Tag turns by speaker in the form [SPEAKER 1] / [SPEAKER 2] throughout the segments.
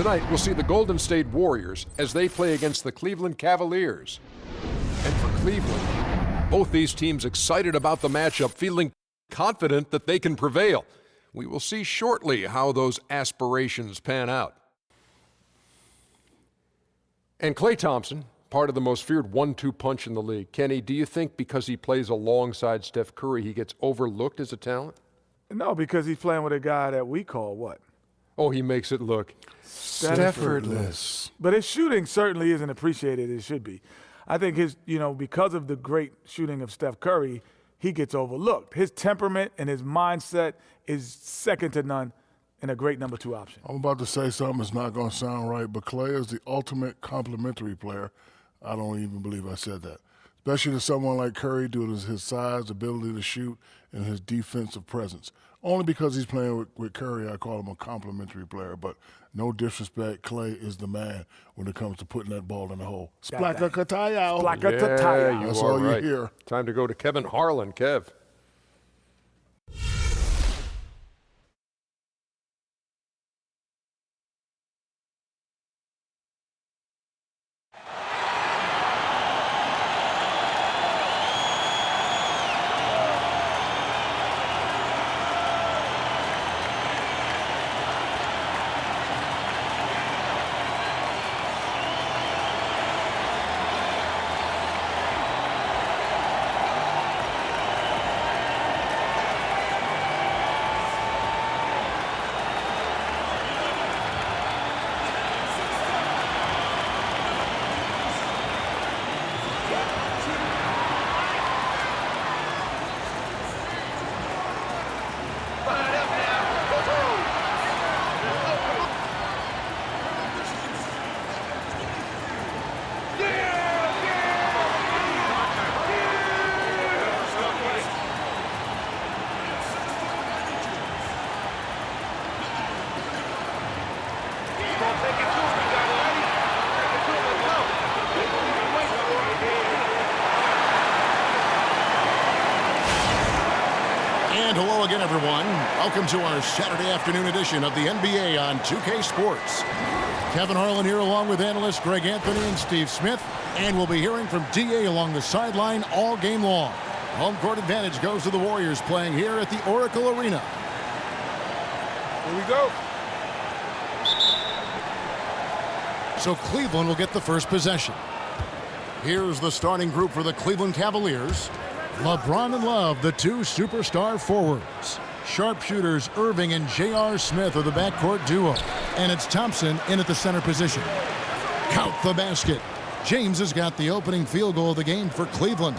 [SPEAKER 1] Tonight, we'll see the Golden State Warriors as they play against the Cleveland Cavaliers. And for Cleveland, both these teams excited about the matchup, feeling confident that they can prevail. We will see shortly how those aspirations pan out. And Klay Thompson, part of the most feared 1-2 punch in the league. Kenny, do you think because he plays alongside Steph Curry, he gets overlooked as a talent?
[SPEAKER 2] No, because he's playing with a guy that we call what?
[SPEAKER 1] Oh, he makes it look
[SPEAKER 2] Staffordless. But his shooting certainly isn't appreciated as it should be. I think because of the great shooting of Steph Curry, he gets overlooked. His temperament and his mindset is second to none and a great number 2 option.
[SPEAKER 3] I'm about to say something that's not going to sound right, but Klay is the ultimate complementary player. I don't even believe I said that. Especially to someone like Curry due to his size, ability to shoot, and his defensive presence. Only because he's playing with Curry, I call him a complimentary player. But no disrespect, Klay is the man when it comes to putting that ball in the hole. Splaka-kataya.
[SPEAKER 1] Yeah,
[SPEAKER 3] That's all
[SPEAKER 1] right.
[SPEAKER 3] you hear.
[SPEAKER 1] Time to go to Kevin Harlan. Kev.
[SPEAKER 4] And hello again, everyone. Welcome to our Saturday afternoon edition of the NBA on 2K Sports. Kevin Harlan here along with analysts Greg Anthony and Steve Smith. And we'll be hearing from DA along the sideline all game long. Home court advantage goes to the Warriors playing here at the Oracle Arena.
[SPEAKER 2] Here we go.
[SPEAKER 4] So Cleveland will get the first possession. Here's the starting group for the Cleveland Cavaliers. LeBron and Love, the 2 superstar forwards. Sharpshooters Irving and J.R. Smith are the backcourt duo. And it's Thompson in at the center position. Count the basket. James has got the opening field goal of the game for Cleveland.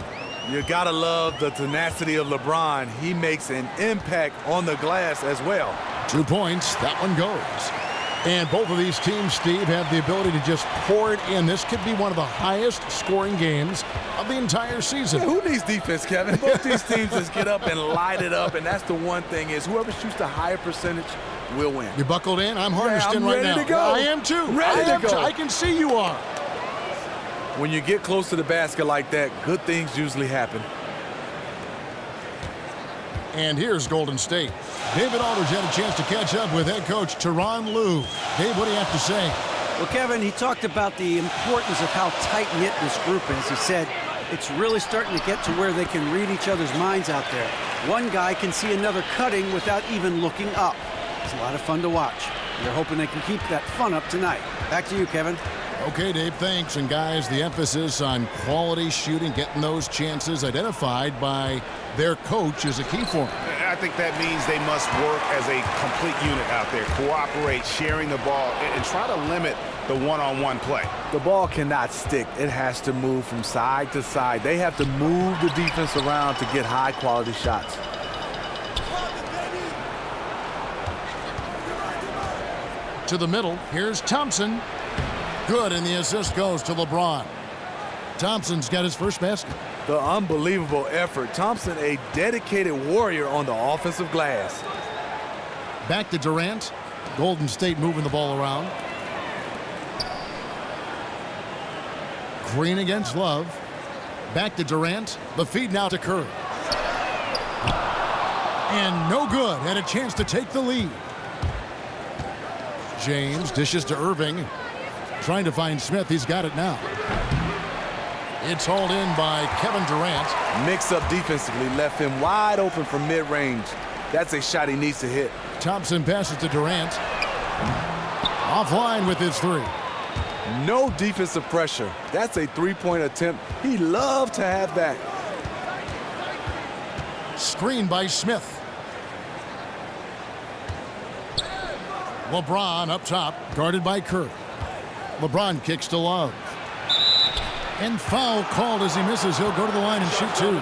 [SPEAKER 5] You gotta love the tenacity of LeBron. He makes an impact on the glass as well.
[SPEAKER 4] 2 points, that one goes. And both of these teams, Steve, have the ability to just pour it in. This could be one of the highest scoring games of the entire season.
[SPEAKER 5] Yeah, who needs defense, Kevin? Both these teams just get up and light it up, and that's the one thing is whoever shoots the higher percentage will win.
[SPEAKER 4] You buckled in? I'm harnessed in right now.
[SPEAKER 5] Ready to go.
[SPEAKER 4] I am too.
[SPEAKER 5] Ready to go.
[SPEAKER 4] I can see you are.
[SPEAKER 5] When you get close to the basket like that, good things usually happen.
[SPEAKER 4] And here's Golden State. David Aldridge had a chance to catch up with head coach Tyronn Lue. Dave, what do you have to say?
[SPEAKER 6] Well, Kevin, he talked about the importance of how tight-knit this group is. He said it's really starting to get to where they can read each other's minds out there. One guy can see another cutting without even looking up. It's a lot of fun to watch. They're hoping they can keep that fun up tonight. Back to you, Kevin.
[SPEAKER 4] Okay, Dave, thanks. And guys, the emphasis on quality shooting, getting those chances identified by their coach is a key for them.
[SPEAKER 7] I think that means they must work as a complete unit out there, cooperate, sharing the ball, and try to limit the one-on-one play.
[SPEAKER 5] The ball cannot stick. It has to move from side to side. They have to move the defense around to get high-quality shots.
[SPEAKER 4] To the middle, here's Thompson. Good, and the assist goes to LeBron. Thompson's got his first basket.
[SPEAKER 5] The unbelievable effort. Thompson, a dedicated warrior on the offensive glass.
[SPEAKER 4] Back to Durant. Golden State moving the ball around. Green against Love. Back to Durant. The feed now to Curry. And no good. Had a chance to take the lead. James dishes to Irving. Trying to find Smith. He's got it now. It's hauled in by Kevin Durant.
[SPEAKER 5] Mix up defensively, left him wide open from mid-range. That's a shot he needs to hit.
[SPEAKER 4] Thompson passes to Durant. Offline with his three.
[SPEAKER 5] No defensive pressure. That's a three-point attempt. He loved to have that.
[SPEAKER 4] Screen by Smith. LeBron up top, guarded by Curry. LeBron kicks to Love. And foul called as he misses. He'll go to the line and shoot two.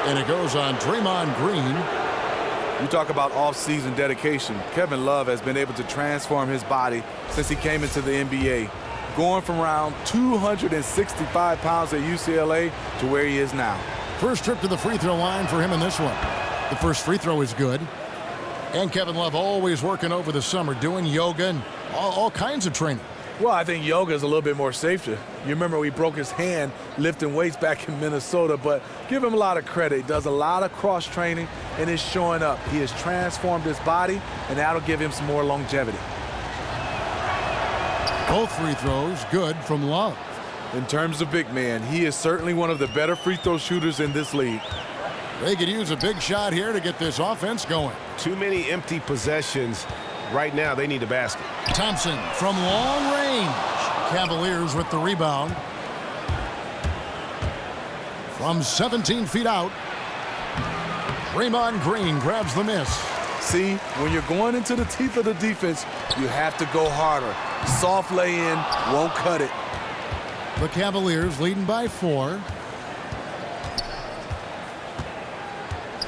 [SPEAKER 4] And it goes on Draymond Green.
[SPEAKER 5] You talk about off-season dedication. Kevin Love has been able to transform his body since he came into the NBA, going from around 265 pounds at UCLA to where he is now.
[SPEAKER 4] First trip to the free throw line for him in this one. The first free throw is good. And Kevin Love always working over the summer, doing yoga and all kinds of training.
[SPEAKER 5] Well, I think yoga is a little bit more safer. You remember he broke his hand lifting weights back in Minnesota, but give him a lot of credit. He does a lot of cross-training, and it's showing up. He has transformed his body, and that'll give him some more longevity.
[SPEAKER 4] Both free throws good from Love.
[SPEAKER 5] In terms of big man, he is certainly one of the better free throw shooters in this league.
[SPEAKER 4] They could use a big shot here to get this offense going.
[SPEAKER 7] Too many empty possessions. Right now, they need a basket.
[SPEAKER 4] Thompson from long range. Cavaliers with the rebound. From 17 feet out. Draymond Green grabs the miss.
[SPEAKER 5] See, when you're going into the teeth of the defense, you have to go harder. Soft lay-in won't cut it.
[SPEAKER 4] The Cavaliers leading by 4.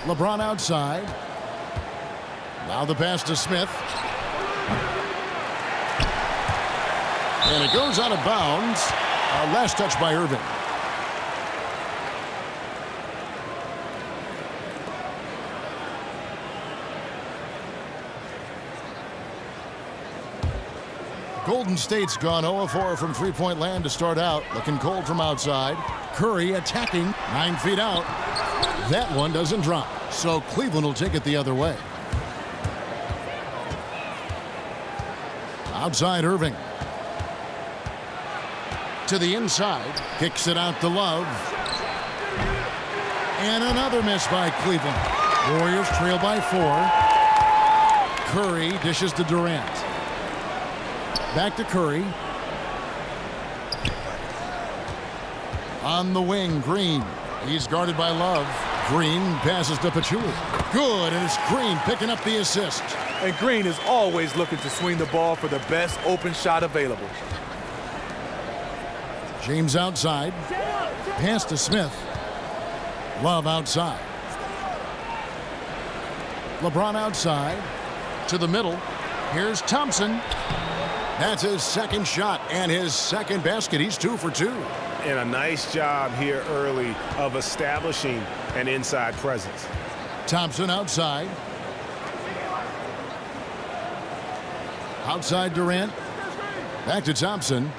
[SPEAKER 4] LeBron outside. Now the pass to Smith. And it goes out of bounds. Last touch by Irving. Golden State's gone 0-4 from three-point land to start out. Looking cold from outside. Curry attacking 9 feet out. That one doesn't drop. So Cleveland will take it the other way. Outside Irving. To the inside. Kicks it out to Love. And another miss by Cleveland. Warriors trail by 4. Curry dishes to Durant. Back to Curry. On the wing, Green. He's guarded by Love. Green passes to Pachulia. Good, and it's Green picking up the assist.
[SPEAKER 5] And Green is always looking to swing the ball for the best open shot available.
[SPEAKER 4] James outside. Pass to Smith. Love outside. LeBron outside. To the middle. Here's Thompson. That's his second shot and his second basket. He's 2 for 2.
[SPEAKER 7] And a nice job here early of establishing an inside presence.
[SPEAKER 4] Thompson outside. Outside Durant. Back to Thompson.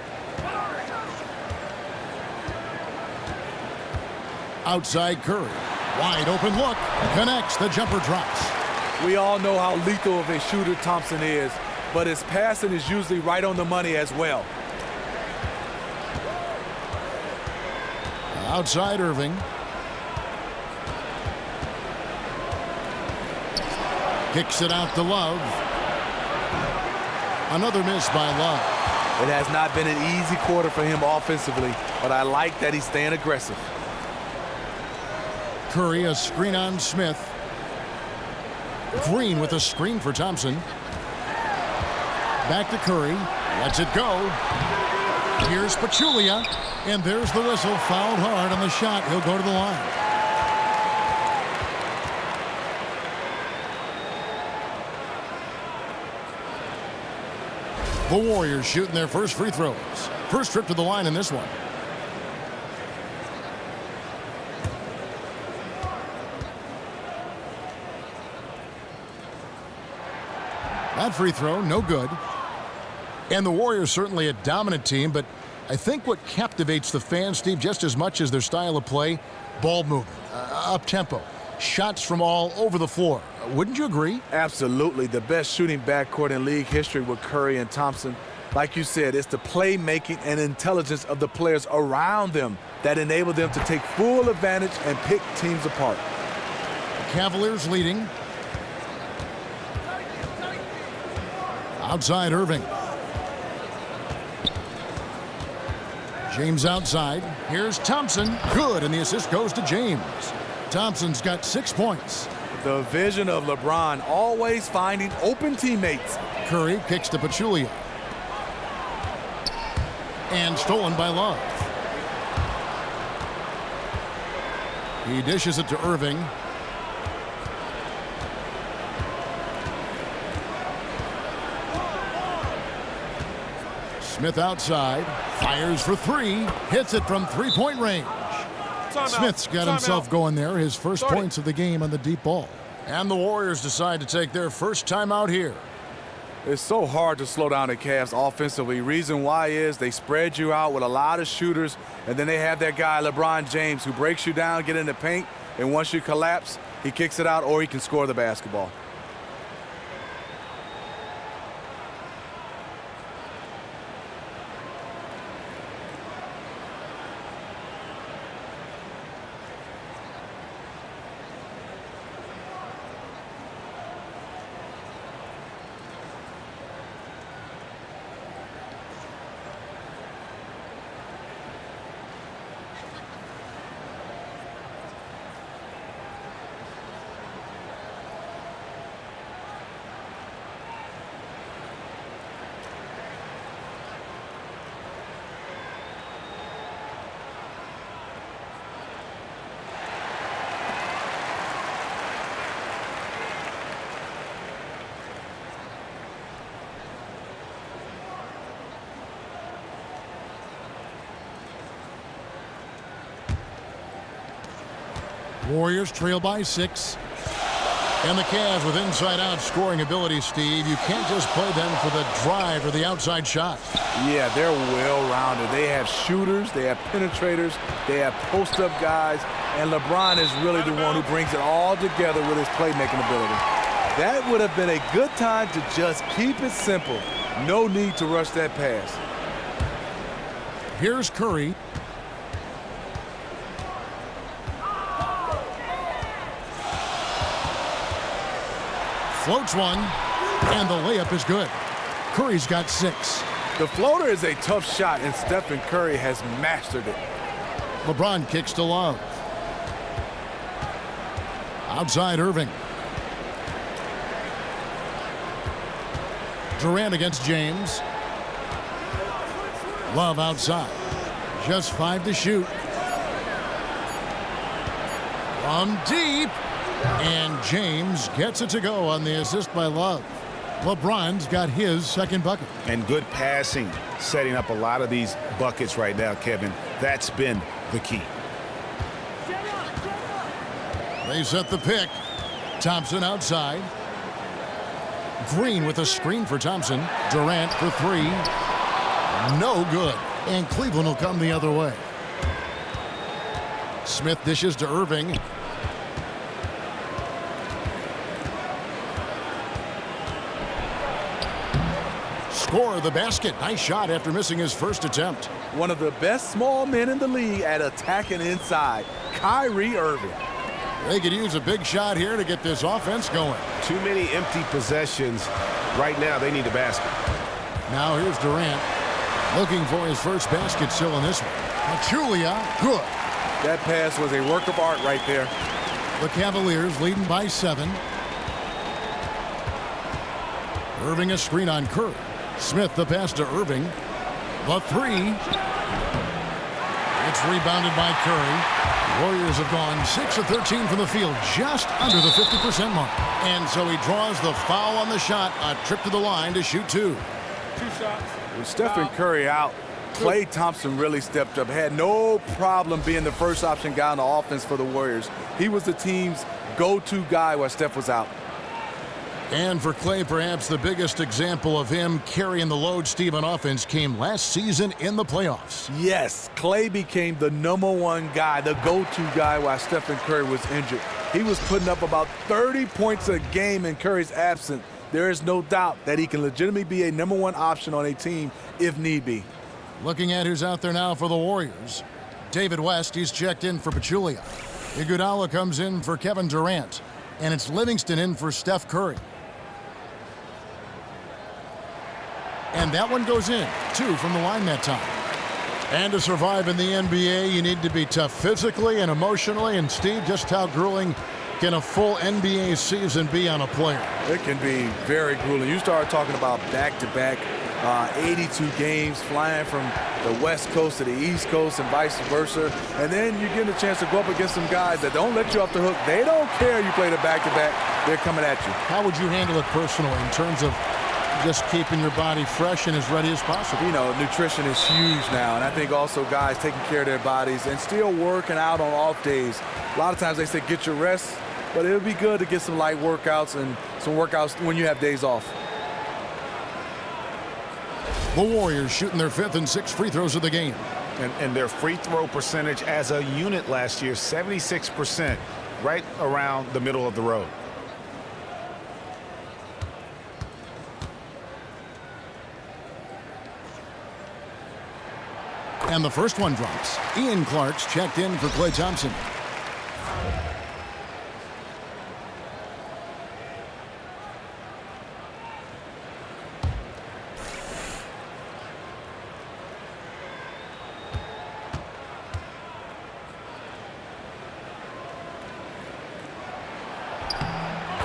[SPEAKER 4] Outside Curry. Wide open look. Connects. The jumper drops.
[SPEAKER 5] We all know how lethal of a shooter Thompson is, but his passing is usually right on the money as well.
[SPEAKER 4] Outside Irving. Kicks it out to Love. Another miss by Love.
[SPEAKER 5] It has not been an easy quarter for him offensively, but I like that he's staying aggressive.
[SPEAKER 4] Curry, a screen on Smith. Green with a screen for Thompson. Back to Curry. Lets it go. Here's Pachulia. And there's the whistle. Fouled hard on the shot. He'll go to the line. The Warriors shooting their first free throws. First trip to the line in this one. That free throw, no good. And the Warriors certainly a dominant team, but I think what captivates the fans, Steve, just as much as their style of play, ball movement, up-tempo, shots from all over the floor. Wouldn't you agree?
[SPEAKER 5] Absolutely. The best shooting backcourt in league history with Curry and Thompson. Like you said, it's the playmaking and intelligence of the players around them that enable them to take full advantage and pick teams apart.
[SPEAKER 4] Cavaliers leading. Outside Irving. James outside. Here's Thompson. Good, and the assist goes to James. Thompson's got 6 points.
[SPEAKER 5] The vision of LeBron, always finding open teammates.
[SPEAKER 4] Curry kicks to Pachulia. And stolen by Love. He dishes it to Irving. Smith outside, fires for three, hits it from three-point range. Smith's got himself going there, his first points of the game on the deep ball. And the Warriors decide to take their first timeout here.
[SPEAKER 5] It's so hard to slow down the Cavs offensively. Reason why is they spread you out with a lot of shooters, and then they have that guy, LeBron James, who breaks you down, get in the paint, and once you collapse, he kicks it out or he can score the basketball.
[SPEAKER 4] Warriors trail by 6. And the Cavs with inside-out scoring ability, Steve. You can't just play them for the drive or the outside shot.
[SPEAKER 5] Yeah, they're well-rounded. They have shooters, they have penetrators, they have post-up guys, and LeBron is really the one who brings it all together with his playmaking ability. That would have been a good time to just keep it simple. No need to rush that pass.
[SPEAKER 4] Here's Curry. Floats one, and the layup is good. Curry's got 6.
[SPEAKER 5] The floater is a tough shot, and Stephen Curry has mastered it.
[SPEAKER 4] LeBron kicks to Love. Outside Irving. Durant against James. Love outside. Just 5 to shoot. From deep. And James gets it to go on the assist by Love. LeBron's got his second bucket.
[SPEAKER 7] And good passing, setting up a lot of these buckets right now, Kevin. That's been the key.
[SPEAKER 4] They set the pick. Thompson outside. Green with a screen for Thompson. Durant for 3. No good. And Cleveland will come the other way. Smith dishes to Irving. Score the basket. Nice shot after missing his first attempt.
[SPEAKER 5] One of the best small men in the league at attacking inside, Kyrie Irving.
[SPEAKER 4] They could use a big shot here to get this offense going.
[SPEAKER 7] Too many empty possessions. Right now, they need a basket.
[SPEAKER 4] Now here's Durant looking for his first basket still in this one. Pachulia, good.
[SPEAKER 5] That pass was a work of art right there.
[SPEAKER 4] The Cavaliers leading by 7. Irving a screen on Curry. Smith the pass to Irving. The 3. It's rebounded by Curry. Warriors have gone 6 of 13 from the field, just under the 50% mark. And so he draws the foul on the shot, a trip to the line to shoot 2.
[SPEAKER 2] 2 shots.
[SPEAKER 5] With Stephen Curry out, Klay Thompson really stepped up. Had no problem being the first option guy on the offense for the Warriors. He was the team's go-to guy while Steph was out.
[SPEAKER 4] And for Klay, perhaps the biggest example of him carrying the load, Steve, on offense came last season in the playoffs.
[SPEAKER 5] Yes, Klay became the #1 guy, the go-to guy while Stephen Curry was injured. He was putting up about 30 points a game in Curry's absence. There is no doubt that he can legitimately be a #1 option on a team if need be.
[SPEAKER 4] Looking at who's out there now for the Warriors. David West, he's checked in for Pachulia. Iguodala comes in for Kevin Durant. And it's Livingston in for Steph Curry. And that one goes in. 2 from the line that time. And to survive in the NBA, you need to be tough physically and emotionally. And Steve, just how grueling can a full NBA season be on a player?
[SPEAKER 5] It can be very grueling. You start talking about back-to-back 82 games, flying from the West Coast to the East Coast and vice versa. And then you get a chance to go up against some guys that don't let you off the hook. They don't care you play the back-to-back. They're coming at you.
[SPEAKER 4] How would you handle it personally in terms of just keeping your body fresh and as ready as possible?
[SPEAKER 5] You know, nutrition is huge now. And I think also guys taking care of their bodies and still working out on off days. A lot of times they say get your rest, but it would be good to get some light workouts and some workouts when you have days off.
[SPEAKER 4] The Warriors shooting their 5th and 6th free throws of the game.
[SPEAKER 7] And their free throw percentage as a unit last year, 76%, right around the middle of the road.
[SPEAKER 4] And the first one drops. Ian Clark's checked in for Klay Thompson.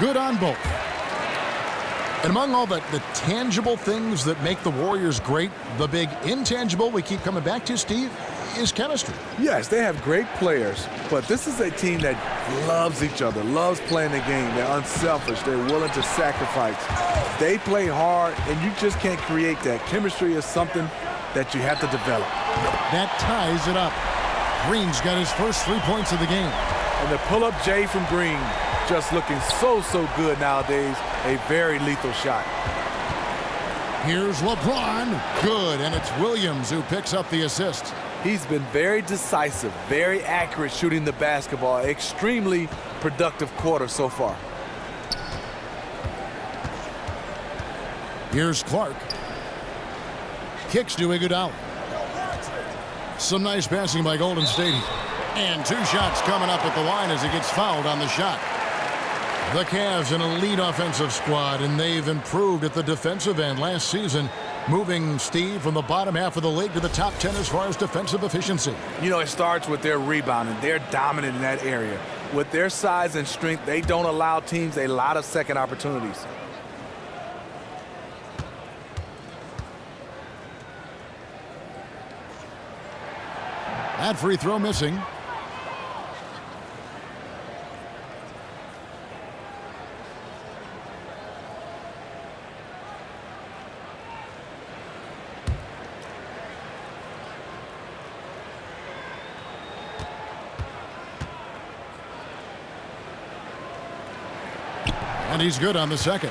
[SPEAKER 4] Good on both. And among all the tangible things that make the Warriors great, the big intangible we keep coming back to, Steve, is chemistry.
[SPEAKER 5] Yes, they have great players, but this is a team that loves each other, loves playing the game. They're unselfish. They're willing to sacrifice. They play hard, and you just can't create that. Chemistry is something that you have to develop.
[SPEAKER 4] That ties it up. Green's got his first 3 points of the game.
[SPEAKER 5] And the pull-up J from Green, just looking so good nowadays. A very lethal shot.
[SPEAKER 4] Here's LeBron. Good, and it's Williams who picks up the assist.
[SPEAKER 5] He's been very decisive, very accurate shooting the basketball. Extremely productive quarter so far.
[SPEAKER 4] Here's Clark. Kicks to Iguodala. Some nice passing by Golden State. And 2 shots coming up at the line as he gets fouled on the shot. The Cavs, an elite offensive squad, and they've improved at the defensive end last season, moving, Steve, from the bottom half of the league to the top 10 as far as defensive efficiency.
[SPEAKER 5] You know, it starts with their rebounding. They're dominant in that area. With their size and strength, they don't allow teams a lot of second opportunities.
[SPEAKER 4] That free throw missing. And he's good on the second.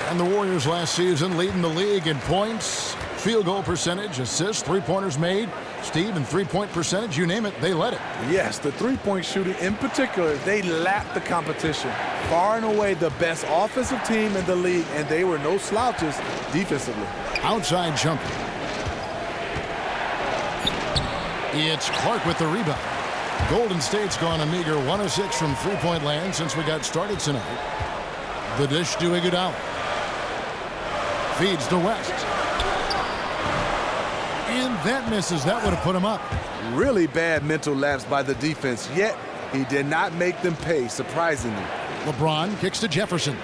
[SPEAKER 4] And the Warriors last season leading the league in points, field goal percentage, assists, three-pointers made. Steve, and three-point percentage, you name it, they led it.
[SPEAKER 5] Yes, the three-point shooting in particular, they lapped the competition. Far and away the best offensive team in the league, and they were no slouches defensively.
[SPEAKER 4] Outside jumper. It's Clark with the rebound. Golden State's gone a meager 1 of 6 from three-point land since we got started tonight. The dish to Iguodala. Feeds to West. And that misses. That would have put him up.
[SPEAKER 5] Really bad mental lapse by the defense, yet he did not make them pay, surprisingly.
[SPEAKER 4] LeBron kicks to Jefferson.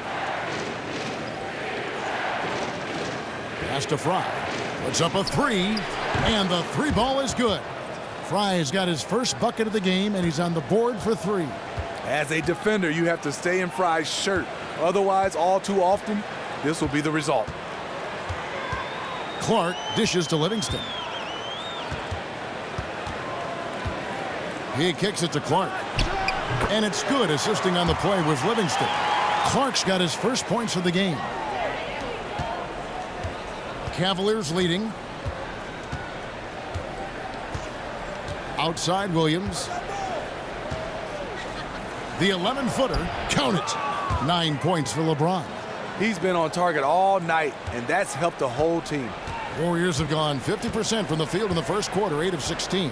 [SPEAKER 4] Pass to Fry. Puts up a three, and the three ball is good. Fry's got his first bucket of the game, and he's on the board for three.
[SPEAKER 5] As a defender, you have to stay in Fry's shirt. Otherwise, all too often, this will be the result.
[SPEAKER 4] Clark dishes to Livingston. He kicks it to Clark. And it's good, assisting on the play with Livingston. Clark's got his first points of the game. Cavaliers leading. Outside Williams. The 11-footer, count it. 9 points for LeBron.
[SPEAKER 5] He's been on target all night, and that's helped the whole team.
[SPEAKER 4] Warriors have gone 50% from the field in the first quarter, 8 of 16.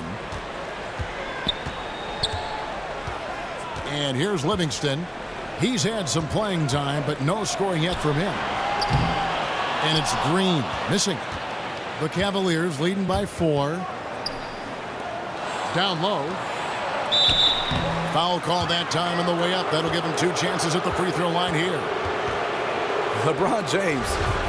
[SPEAKER 4] And here's Livingston. He's had some playing time, but no scoring yet from him. And it's Green missing. The Cavaliers leading by 4. Down low. Foul call that time on the way up. That'll give him 2 chances at the free throw line here.
[SPEAKER 5] LeBron James,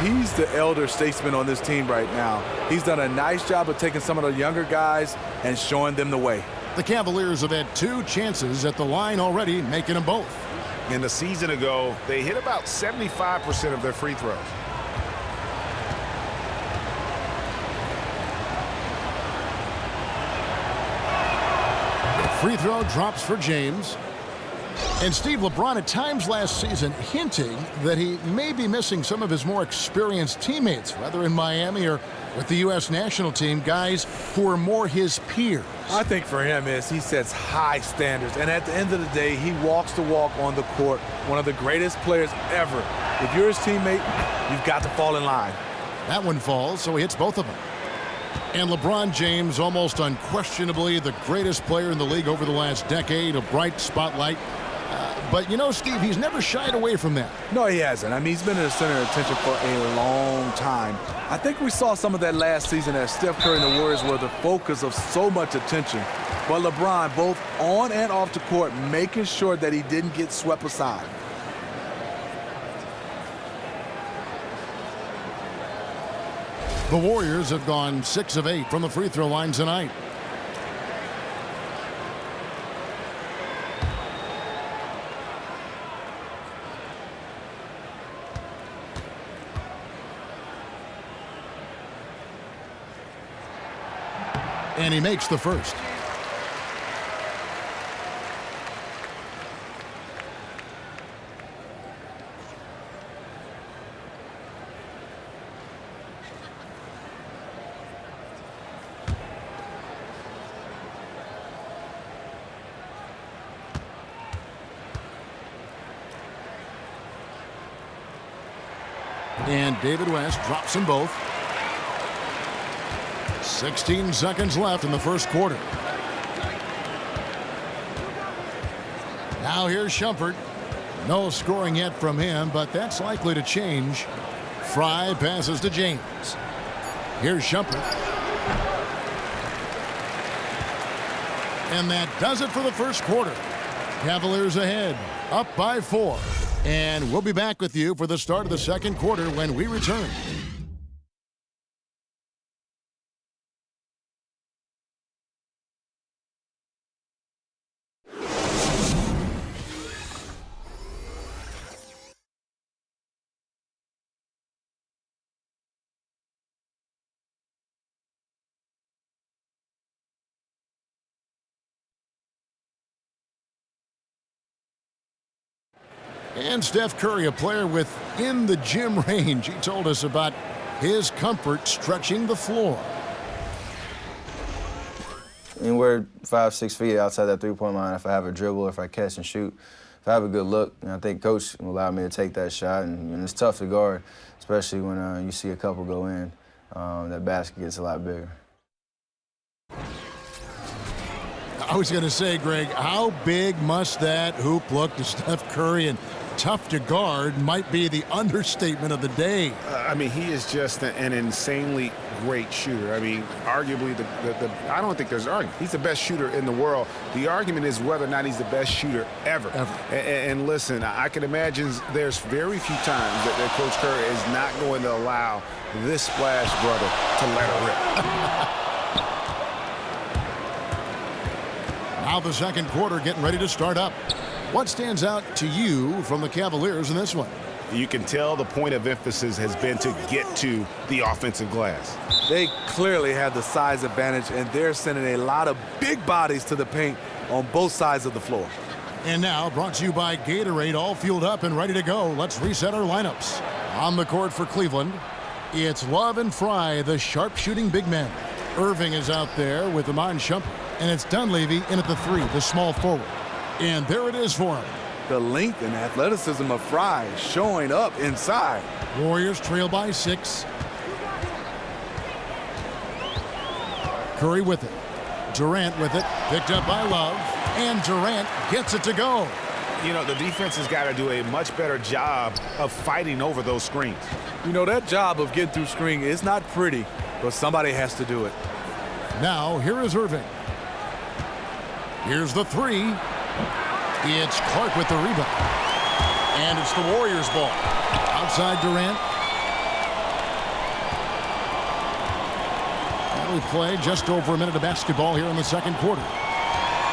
[SPEAKER 5] he's the elder statesman on this team right now. He's done a nice job of taking some of the younger guys and showing them the way.
[SPEAKER 4] The Cavaliers have had 2 chances at the line already, making them both.
[SPEAKER 7] In the season ago, they hit about 75% of their free throws.
[SPEAKER 4] Free throw drops for James. And Steve, LeBron at times last season hinting that he may be missing some of his more experienced teammates, whether in Miami or with the U.S. national team, guys who are more his peers.
[SPEAKER 5] I think for him is he sets high standards, and at the end of the day, he walks the walk on the court, one of the greatest players ever. If you're his teammate, you've got to fall in line.
[SPEAKER 4] That one falls, so he hits both of them. And LeBron James, almost unquestionably the greatest player in the league over the last decade, a bright spotlight. But, you know, Steve, he's never shied away from that.
[SPEAKER 5] No, he hasn't. I mean, he's been in the center of attention for a long time. I think we saw some of that last season as Steph Curry and the Warriors were the focus of so much attention. But LeBron, both on and off the court, making sure that he didn't get swept aside.
[SPEAKER 4] The Warriors have gone 6 of 8 from the free throw line tonight. And he makes the first. And David West drops them both. 16 seconds left in the first quarter. Now here's Shumpert. No scoring yet from him, but that's likely to change. Fry passes to James. Here's Shumpert. And that does it for the first quarter. Cavaliers ahead, up by 4. And we'll be back with you for the start of the second quarter when we return. And Steph Curry, a player within the gym range. He told us about his comfort stretching the floor.
[SPEAKER 8] And we're 5-6 feet outside that three-point line. If I have a dribble, if I catch and shoot, if I have a good look, I think Coach will allow me to take that shot. And it's tough to guard, especially when you see a couple go in. That basket gets a lot bigger.
[SPEAKER 4] I was going to say, Greg, how big must that hoop look to Steph Curry? And tough to guard might be the understatement of the day.
[SPEAKER 7] I mean, he is just an insanely great shooter. I mean, arguably, I don't think there's an argument. He's the best shooter in the world. The argument is whether or not he's the best shooter ever. And listen, I can imagine there's very few times that Coach Curry is not going to allow this splash brother to let her rip.
[SPEAKER 4] Now the second quarter getting ready to start up. What stands out to you from the Cavaliers in this one?
[SPEAKER 7] You can tell the point of emphasis has been to get to the offensive glass.
[SPEAKER 5] They clearly have the size advantage, and they're sending a lot of big bodies to the paint on both sides of the floor.
[SPEAKER 4] And now, brought to you by Gatorade, all fueled up and ready to go. Let's reset our lineups. On the court for Cleveland, it's Love and Fry, the sharpshooting big men. Irving is out there with Iman Shumpert. And it's Dunleavy in at the 3, the small forward. And there it is for him.
[SPEAKER 5] The length and athleticism of Fry showing up inside.
[SPEAKER 4] Warriors trail by 6. Curry with it. Durant with it. Picked up by Love. And Durant gets it to go.
[SPEAKER 7] You know, the defense has got to do a much better job of fighting over those screens.
[SPEAKER 5] You know, that job of getting through screen is not pretty, but somebody has to do it.
[SPEAKER 4] Now, here is Irving. Here's the 3. It's Clark with the rebound. And it's the Warriors' ball. Outside Durant. And we play just over a minute of basketball here in the second quarter.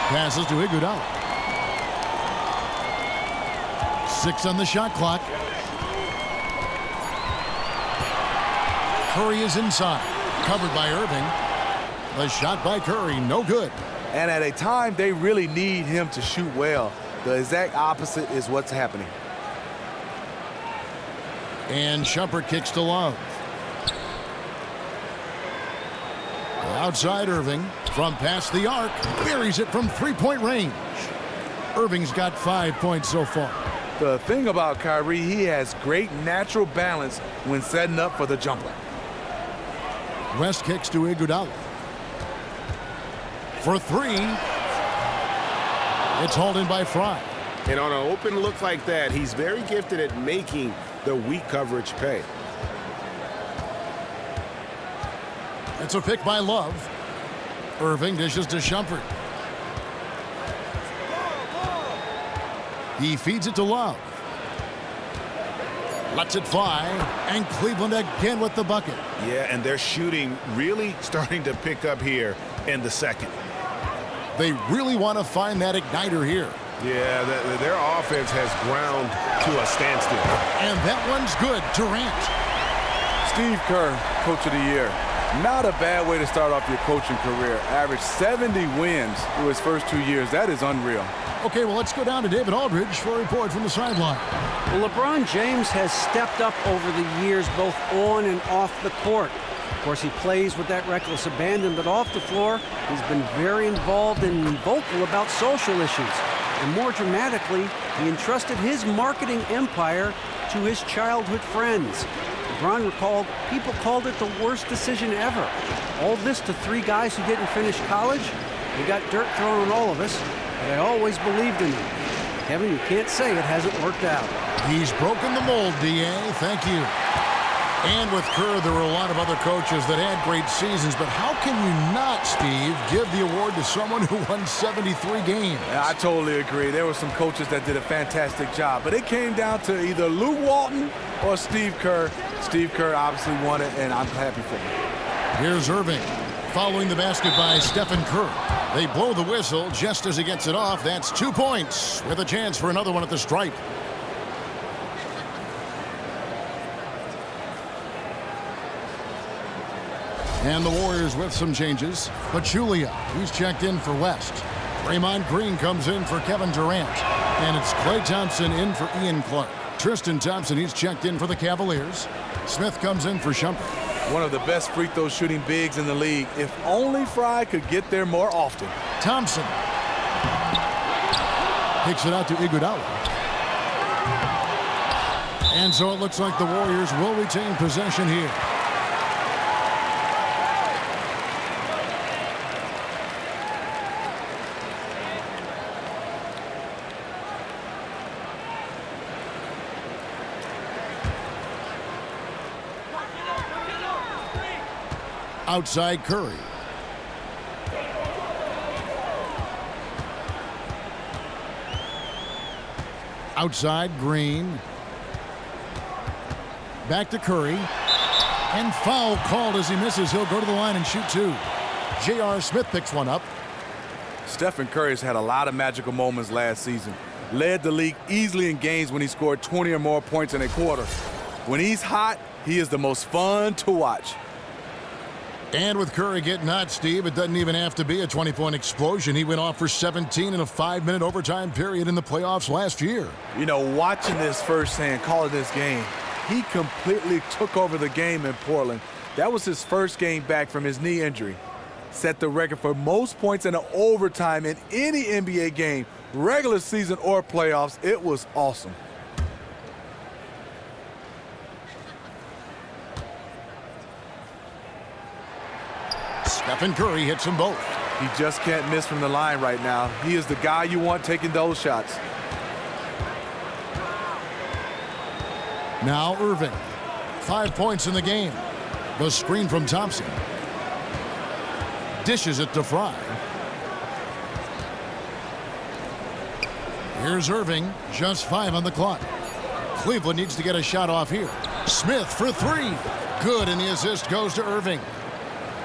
[SPEAKER 4] Passes to Iguodala. 6 on the shot clock. Curry is inside. Covered by Irving. The shot by Curry, no good.
[SPEAKER 5] And at a time they really need him to shoot well, the exact opposite is what's happening.
[SPEAKER 4] And Shumpert kicks to Love. Outside Irving from past the arc. Buries it from three-point range. Irving's got 5 points so far.
[SPEAKER 5] The thing about Kyrie, he has great natural balance when setting up for the jumper.
[SPEAKER 4] West kicks to Iguodala. For 3. It's hauled in by Fry.
[SPEAKER 7] And on an open look like that, he's very gifted at making the weak coverage pay.
[SPEAKER 4] It's a pick by Love. Irving dishes to Shumpert. He feeds it to Love. Lets it fly. And Cleveland again with the bucket.
[SPEAKER 7] Yeah, and their shooting really starting to pick up here in the second.
[SPEAKER 4] They really want to find that igniter here.
[SPEAKER 7] Yeah, their offense has ground to a standstill.
[SPEAKER 4] And that one's good. Durant.
[SPEAKER 5] Steve Kerr, Coach of the Year. Not a bad way to start off your coaching career. Averaged 70 wins through his first 2 years. That is unreal.
[SPEAKER 4] Okay, well, let's go down to David Aldridge for a report from the sideline.
[SPEAKER 6] Well, LeBron James has stepped up over the years, both on and off the court. Of course, he plays with that reckless abandon, but off the floor, he's been very involved and vocal about social issues. And more dramatically, he entrusted his marketing empire to his childhood friends. LeBron recalled, people called it the worst decision ever. All this to 3 guys who didn't finish college. We got dirt thrown on all of us, but I always believed in them. Kevin, you can't say it hasn't worked out.
[SPEAKER 4] He's broken the mold, D.A. Thank you. And with Kerr, there were a lot of other coaches that had great seasons, but how can you not, Steve, give the award to someone who won 73 games?
[SPEAKER 5] Yeah, I totally agree. There were some coaches that did a fantastic job, but it came down to either Luke Walton or Steve Kerr. Steve Kerr obviously won it, and I'm happy for him.
[SPEAKER 4] Here's Irving, following the basket by Stephen Kerr. They blow the whistle just as he gets it off. That's 2 points with a chance for another one at the stripe. And the Warriors with some changes. Pachulia, he's checked in for West. Draymond Green comes in for Kevin Durant. And it's Klay Thompson in for Ian Clark. Tristan Thompson, he's checked in for the Cavaliers. Smith comes in for Shumpert.
[SPEAKER 5] One of the best free throw shooting bigs in the league. If only Fry could get there more often.
[SPEAKER 4] Thompson kicks it out to Iguodala. And so it looks like the Warriors will retain possession here. Outside Curry. Outside Green. Back to Curry. And foul called as he misses. He'll go to the line and shoot 2. J.R. Smith picks one up.
[SPEAKER 5] Stephen Curry's had a lot of magical moments last season. Led the league easily in games when he scored 20 or more points in a quarter. When he's hot, he is the most fun to watch.
[SPEAKER 4] And with Curry getting hot, Steve, it doesn't even have to be a 20-point explosion. He went off for 17 in a 5-minute overtime period in the playoffs last year.
[SPEAKER 5] You know, watching this firsthand, calling this game, he completely took over the game in Portland. That was his first game back from his knee injury. set the record for most points in an overtime in any NBA game, regular season or playoffs. It was awesome.
[SPEAKER 4] Stephen Curry hits them both.
[SPEAKER 5] He just can't miss from the line right now. He is the guy you want taking those shots.
[SPEAKER 4] Now Irving. 5 points in the game. The screen from Thompson. Dishes it to Fry. Here's Irving. Just 5 on the clock. Cleveland needs to get a shot off here. Smith for 3. Good, and the assist goes to Irving.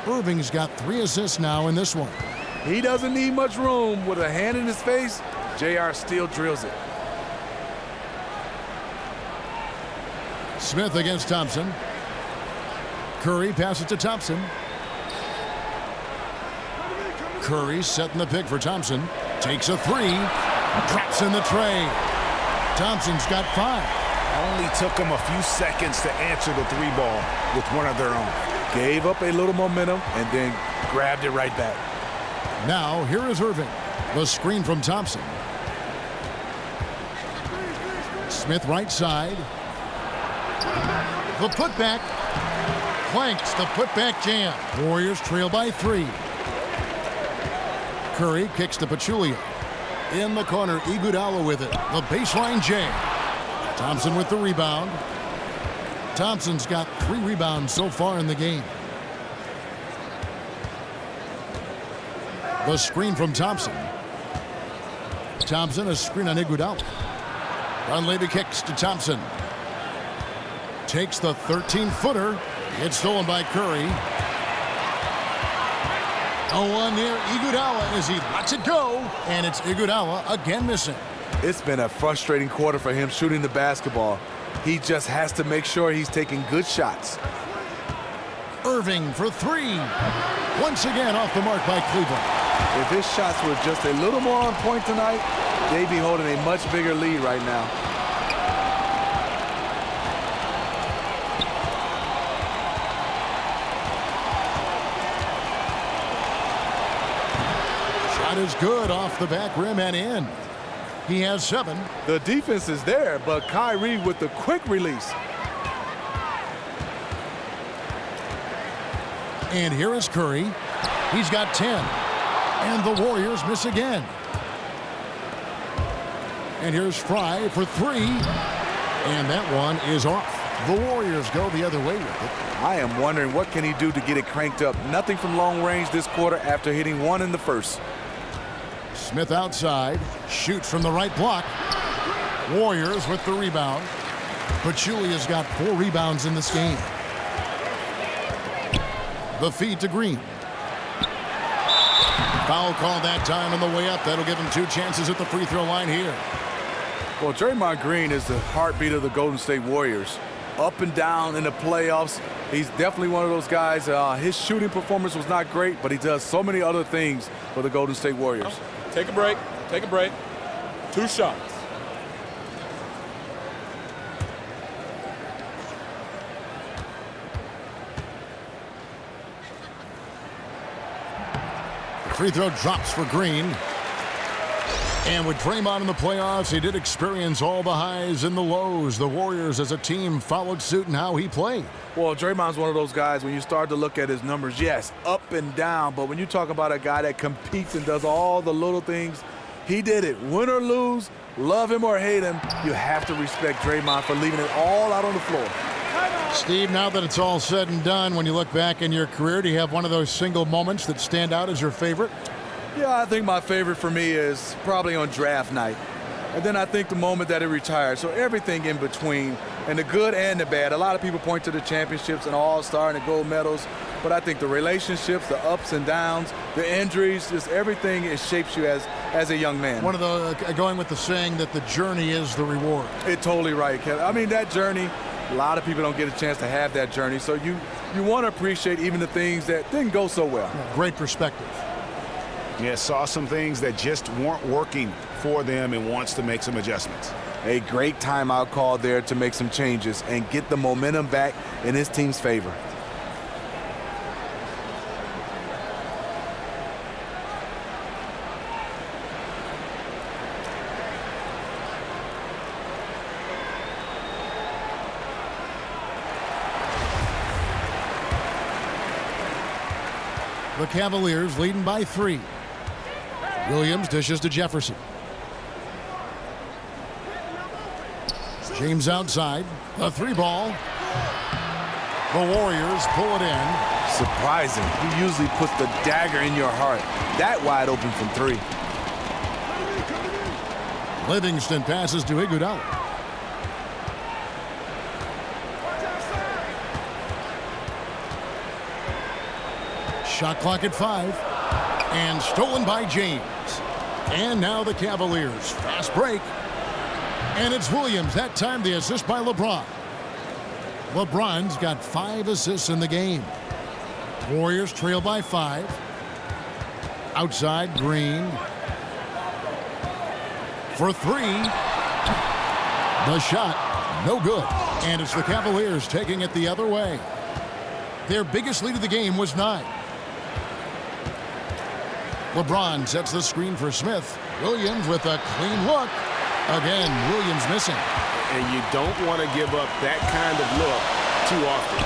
[SPEAKER 4] Irving's got 3 assists now in this one.
[SPEAKER 5] He doesn't need much room. With a hand in his face, JR still drills it.
[SPEAKER 4] Smith against Thompson. Curry passes to Thompson. Curry setting the pick for Thompson. Takes a 3. Drops in the tray. Thompson's got 5.
[SPEAKER 7] Only took them a few seconds to answer the 3 ball with one of their own.
[SPEAKER 5] Gave up a little momentum and then grabbed it right back.
[SPEAKER 4] Now here is Irving. The screen from Thompson. Smith right side. The putback. Clanks the putback jam. Warriors trail by 3. Curry kicks to Pachulia. In the corner, Iguodala with it. The baseline jam. Thompson with the rebound. Thompson's got 3 rebounds so far in the game. The screen from Thompson. Thompson, a screen on Iguodala. Dunleavy kicks to Thompson. Takes the 13-footer. It's stolen by Curry. A 1 near Iguodala as he lets it go. And it's Iguodala again missing.
[SPEAKER 5] It's been a frustrating quarter for him shooting the basketball. He just has to make sure he's taking good shots.
[SPEAKER 4] Irving for 3. Once again off the mark by Cleveland.
[SPEAKER 5] If his shots were just a little more on point tonight, they'd be holding a much bigger lead right now.
[SPEAKER 4] Shot is good off the back rim and in. He has 7.
[SPEAKER 5] The defense is there, but Kyrie with the quick release.
[SPEAKER 4] And here is Curry. He's got 10. And the Warriors miss again. And here's Fry for 3. And that one is off. The Warriors go the other way with it.
[SPEAKER 5] I am wondering what can he do to get it cranked up. Nothing from long range this quarter after hitting 1 in the first.
[SPEAKER 4] Smith outside. Shoots from the right block. Warriors with the rebound. Pachulia's got 4 rebounds in this game. The feed to Green. Foul call that time on the way up. That'll give him 2 chances at the free throw line here.
[SPEAKER 5] Well, Draymond Green is the heartbeat of the Golden State Warriors. Up and down in the playoffs. He's definitely one of those guys. His shooting performance was not great, but he does so many other things for the Golden State Warriors.
[SPEAKER 9] Take a break. Take a break. 2 shots.
[SPEAKER 4] Free throw drops for Green. And with Draymond in the playoffs, he did experience all the highs and the lows. The Warriors as a team followed suit in how he played.
[SPEAKER 5] Well, Draymond's one of those guys, when you start to look at his numbers, yes, up and down. But when you talk about a guy that competes and does all the little things, he did it. Win or lose, love him or hate him, you have to respect Draymond for leaving it all out on the floor.
[SPEAKER 4] Steve, now that it's all said and done, when you look back in your career, do you have one of those single moments that stand out as your favorite?
[SPEAKER 5] Yeah, I think my favorite for me is probably on draft night. And then I think the moment that he retired. So everything in between, and the good and the bad. A lot of people point to the championships and all-star and the gold medals. But I think the relationships, the ups and downs, the injuries, just everything, it shapes you as a young man.
[SPEAKER 4] One of the, going with the saying that the journey is the reward.
[SPEAKER 5] It's totally right, Kevin. I mean, that journey, a lot of people don't get a chance to have that journey. So you want to appreciate even the things that didn't go so well.
[SPEAKER 4] Yeah, great perspective.
[SPEAKER 7] Yeah, saw some things that just weren't working for them and wants to make some adjustments.
[SPEAKER 5] A great timeout call there to make some changes and get the momentum back in his team's favor.
[SPEAKER 4] The Cavaliers leading by 3. Williams dishes to Jefferson. James outside. The 3 ball. The Warriors pull it in.
[SPEAKER 5] Surprising. He usually puts the dagger in your heart. That wide open from 3.
[SPEAKER 4] Livingston passes to Iguodala. Shot clock at 5. And stolen by James. And now the Cavaliers. Fast break. And it's Williams. That time the assist by LeBron. LeBron's got 5 assists in the game. Warriors trail by 5. Outside, Green. For 3. The shot, no good. And it's the Cavaliers taking it the other way. Their biggest lead of the game was 9. LeBron sets the screen for Smith. Williams with a clean look. Again, Williams missing.
[SPEAKER 7] And you don't want to give up that kind of look too often.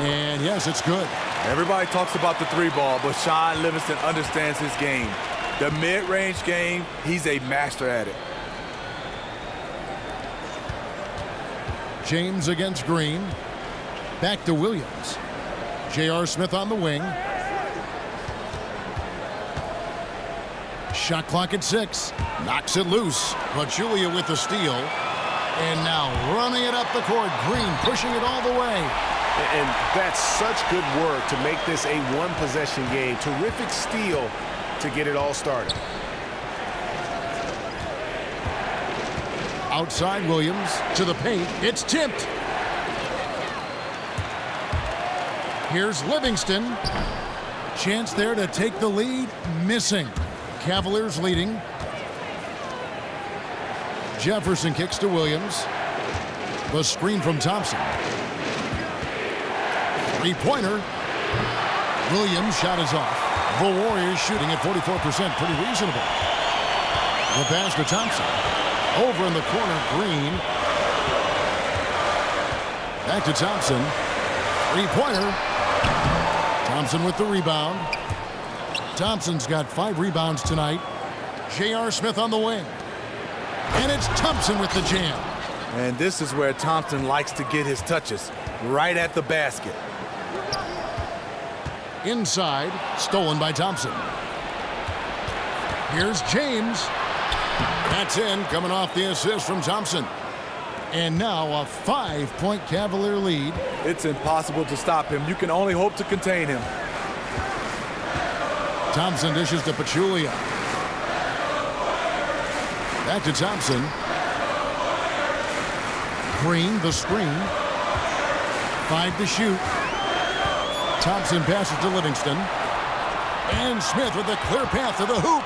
[SPEAKER 4] And yes, it's good.
[SPEAKER 5] Everybody talks about the 3 ball, but Sean Livingston understands his game. The mid-range game, he's a master at it.
[SPEAKER 4] James against Green. Back to Williams. J.R. Smith on the wing. Shot clock at 6. Knocks it loose. Pachulia with the steal. And now running it up the court. Green pushing it all the way.
[SPEAKER 7] And that's such good work to make this a 1-possession game. Terrific steal to get it all started.
[SPEAKER 4] Outside Williams to the paint. It's tipped. Here's Livingston. Chance there to take the lead. Missing. Cavaliers leading. Jefferson kicks to Williams. The screen from Thompson. 3-pointer. Williams' shot is off. The Warriors shooting at 44%. Pretty reasonable. The pass to Thompson. Over in the corner, Green. Back to Thompson. 3-pointer. Thompson with the rebound. Thompson's got 5 rebounds tonight. J.R. Smith on the wing. And it's Thompson with the jam.
[SPEAKER 5] And this is where Thompson likes to get his touches, right at the basket.
[SPEAKER 4] Inside, stolen by Thompson. Here's James. That's in, coming off the assist from Thompson. And now a 5-point Cavalier lead.
[SPEAKER 5] It's impossible to stop him. You can only hope to contain him.
[SPEAKER 4] Thompson dishes to Pachulia. Back to Thompson. Green, the screen. 5 to shoot. Thompson passes to Livingston. And Smith with a clear path to the hoop.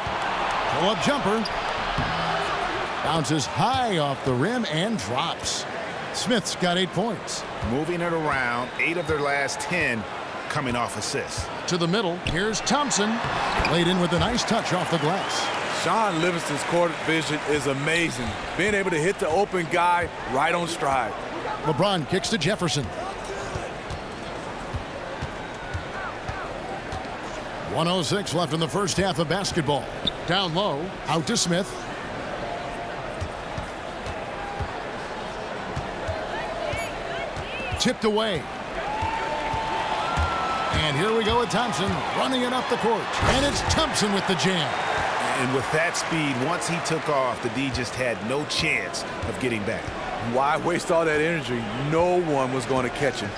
[SPEAKER 4] Pull-up jumper. Bounces high off the rim and drops. Smith's got 8 points.
[SPEAKER 7] Moving it around, 8 of their last 10 coming off assists.
[SPEAKER 4] To the middle, here's Thompson. Laid in with a nice touch off the glass.
[SPEAKER 5] Sean Livingston's court vision is amazing. Being able to hit the open guy right on stride.
[SPEAKER 4] LeBron kicks to Jefferson. 1:06 left in the first half of basketball. Down low, out to Smith. Tipped away. And here we go with Thompson running it up the court. And it's Thompson with the jam.
[SPEAKER 7] And with that speed, once he took off, the D just had no chance of getting back.
[SPEAKER 5] Why waste all that energy? No one was going to catch him.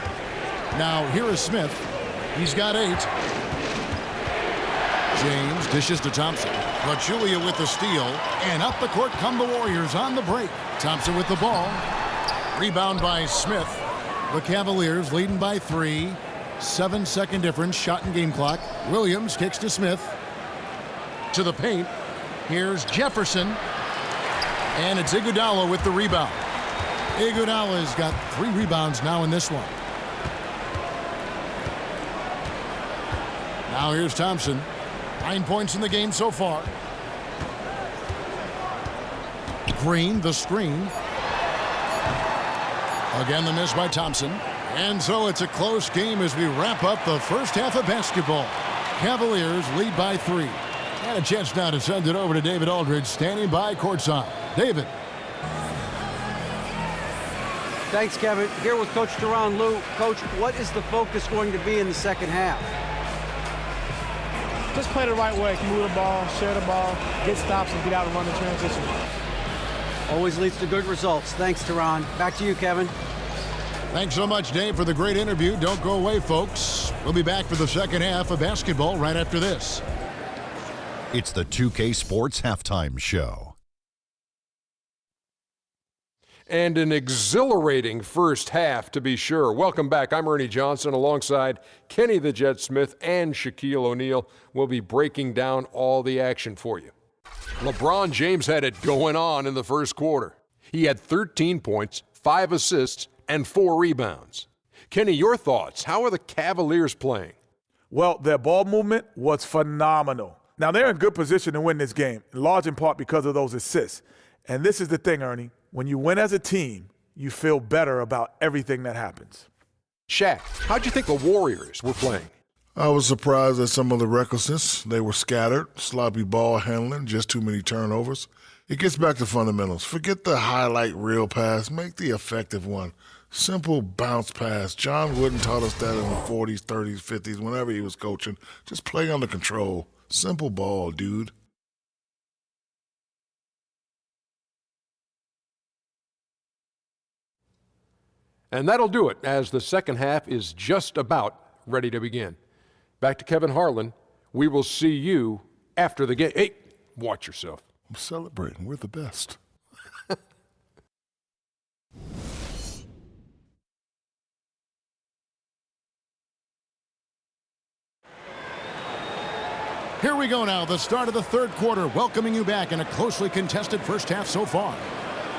[SPEAKER 4] Now here is Smith. He's got 8. James dishes to Thompson. Pachulia with the steal. And up the court come the Warriors on the break. Thompson with the ball. Rebound by Smith. The Cavaliers leading by 3. 7-second difference, shot and game clock. Williams kicks to Smith. To the paint. Here's Jefferson. And it's Iguodala with the rebound. Iguodala's got 3 rebounds now in this one. Now here's Thompson. 9 points in the game so far. Green, the screen. Again, the miss by Thompson. And so it's a close game as we wrap up the first half of basketball. Cavaliers lead by 3. And a chance now to send it over to David Aldridge, standing by courtside. David.
[SPEAKER 6] Thanks, Kevin. Here with Coach Teron Lue. Coach, what is the focus going to be in the second half?
[SPEAKER 10] Just play the right way. Move the ball, share the ball, get stops, and get out and run the transition.
[SPEAKER 6] Always leads to good results. Thanks, Teron. Back to you, Kevin.
[SPEAKER 4] Thanks so much, Dave, for the great interview. Don't go away, folks. We'll be back for the second half of basketball right after this.
[SPEAKER 11] It's the 2K Sports Halftime Show.
[SPEAKER 1] And an exhilarating first half, to be sure. Welcome back. I'm Ernie Johnson alongside Kenny the Jet Smith and Shaquille O'Neal. We'll be breaking down all the action for you. LeBron James had it going on in the first quarter. He had 13 points, 5 assists, and 4 rebounds. Kenny, your thoughts? How are the Cavaliers playing?
[SPEAKER 2] Well, their ball movement was phenomenal. Now, they're in good position to win this game, in large in part because of those assists. And this is the thing, Ernie. When you win as a team, you feel better about everything that happens.
[SPEAKER 1] Shaq, how'd you think the Warriors were playing?
[SPEAKER 3] I was surprised at some of the recklessness. They were scattered, sloppy ball handling, just too many turnovers. It gets back to fundamentals. Forget the highlight reel pass. Make the effective one. Simple bounce pass. John Wooden taught us that in the 40s, 30s, 50s, whenever he was coaching. Just play under control. Simple ball, dude.
[SPEAKER 1] And that'll do it as the second half is just about ready to begin. Back to Kevin Harlan. We will see you after the game. Hey, watch yourself.
[SPEAKER 3] I'm celebrating. We're the best.
[SPEAKER 4] Here we go now, the start of the third quarter, welcoming you back in a closely contested first half so far.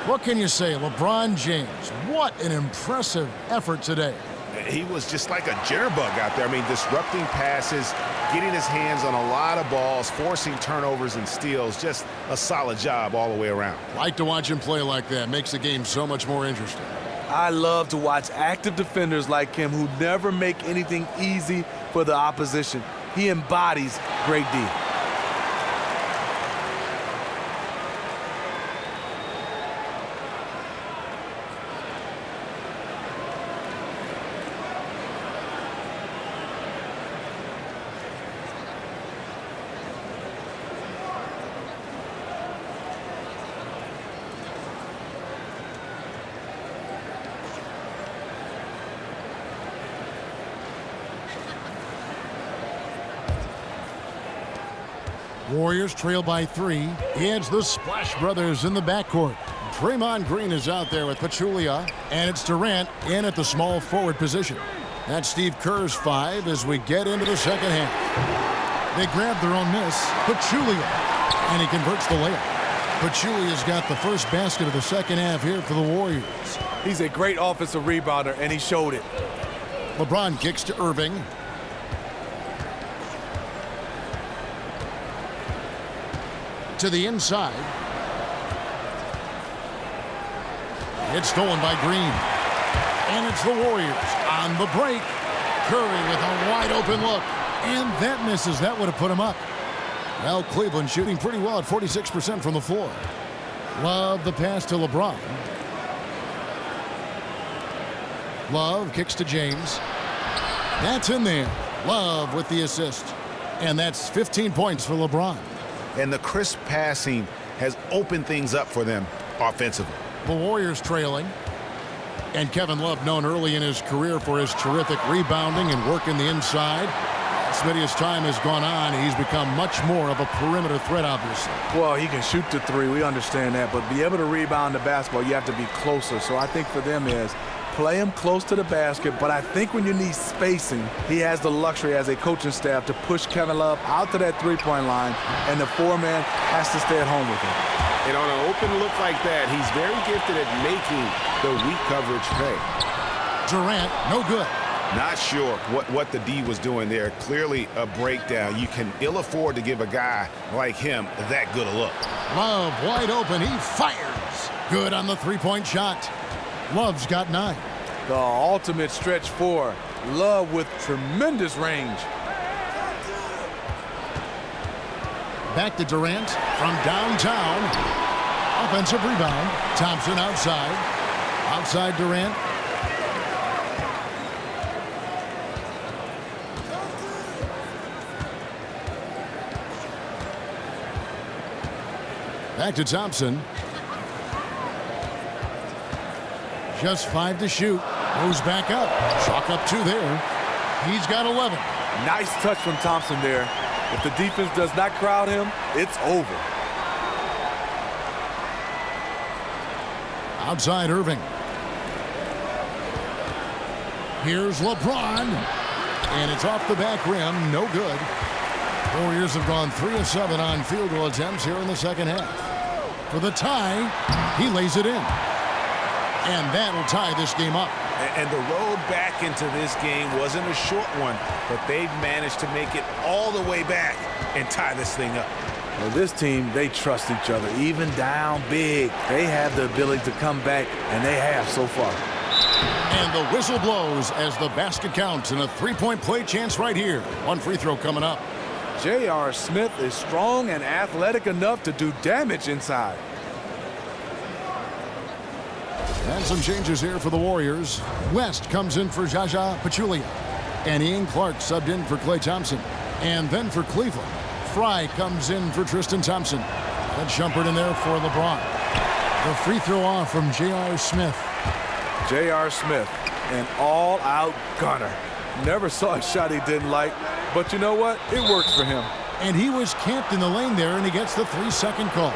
[SPEAKER 4] What can you say, LeBron James? What an impressive effort today.
[SPEAKER 7] He was just like a jitterbug out there. I mean, disrupting passes, getting his hands on a lot of balls, forcing turnovers and steals. Just a solid job all the way around.
[SPEAKER 4] Like to watch him play like that. Makes the game so much more interesting.
[SPEAKER 5] I love to watch active defenders like him who never make anything easy for the opposition. He embodies great D.
[SPEAKER 4] Warriors trail by 3. It's the Splash Brothers in the backcourt. Draymond Green is out there with Pachulia, and it's Durant in at the small forward position. That's Steve Kerr's 5 as we get into the second half. They grab their own miss. Pachulia, and he converts the layup. Pachulia's got the first basket of the second half here for the Warriors.
[SPEAKER 5] He's a great offensive rebounder, and he showed it.
[SPEAKER 4] LeBron kicks to Irving. To the inside. It's stolen by Green. And it's the Warriors on the break. Curry with a wide open look. And that misses. That would have put him up. Well, Cleveland shooting pretty well at 46% from the floor. Love the pass to LeBron. Love kicks to James. That's in there. Love with the assist. And that's 15 points for LeBron.
[SPEAKER 7] And the crisp passing has opened things up for them offensively.
[SPEAKER 4] The Warriors trailing. And Kevin Love, known early in his career for his terrific rebounding and work in the inside. As time has gone on, he's become much more of a perimeter threat, obviously.
[SPEAKER 5] Well, he can shoot the 3. We understand that. But be able to rebound the basketball, you have to be closer. So I think for them is play him close to the basket. But I think when you need spacing, he has the luxury as a coaching staff to push Kevin Love out to that three-point line. And the 4-man has to stay at home with him.
[SPEAKER 7] And on an open look like that, he's very gifted at making the weak coverage pay.
[SPEAKER 4] Durant, no good.
[SPEAKER 7] Not sure what the D was doing there. Clearly a breakdown. You can ill afford to give a guy like him that good a look.
[SPEAKER 4] Love wide open. He fires. Good on the three-point shot. Love's got 9.
[SPEAKER 5] The ultimate stretch four. Love with tremendous range.
[SPEAKER 4] Back to Durant from downtown. Offensive rebound. Thompson outside. Outside Durant. Back to Thompson. Just 5 to shoot. Goes back up. Chalk up 2 there. He's got 11.
[SPEAKER 5] Nice touch from Thompson there. If the defense does not crowd him, it's over.
[SPEAKER 4] Outside Irving. Here's LeBron. And it's off the back rim. No good. Warriors have gone 3 of 7 on field goal attempts here in the second half. For the tie, he lays it in. And that'll tie this game up.
[SPEAKER 7] And the road back into this game wasn't a short one, but they've managed to make it all the way back and tie this thing up.
[SPEAKER 5] Well, this team, they trust each other. Even down big, they have the ability to come back, and they have so far.
[SPEAKER 4] And the whistle blows as the basket counts and a 3-point play chance right here. 1 free throw coming up.
[SPEAKER 5] J.R. Smith is strong and athletic enough to do damage inside.
[SPEAKER 4] And some changes here for the Warriors. West comes in for Jaja Pachulia. And Ian Clark subbed in for Klay Thompson. And then for Cleveland, Fry comes in for Tristan Thompson. And Shumpert in there for LeBron. The free throw off from J.R. Smith.
[SPEAKER 5] J.R. Smith, an all-out gunner. Never saw a shot he didn't like, but you know what? It works for him.
[SPEAKER 4] And he was camped in the lane there, and he gets the 3-second call.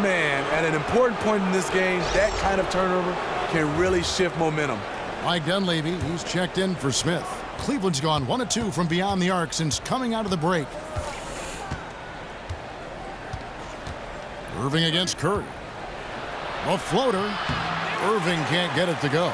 [SPEAKER 5] Man, at an important point in this game, that kind of turnover can really shift momentum.
[SPEAKER 4] Mike Dunleavy, he's checked in for Smith. Cleveland's gone 1 of 2 from beyond the arc since coming out of the break. Irving against Curry. A floater. Irving can't get it to go.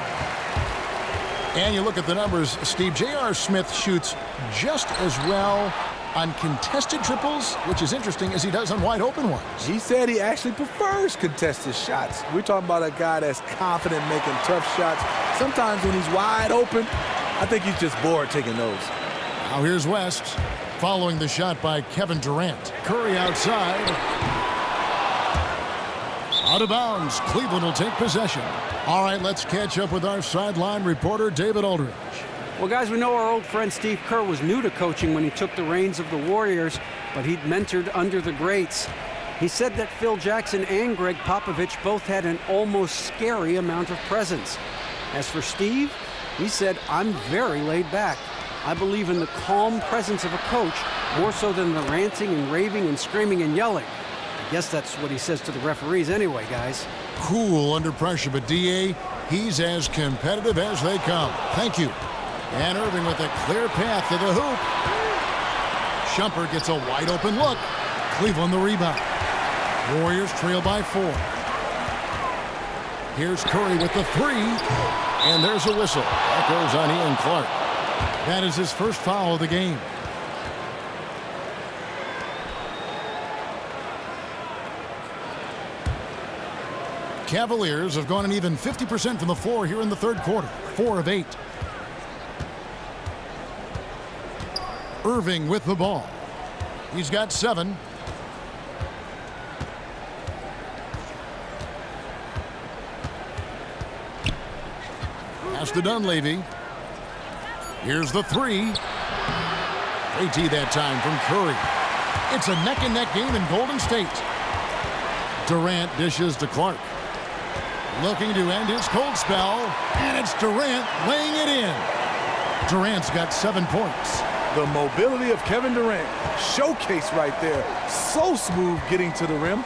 [SPEAKER 4] And you look at the numbers, Steve, J.R. Smith shoots just as well on contested triples, which is interesting, as he does on wide open ones.
[SPEAKER 5] He said he actually prefers contested shots. We're talking about a guy that's confident making tough shots. Sometimes when he's wide open, I think he's just bored taking those.
[SPEAKER 4] Now here's West, following the shot by Kevin Durant. Curry outside. Out of bounds. Cleveland will take possession. All right, let's catch up with our sideline reporter, David Aldridge.
[SPEAKER 6] Well, guys, we know our old friend Steve Kerr was new to coaching when he took the reins of the Warriors, but he'd mentored under the greats. He said that Phil Jackson and Greg Popovich both had an almost scary amount of presence. As for Steve, he said, "I'm very laid back. I believe in the calm presence of a coach more so than the ranting and raving and screaming and yelling." I guess that's what he says to the referees anyway, guys.
[SPEAKER 4] Cool under pressure, but D.A., he's as competitive as they come. Thank you. And Irving with a clear path to the hoop. Shumpert gets a wide open look. Cleveland the rebound. Warriors trail by 4. Here's Curry with the 3. And there's a whistle. That goes on Ian Clark. That is his first foul of the game. Cavaliers have gone an even 50% from the floor here in the third quarter. 4 of 8. Irving with the ball. He's got 7. Pass to Dunleavy. Here's the 3. AT that time from Curry. It's a neck-and-neck game in Golden State. Durant dishes to Clark. Looking to end his cold spell, and it's Durant laying it in. Durant's got 7 points.
[SPEAKER 5] The mobility of Kevin Durant, showcase right there. So smooth getting to the rim.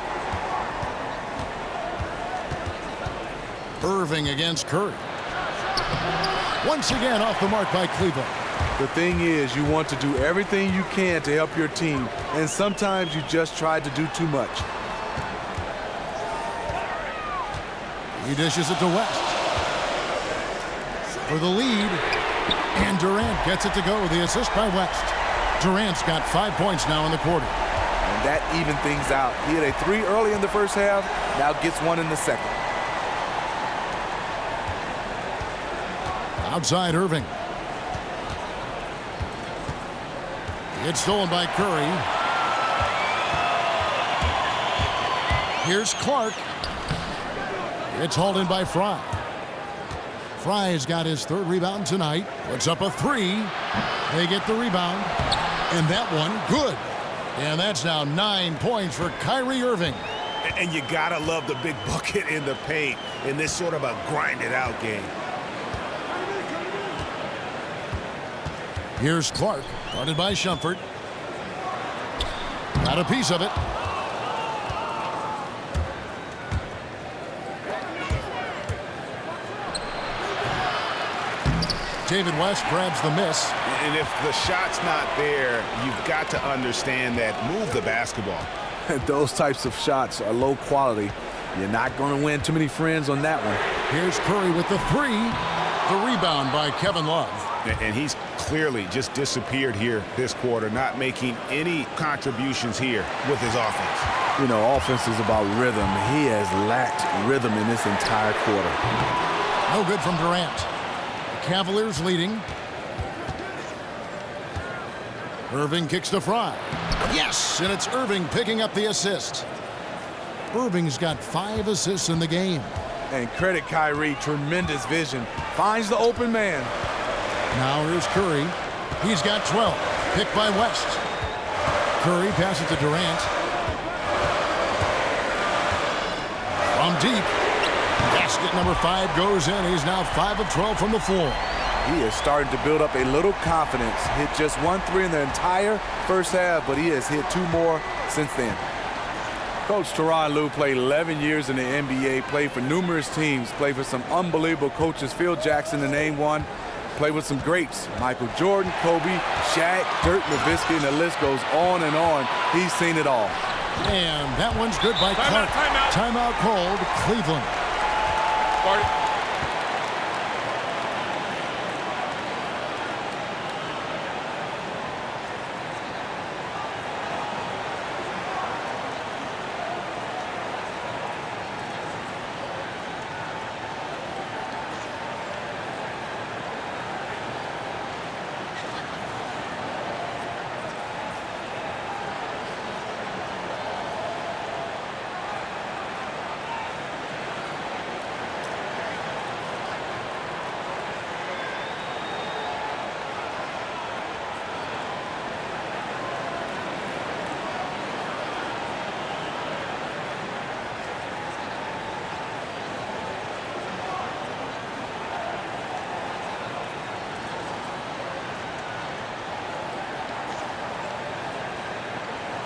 [SPEAKER 4] Irving against Curry. Once again off the mark by Cleveland.
[SPEAKER 5] The thing is, you want to do everything you can to help your team, and sometimes you just try to do too much.
[SPEAKER 4] He dishes it to West for the lead, and Durant gets it to go. The assist by West. Durant's got 5 points now in the quarter.
[SPEAKER 5] And that evened things out. He had a 3 early in the first half, now gets 1 in the second.
[SPEAKER 4] Outside Irving. It's stolen by Curry. Here's Clark. It's hauled in by Fry. Fry's got his third rebound tonight. Puts up a three. They get the rebound. And that one, good. And that's now 9 points for Kyrie Irving.
[SPEAKER 7] And you gotta love the big bucket in the paint in this sort of a grind-it-out game.
[SPEAKER 4] Here's Clark, guarded by Shumpert. Got a piece of it. David West grabs the miss.
[SPEAKER 7] And if the shot's not there, you've got to understand that. Move the basketball.
[SPEAKER 5] Those types of shots are low quality. You're not going to win too many friends on that one.
[SPEAKER 4] Here's Curry with the three. The rebound by Kevin Love.
[SPEAKER 7] And he's clearly just disappeared here this quarter, not making any contributions here with his offense.
[SPEAKER 5] You know, offense is about rhythm. He has lacked rhythm in this entire quarter.
[SPEAKER 4] No good from Durant. Cavaliers leading. Irving kicks to Fry. Yes, and it's Irving picking up the assist. Irving's got 5 assists in the game.
[SPEAKER 5] And credit Kyrie, tremendous vision. Finds the open man.
[SPEAKER 4] Now here's Curry. He's got 12. Picked by West. Curry passes to Durant. From deep. Basket number 5 goes in. He's now 5 of 12 from the floor.
[SPEAKER 5] He is starting to build up a little confidence. Hit just 1 3 in the entire first half, but he has hit 2 more since then. Coach Tyronn Lue played 11 years in the NBA, played for numerous teams, played for some unbelievable coaches, Phil Jackson to name one, played with some greats, Michael Jordan, Kobe, Shaq, Dirk Nowitzki, and the list goes on and on. He's seen it all.
[SPEAKER 4] And that one's good by Clark. Timeout called, Cleveland.
[SPEAKER 9] Start.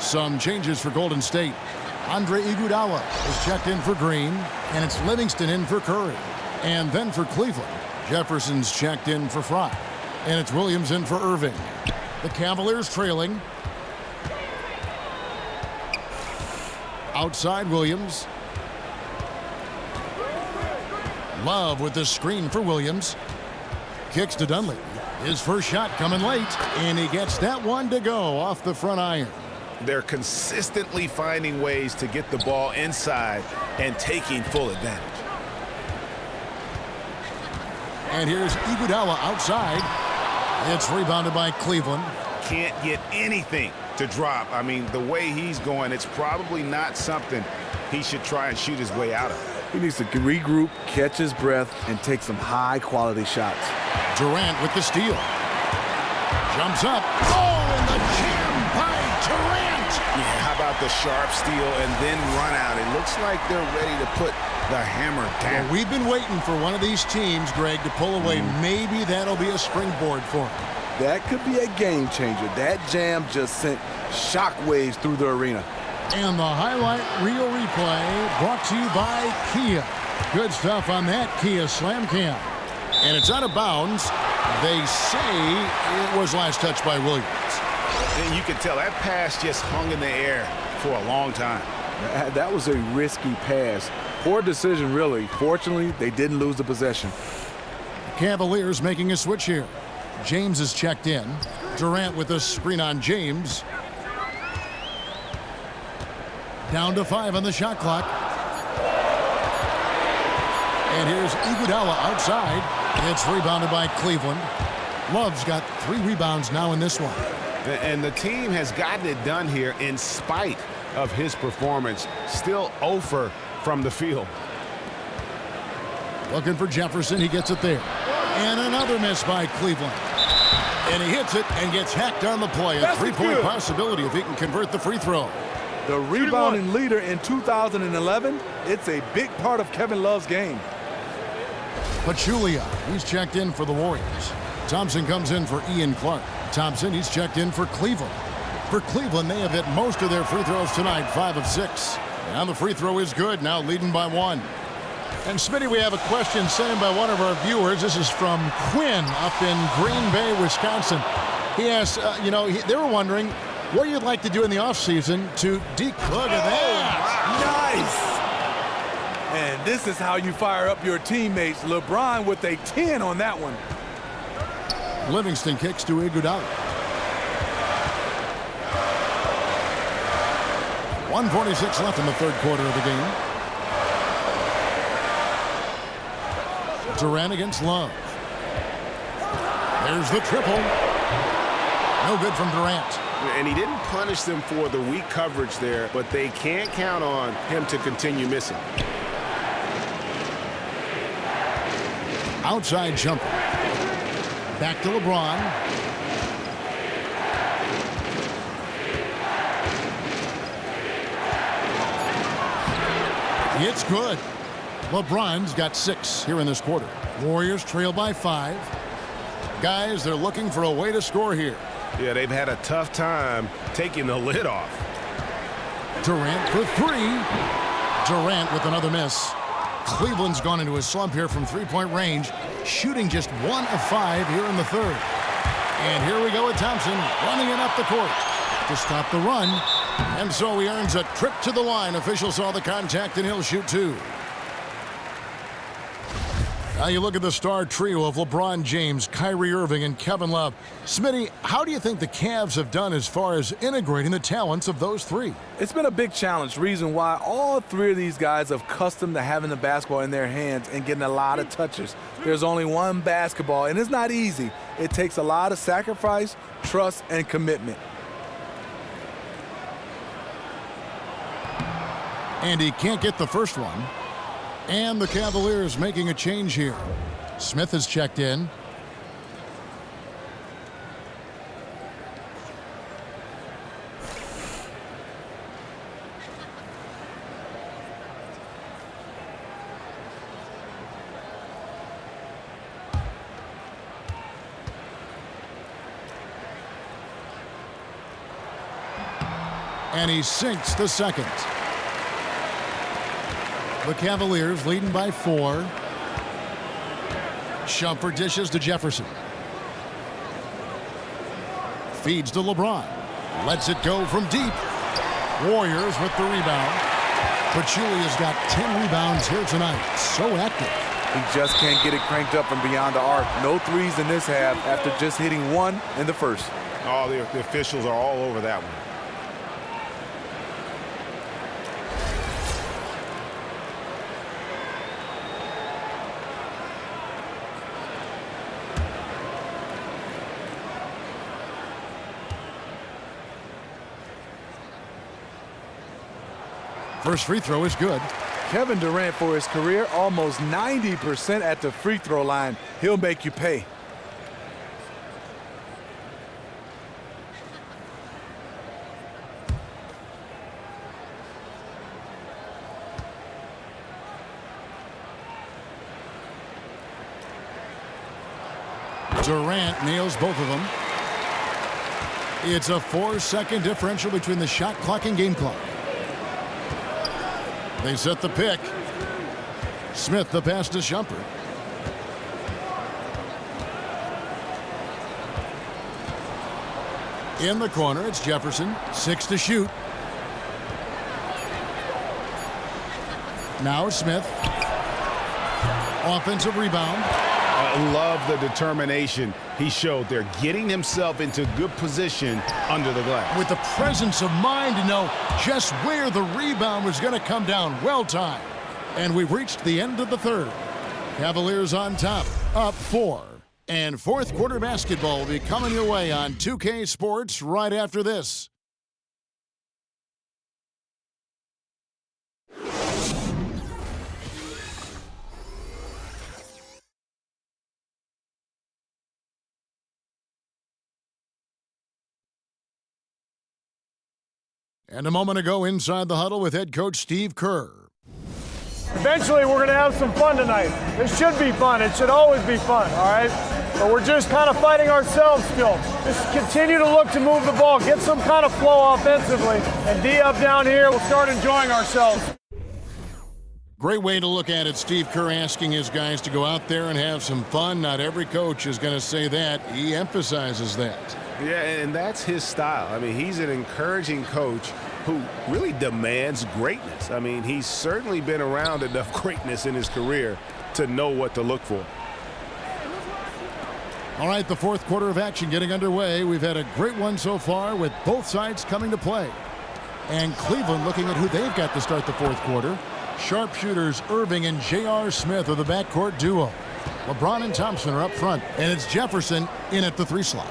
[SPEAKER 4] Some changes for Golden State. Andre Iguodala is checked in for Green, and it's Livingston in for Curry. And then for Cleveland, Jefferson's checked in for Fry, and it's Williams in for Irving. The Cavaliers trailing. Outside Williams. Love with the screen for Williams. Kicks to Dunley. His first shot coming late, and he gets that one to go off the front iron.
[SPEAKER 7] They're consistently finding ways to get the ball inside and taking full advantage.
[SPEAKER 4] And here's Iguodala outside. It's rebounded by Cleveland.
[SPEAKER 7] Can't get anything to drop. I mean, the way he's going, it's probably not something he should try and shoot his way out of.
[SPEAKER 5] He needs to regroup, catch his breath, and take some high-quality shots.
[SPEAKER 4] Durant with the steal. Jumps up. Oh, and the jam by Durant.
[SPEAKER 7] Yeah, how about the sharp steal and then run out? It looks like they're ready to put the hammer down.
[SPEAKER 4] Well, we've been waiting for one of these teams, Greg, to pull away. Maybe that'll be a springboard for him.
[SPEAKER 5] That could be a game changer. That jam just sent shockwaves through the arena.
[SPEAKER 4] And the highlight reel replay brought to you by Kia. Good stuff on that Kia Slam Cam. And it's out of bounds. They say it was last touched by Williams.
[SPEAKER 7] And you can tell that pass just hung in the air for a long time.
[SPEAKER 5] That was a risky pass. Poor decision, really. Fortunately, they didn't lose the possession.
[SPEAKER 4] Cavaliers making a switch here. James is checked in. Durant with a screen on James. Down to 5 on the shot clock. And here's Iguodala outside. It's rebounded by Cleveland. Love's got 3 rebounds now in this one.
[SPEAKER 7] And the team has gotten it done here in spite of his performance. Still 0 from the field.
[SPEAKER 4] Looking for Jefferson. He gets it there. And another miss by Cleveland. And he hits it and gets hacked on the play. A 3-point possibility if he can convert the free throw.
[SPEAKER 5] The rebounding leader in 2011, it's a big part of Kevin Love's game.
[SPEAKER 4] Pachulia, he's checked in for the Warriors. Thompson comes in for Ian Clark. Thompson, he's checked in for Cleveland. For Cleveland, they have hit most of their free throws tonight, 5 of 6. And the free throw is good, now leading by 1. And Smitty, we have a question sent in by one of our viewers. This is from Quinn up in Green Bay, Wisconsin. He asks, they were wondering what you'd like to do in the offseason to Look at that.
[SPEAKER 5] Nice. And this is how you fire up your teammates. LeBron with a 10 on that one.
[SPEAKER 4] Livingston kicks to Iguodala. 1:46 left in the third quarter of the game. Durant against Love. There's the triple. No good from Durant.
[SPEAKER 7] And he didn't punish them for the weak coverage there, but they can't count on him to continue missing.
[SPEAKER 4] Outside jumper. Back to LeBron. It's good. LeBron's got 6 here in this quarter. Warriors trail by 5. Guys, they're looking for a way to score here.
[SPEAKER 7] Yeah, they've had a tough time taking the lid off.
[SPEAKER 4] Durant for 3. Durant with another miss. Cleveland's gone into a slump here from 3-point range, shooting just 1 of 5 here in the third. And here we go with Thompson running it up the court to stop the run. And so he earns a trip to the line. Official saw the contact and he'll shoot 2. Now you look at the star trio of LeBron James, Kyrie Irving, and Kevin Love. Smitty, how do you think the Cavs have done as far as integrating the talents of those 3?
[SPEAKER 5] It's been a big challenge. Reason why all 3 of these guys are accustomed to having the basketball in their hands and getting a lot of touches. There's only one basketball, and it's not easy. It takes a lot of sacrifice, trust, and commitment.
[SPEAKER 4] And he can't get the first one. And the Cavaliers making a change here. Smith has checked in. And he sinks the second. The Cavaliers leading by 4. Shumpert dishes to Jefferson. Feeds to LeBron. Lets it go from deep. Warriors with the rebound. Pachulia's got 10 rebounds here tonight. So active.
[SPEAKER 5] He just can't get it cranked up from beyond the arc. No threes in this half after just hitting 1 in the first.
[SPEAKER 7] Oh, the officials are all over that one.
[SPEAKER 4] First free throw is good.
[SPEAKER 5] Kevin Durant, for his career, almost 90% at the free throw line. He'll make you pay.
[SPEAKER 4] Durant nails both of them. It's a 4-second differential between the shot clock and game clock. They set the pick. Smith the pass to Shumpert. In the corner, it's Jefferson. 6 to shoot. Now Smith. Offensive rebound.
[SPEAKER 7] I love the determination he showed there, getting himself into good position under the glass.
[SPEAKER 4] With the presence of mind to know just where the rebound was going to come down. Well timed. And we've reached the end of the third. Cavaliers on top. up 4. And fourth quarter basketball will be coming your way on 2K Sports right after this. And a moment ago, inside the huddle with head coach Steve Kerr.
[SPEAKER 12] Eventually, we're going to have some fun tonight. This should be fun. It should always be fun, all right? But we're just kind of fighting ourselves still. Just continue to look to move the ball, get some kind of flow offensively, and D up down here, we'll start enjoying ourselves.
[SPEAKER 4] Great way to look at it. Steve Kerr asking his guys to go out there and have some fun. Not every coach is going to say that. He emphasizes that.
[SPEAKER 7] Yeah, and that's his style. I mean, he's an encouraging coach who really demands greatness. I mean, he's certainly been around enough greatness in his career to know what to look for.
[SPEAKER 4] All right, the fourth quarter of action getting underway. We've had a great one so far with both sides coming to play. And Cleveland looking at who they've got to start the fourth quarter. Sharpshooters Irving and J.R. Smith are the backcourt duo. LeBron and Thompson are up front, and it's Jefferson in at the 3 slot.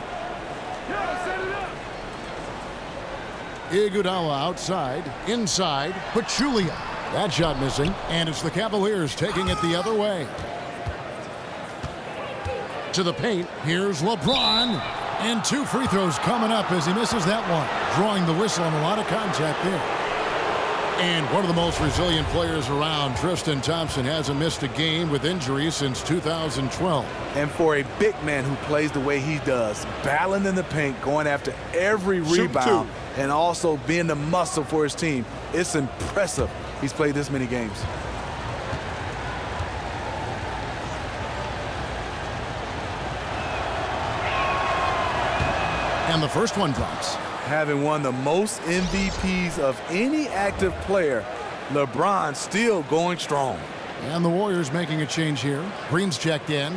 [SPEAKER 4] Iguodala outside, inside, Pachulia. That shot missing, and it's the Cavaliers taking it the other way. To the paint, here's LeBron. And 2 free throws coming up as he misses that one. Drawing the whistle on a lot of contact there. And one of the most resilient players around, Tristan Thompson, hasn't missed a game with injuries since 2012.
[SPEAKER 5] And for a big man who plays the way he does, battling in the paint, going after every rebound, and also being the muscle for his team, it's impressive he's played this many games.
[SPEAKER 4] And the first one drops.
[SPEAKER 5] Having won the most MVPs of any active player, LeBron still going strong.
[SPEAKER 4] And the Warriors making a change here. Green's checked in.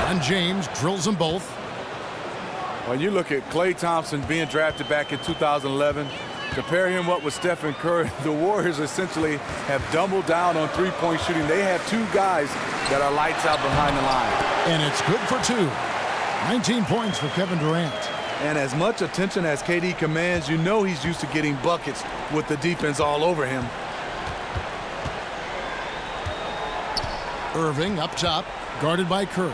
[SPEAKER 4] And James drills them both.
[SPEAKER 5] When you look at Klay Thompson being drafted back in 2011, compare him up with Stephen Curry, the Warriors essentially have doubled down on three-point shooting. They have 2 guys that are lights out behind the line.
[SPEAKER 4] And it's good for 2. 19 points for Kevin Durant.
[SPEAKER 5] And as much attention as KD commands, you know he's used to getting buckets with the defense all over him.
[SPEAKER 4] Irving up top, guarded by Curry.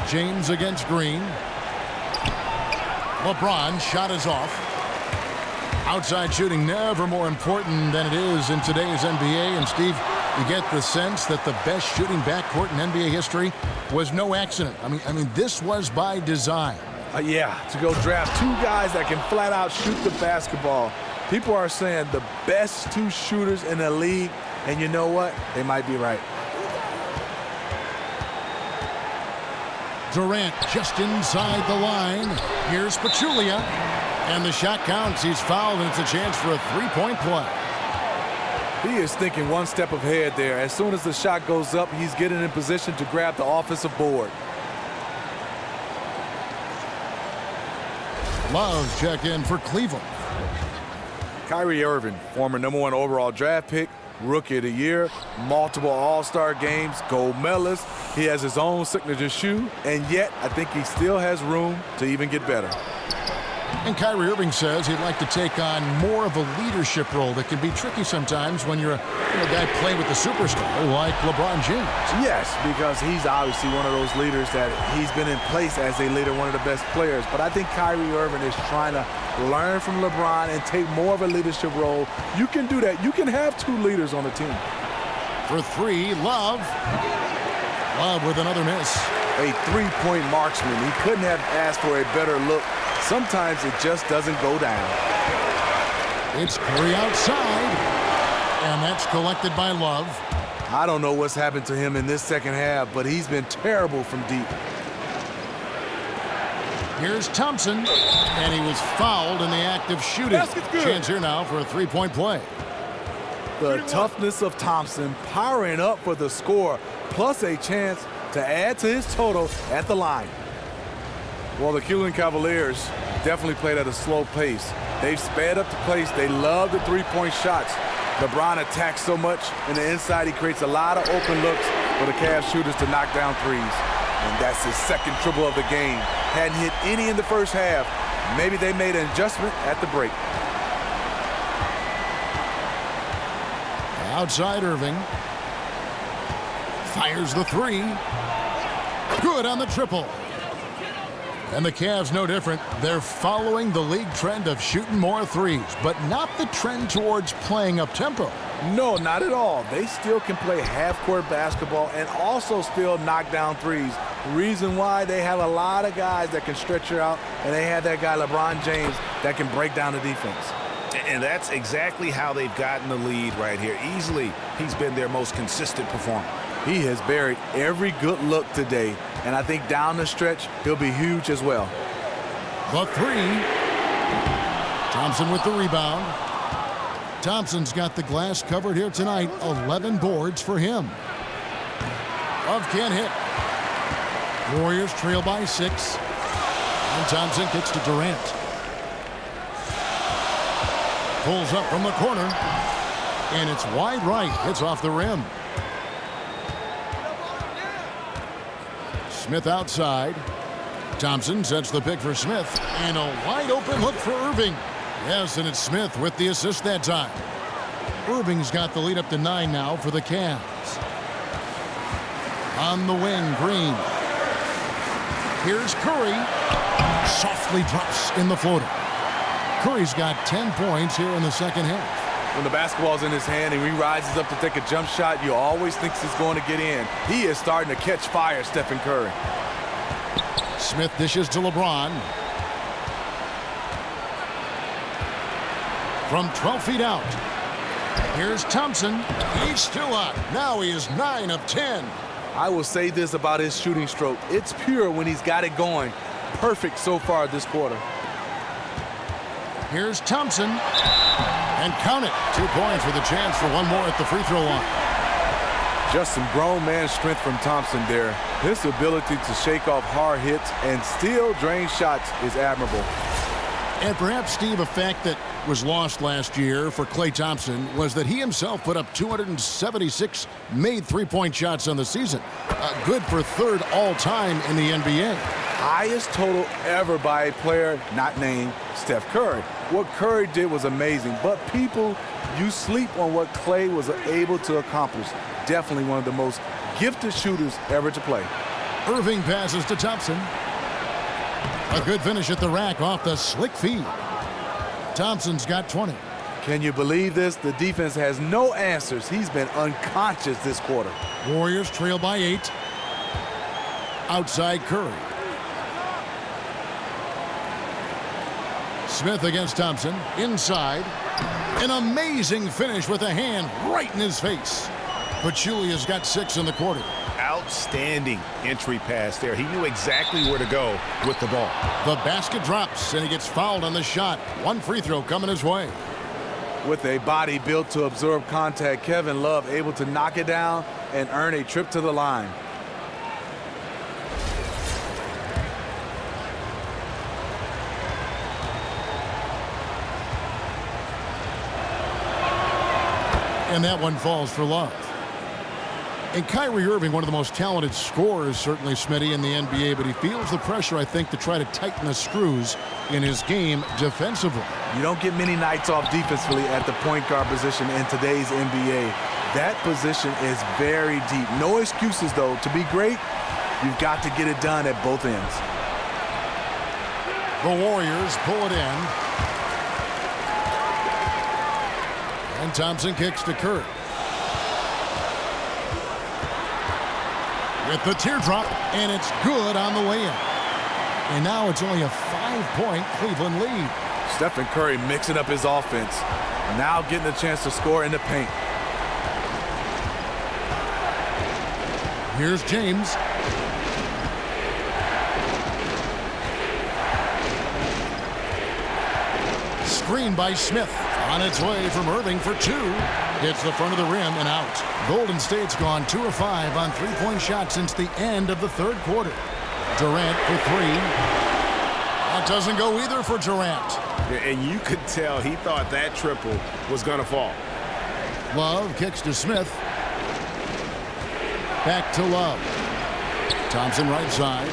[SPEAKER 4] James against Green. LeBron shot is off. Outside shooting never more important than it is in today's NBA. And Steve, you get the sense that the best shooting backcourt in NBA history was no accident. I mean, this was by design.
[SPEAKER 5] Yeah, to go draft 2 guys that can flat out shoot the basketball. People are saying the best 2 shooters in the league, and you know what? They might be right.
[SPEAKER 4] Durant just inside the line. Here's Pachulia. And the shot counts. He's fouled, and it's a chance for a 3-point play.
[SPEAKER 5] He is thinking one step ahead there. As soon as the shot goes up, he's getting in position to grab the offensive board.
[SPEAKER 4] Love checked in for Cleveland.
[SPEAKER 5] Kyrie Irving, former #1 overall draft pick, Rookie of the Year, multiple All-Star games, gold medalist. He has his own signature shoe, and yet I think he still has room to even get better.
[SPEAKER 4] And Kyrie Irving says he'd like to take on more of a leadership role that can be tricky sometimes when you're a guy playing with a superstar like LeBron James.
[SPEAKER 5] Yes, because he's obviously one of those leaders that he's been in place as a leader, one of the best players. But I think Kyrie Irving is trying to learn from LeBron and take more of a leadership role. You can do that. You can have 2 leaders on the team.
[SPEAKER 4] For 3, Love. Love with another miss.
[SPEAKER 5] A 3-point marksman. He couldn't have asked for a better look. Sometimes it just doesn't go down.
[SPEAKER 4] It's Curry outside, and that's collected by Love.
[SPEAKER 5] I don't know what's happened to him in this second half, but he's been terrible from deep.
[SPEAKER 4] Here's Thompson, and he was fouled in the act of shooting. Chance here now for a 3-point play.
[SPEAKER 5] The toughness of Thompson powering up for the score, plus a chance to add to his total at the line. Well, the Cleveland Cavaliers definitely played at a slow pace. They've sped up the pace. They love the three-point shots. LeBron attacks so much. In the inside, he creates a lot of open looks for the Cavs shooters to knock down threes. And that's his second triple of the game. Hadn't hit any in the first half. Maybe they made an adjustment at the break.
[SPEAKER 4] Outside Irving. Fires the three. Good on the triple. And the Cavs no different. They're following the league trend of shooting more threes, but not the trend towards playing up-tempo.
[SPEAKER 5] No, not at all. They still can play half-court basketball and also still knock down threes. Reason why they have a lot of guys that can stretch you out, and they have that guy LeBron James that can break down the defense.
[SPEAKER 7] And that's exactly how they've gotten the lead right here. Easily, he's been their most consistent performer.
[SPEAKER 5] He has buried every good look today, and I think down the stretch, he'll be huge as well.
[SPEAKER 4] The three. Thompson with the rebound. Thompson's got the glass covered here tonight. 11 boards for him. Love can't hit. Warriors trail by 6. And Thompson kicks to Durant. Pulls up from the corner. And it's wide right. Hits off the rim. Smith outside. Thompson sets the pick for Smith. And a wide open look for Irving. Yes, and it's Smith with the assist that time. Irving's got the lead up to 9 now for the Cavs. On the wing, Green. Here's Curry. Softly drops in the floater. Curry's got 10 points here in the second half.
[SPEAKER 5] When the basketball's in his hand and he rises up to take a jump shot, you always think he's going to get in. He is starting to catch fire, Stephen Curry.
[SPEAKER 4] Smith dishes to LeBron. From 12 feet out. Here's Thompson. He's still up. Now he is 9 of 10.
[SPEAKER 5] I will say this about his shooting stroke. It's pure when he's got it going. Perfect so far this quarter.
[SPEAKER 4] Here's Thompson. And count it. 2 points with a chance for one more at the free throw line.
[SPEAKER 5] Just some grown man strength from Thompson there. His ability to shake off hard hits and still drain shots is admirable.
[SPEAKER 4] And perhaps, Steve, a fact that was lost last year for Klay Thompson was that he himself put up 276 made three-point shots on the season. Good for third all-time in the NBA.
[SPEAKER 5] Highest total ever by a player not named Steph Curry. What Curry did was amazing, but people, you sleep on what Klay was able to accomplish. Definitely one of the most gifted shooters ever to play.
[SPEAKER 4] Irving passes to Thompson. A good finish at the rack off the slick feed. Thompson's got 20.
[SPEAKER 5] Can you believe this? The defense has no answers. He's been unconscious this quarter.
[SPEAKER 4] Warriors trail by 8. Outside Curry. Smith against Thompson. Inside. An amazing finish with a hand right in his face. Pachulia's got 6 in the quarter.
[SPEAKER 7] Outstanding entry pass there. He knew exactly where to go with the ball.
[SPEAKER 4] The basket drops, and he gets fouled on the shot. One free throw coming his way.
[SPEAKER 5] With a body built to absorb contact, Kevin Love able to knock it down and earn a trip to the line.
[SPEAKER 4] And that one falls for Love. And Kyrie Irving, one of the most talented scorers, certainly, Smitty, in the NBA, but he feels the pressure, I think, to try to tighten the screws in his game defensively.
[SPEAKER 5] You don't get many nights off defensively at the point guard position in today's NBA. That position is very deep. No excuses, though. To be great, you've got to get it done at both ends.
[SPEAKER 4] The Warriors pull it in. And Thompson kicks to Curry. With the teardrop, and it's good on the way in. And now it's only a 5-point Cleveland lead.
[SPEAKER 5] Stephen Curry mixing up his offense. Now getting a chance to score in the paint.
[SPEAKER 4] Here's James. Screen by Smith. On its way from Irving for 2. Hits the front of the rim and out. Golden State's gone 2 of 5 on 3-point shots since the end of the third quarter. Durant for 3. Doesn't go either for Durant.
[SPEAKER 7] And you could tell he thought that triple was going to fall.
[SPEAKER 4] Love kicks to Smith. Back to Love. Thompson right side.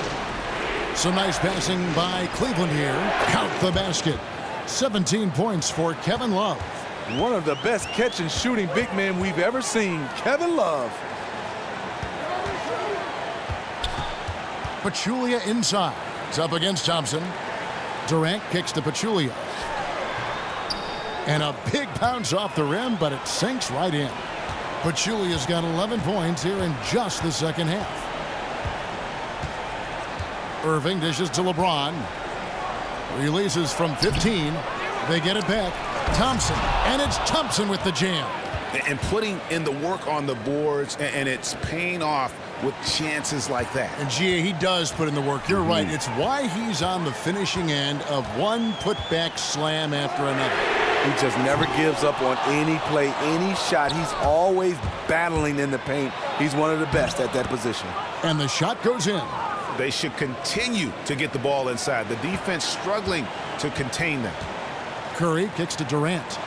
[SPEAKER 4] Some nice passing by Cleveland here. Count the basket. 17 points for Kevin Love.
[SPEAKER 5] One of the best catch and shooting big men we've ever seen, Kevin Love.
[SPEAKER 4] Pachulia inside. It's up against Thompson. Durant kicks to Pachulia. And a big bounce off the rim, but it sinks right in. Pachulia's got 11 points here in just the second half. Irving dishes to LeBron. Releases from 15. They get it back. Thompson, and it's Thompson with the jam.
[SPEAKER 7] And putting in the work on the boards, and it's paying off with chances like that.
[SPEAKER 4] And G.A., he does put in the work. You're right. It's why he's on the finishing end of one putback slam after another.
[SPEAKER 5] He just never gives up on any play, any shot. He's always battling in the paint. He's one of the best at that position.
[SPEAKER 4] And the shot goes in.
[SPEAKER 7] They should continue to get the ball inside. The defense struggling to contain them.
[SPEAKER 4] Curry kicks to Durant.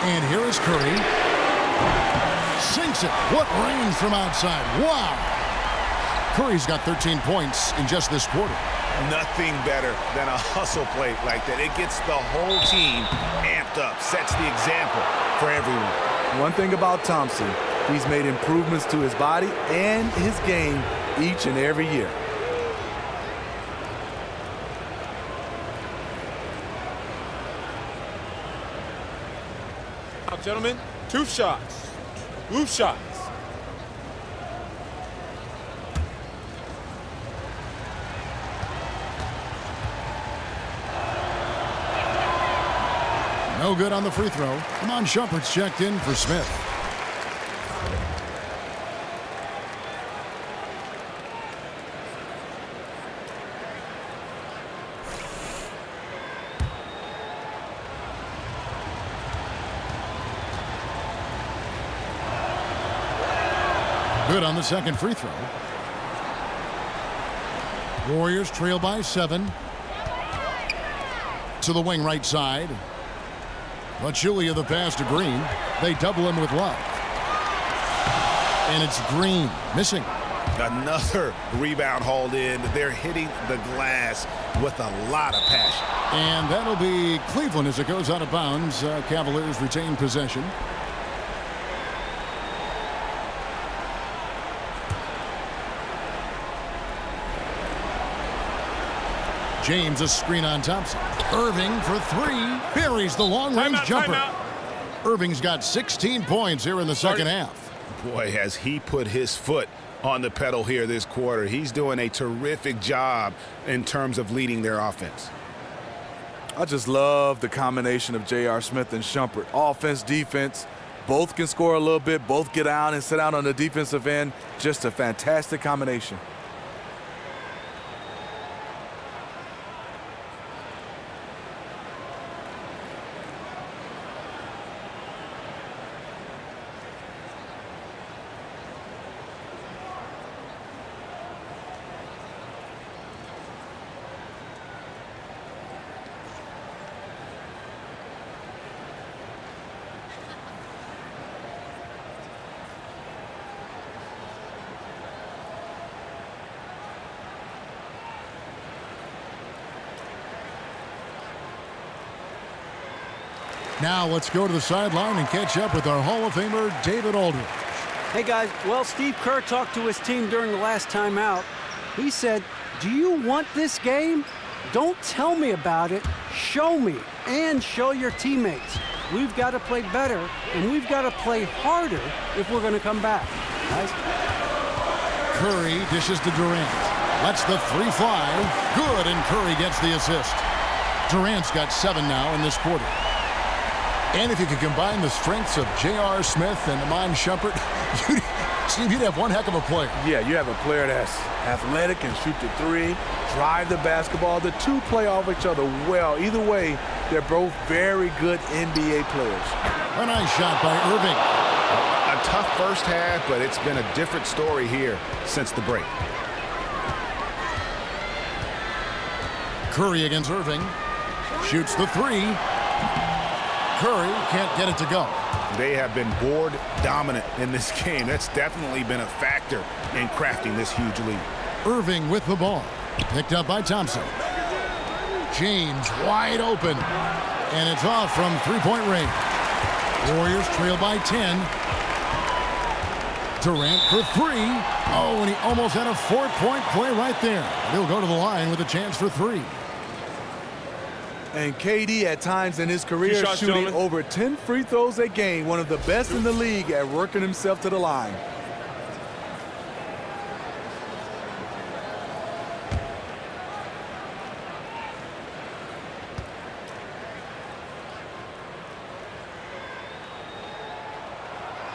[SPEAKER 4] And here is Curry. Sinks it. What range from outside. Wow. Curry's got 13 points in just this quarter.
[SPEAKER 7] Nothing better than a hustle play like that. It gets the whole team amped up, sets the example for everyone.
[SPEAKER 5] One thing about Thompson, he's made improvements to his body and his game each and every year.
[SPEAKER 9] Now, gentlemen, 2 shots. Loose shots.
[SPEAKER 4] No good on the free throw. Iman Shumpert's checked in for Smith. Good on the second free throw. Warriors trail by 7. To the wing right side. Pachulia the pass to Green. They double him with Love. And it's Green missing.
[SPEAKER 7] Another rebound hauled in. They're hitting the glass with a lot of passion.
[SPEAKER 4] And that'll be Cleveland as it goes out of bounds. Cavaliers retain possession. James a screen on Thompson. Irving for 3. Buries the long-range jumper. Irving's got 16 points here in the second half.
[SPEAKER 7] Boy, has he put his foot on the pedal here this quarter. He's doing a terrific job in terms of leading their offense.
[SPEAKER 5] I just love the combination of J.R. Smith and Shumpert. Offense, defense, both can score a little bit, both get out and sit out on the defensive end. Just a fantastic combination.
[SPEAKER 4] Now let's go to the sideline and catch up with our Hall of Famer, David Aldridge.
[SPEAKER 6] Hey, guys. Well, Steve Kerr talked to his team during the last timeout. He said, do you want this game? Don't tell me about it. Show me and show your teammates. We've got to play better, and we've got to play harder if we're going to come back. Guys?
[SPEAKER 4] Curry dishes to Durant. Lets the 3 fly. Good, and Curry gets the assist. Durant's got 7 now in this quarter. And if you could combine the strengths of J.R. Smith and Iman Shumpert, Steve, you'd have one heck of a player.
[SPEAKER 5] Yeah, you have a player that's athletic and shoot the 3, drive the basketball. The 2 play off each other well. Either way, they're both very good NBA players.
[SPEAKER 4] A nice shot by Irving.
[SPEAKER 7] A tough first half, but it's been a different story here since the break.
[SPEAKER 4] Curry against Irving. Shoots the three. Curry can't get it to go.
[SPEAKER 7] They have been board dominant in this game. That's definitely been a factor in crafting this huge lead.
[SPEAKER 4] Irving with the ball. Picked up by Thompson. James wide open. And it's off from three-point range. Warriors trail by 10. Durant for three. Oh, and he almost had a 4-point play right there. He'll go to the line with a chance for three.
[SPEAKER 5] And KD at times in his career
[SPEAKER 9] shots,
[SPEAKER 5] shooting
[SPEAKER 9] gentlemen.
[SPEAKER 5] over 10 free throws a game, one of the best in the league at working himself to the line.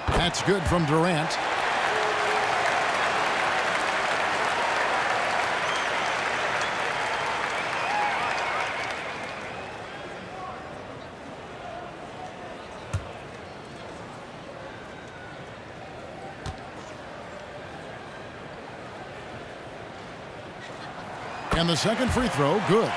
[SPEAKER 4] That's good from Durant. And the second free throw, good.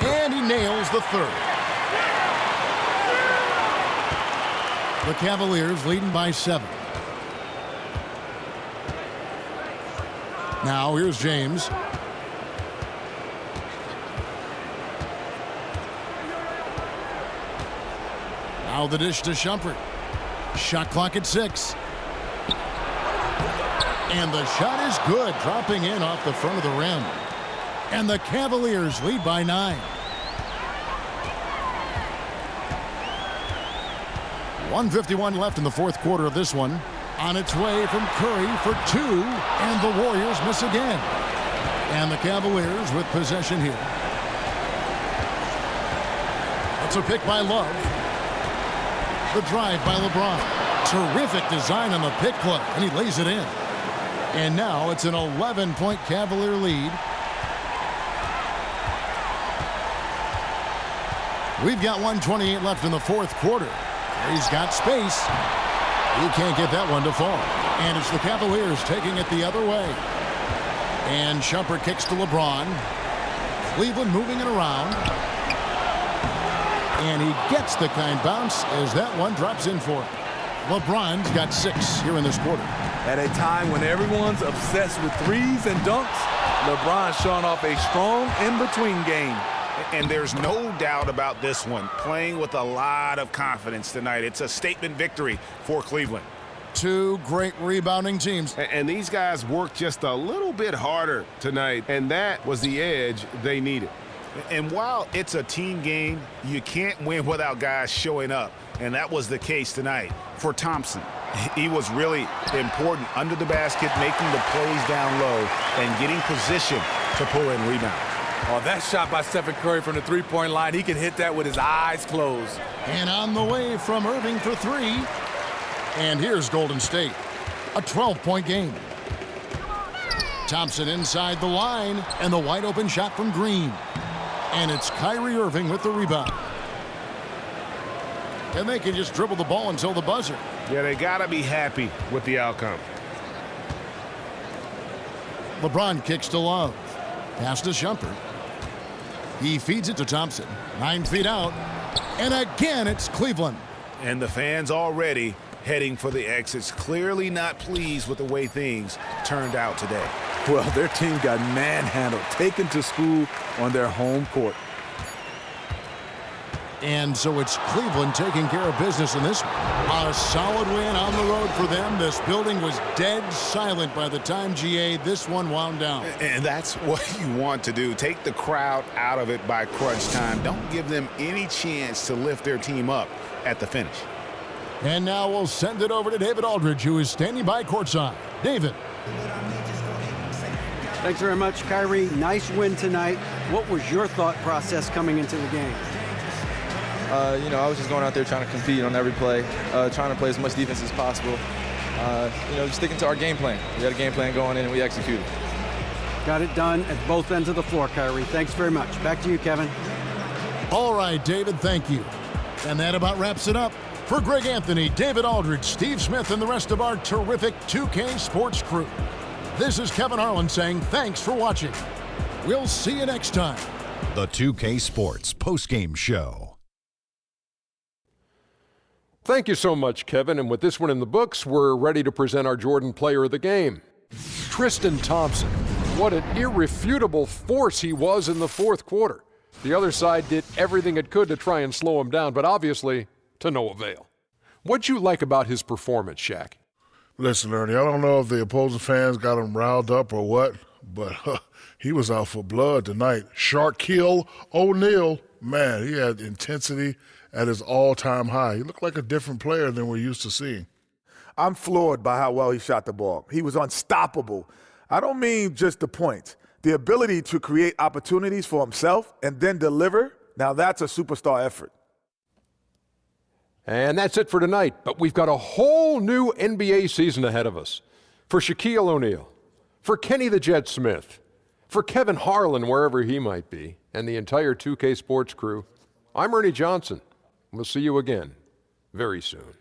[SPEAKER 4] And he nails the third. The Cavaliers leading by 7. Now here's James. Now the dish to Shumpert. Shot clock at 6. And the shot is good, dropping in off the front of the rim. And the Cavaliers lead by 9. 1:51 left in the fourth quarter of this one. On its way from Curry for 2, and the Warriors miss again. And the Cavaliers with possession here. That's a pick by Love. The drive by LeBron. Terrific design on the pick play, and he lays it in. And now it's an 11-point Cavalier lead. We've got 1:28 left in the fourth quarter. He's got space. He can't get that one to fall. And it's the Cavaliers taking it the other way. And Shumpert kicks to LeBron. Cleveland moving it around. And he gets the kind bounce as that one drops in for him. LeBron's got 6 here in this quarter.
[SPEAKER 5] At a time when everyone's obsessed with threes and dunks, LeBron's showing off a strong in-between game.
[SPEAKER 7] And there's no doubt about this one. Playing with a lot of confidence tonight. It's a statement victory for Cleveland.
[SPEAKER 4] 2 great rebounding teams.
[SPEAKER 13] And these guys worked just a little bit harder tonight, and that was the edge they needed.
[SPEAKER 7] And while it's a team game, you can't win without guys showing up. And that was the case tonight for Thompson. He was really important under the basket, making the plays down low and getting position to pull in rebounds.
[SPEAKER 5] Oh, that shot by Stephen Curry from the three-point line, he can hit that with his eyes closed.
[SPEAKER 4] And on the way from Irving for 3. And here's Golden State. A 12-point game. Thompson inside the line, and the wide open shot from Green. And it's Kyrie Irving with the rebound. And they can just dribble the ball until the buzzer.
[SPEAKER 13] Yeah, they got to be happy with the outcome.
[SPEAKER 4] LeBron kicks to Love. Pass to Shumpert. He feeds it to Thompson. 9 feet out. And again, it's Cleveland.
[SPEAKER 7] And the fans already heading for the exits, clearly not pleased with the way things turned out today.
[SPEAKER 5] Well, their team got manhandled, taken to school on their home court.
[SPEAKER 4] And so it's Cleveland taking care of business in this one. A solid win on the road for them. This building was dead silent by the time, GA, this one wound down.
[SPEAKER 7] And that's what you want to do. Take the crowd out of it by crunch time. Don't give them any chance to lift their team up at the finish.
[SPEAKER 4] And now we'll send it over to David Aldridge, who is standing by courtside. David.
[SPEAKER 6] Thanks very much, Kyrie. Nice win tonight. What was your thought process coming into the game?
[SPEAKER 14] I was just going out there trying to compete on every play, trying to play as much defense as possible. Just sticking to our game plan. We had a game plan going in and we executed.
[SPEAKER 6] Got it done at both ends of the floor, Kyrie. Thanks very much. Back to you, Kevin.
[SPEAKER 4] All right, David, thank you. And that about wraps it up. For Greg Anthony, David Aldridge, Steve Smith, and the rest of our terrific 2K Sports crew, this is Kevin Harlan saying thanks for watching. We'll see you next time.
[SPEAKER 11] The 2K Sports postgame show.
[SPEAKER 1] Thank you so much, Kevin. And with this one in the books, we're ready to present our Jordan Player of the Game. Tristan Thompson. What an irrefutable force he was in the fourth quarter. The other side did everything it could to try and slow him down, but obviously to no avail. What'd you like about his performance, Shaq?
[SPEAKER 3] Listen, Ernie, I don't know if the opposing fans got him riled up or what, but he was out for blood tonight. Shaquille O'Neal, man, he had intensity at his all-time high. He looked like a different player than we're used to seeing.
[SPEAKER 2] I'm floored by how well he shot the ball. He was unstoppable. I don't mean just the points. The ability to create opportunities for himself and then deliver, now that's a superstar effort.
[SPEAKER 1] And that's it for tonight, but we've got a whole new NBA season ahead of us. For Shaquille O'Neal, for Kenny the Jet Smith, for Kevin Harlan, wherever he might be, and the entire 2K Sports crew, I'm Ernie Johnson. We'll see you again very soon.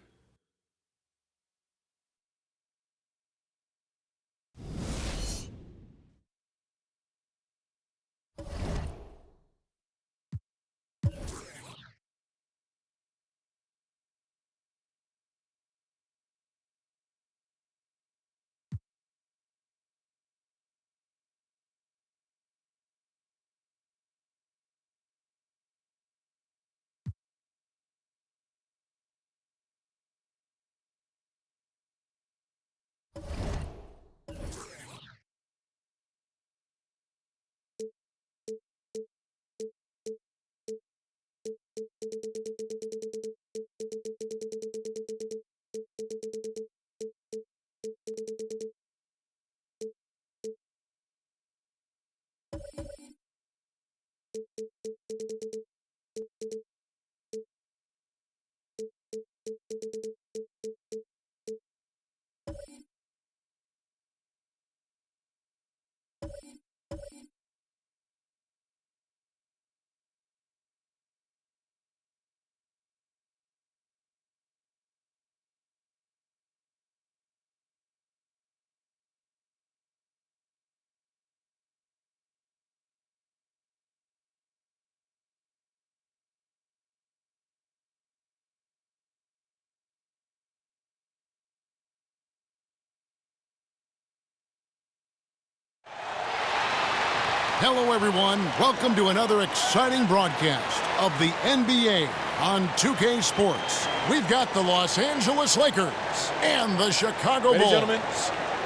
[SPEAKER 4] Hello, everyone. Welcome to another exciting broadcast of the NBA on 2K Sports. We've got the Los Angeles Lakers and the Chicago Bulls.
[SPEAKER 9] Ready, gentlemen?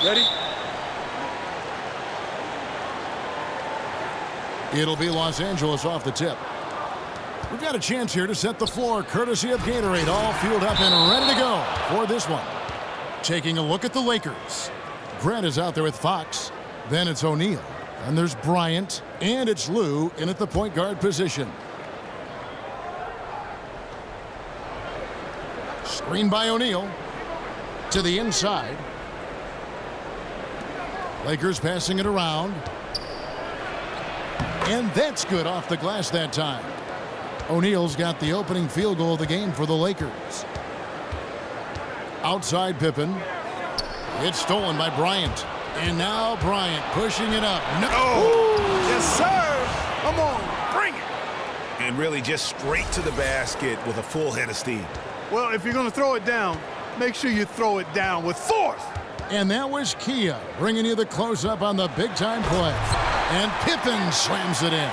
[SPEAKER 9] Ready?
[SPEAKER 4] It'll be Los Angeles off the tip. We've got a chance here to set the floor, courtesy of Gatorade, all fueled up and ready to go for this one. Taking a look at the Lakers. Grant is out there with Fox. Then it's O'Neal. And there's Bryant, and it's Lou in at the point guard position. Screen by O'Neal to the inside. Lakers passing it around. And that's good off the glass that time. O'Neal's got the opening field goal of the game for the Lakers. Outside Pippen. It's stolen by Bryant. And now Bryant pushing it up. No!
[SPEAKER 7] Yes, sir! Come on, bring it! And really just straight to the basket with a full head of steam.
[SPEAKER 12] Well, if you're going to throw it down, make sure you throw it down with force.
[SPEAKER 4] And that was Kia bringing you the close-up on the big-time play. And Pippen slams it in.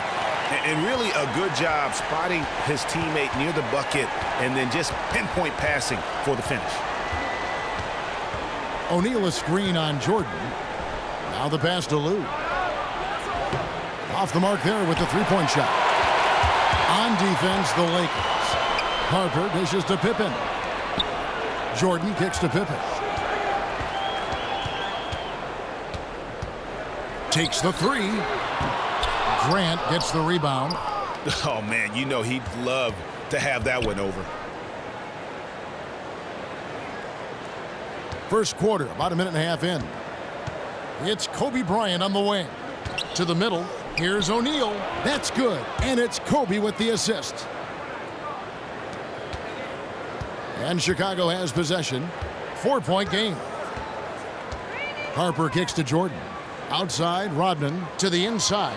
[SPEAKER 7] And really a good job spotting his teammate near the bucket and then just pinpoint passing for the finish.
[SPEAKER 4] O'Neal a screen on Jordan. Now the pass to Lou. Off the mark there with the three-point shot. On defense, the Lakers. Harper dishes to Pippen. Jordan kicks to Pippen. Takes the three. Grant gets the rebound.
[SPEAKER 7] Oh, man, you know he'd love to have that one over.
[SPEAKER 4] First quarter, about a minute and a half in. It's Kobe Bryant on the wing. To the middle. Here's O'Neal. That's good. And it's Kobe with the assist. And Chicago has possession. 4-point game. Harper kicks to Jordan. Outside, Rodman to the inside.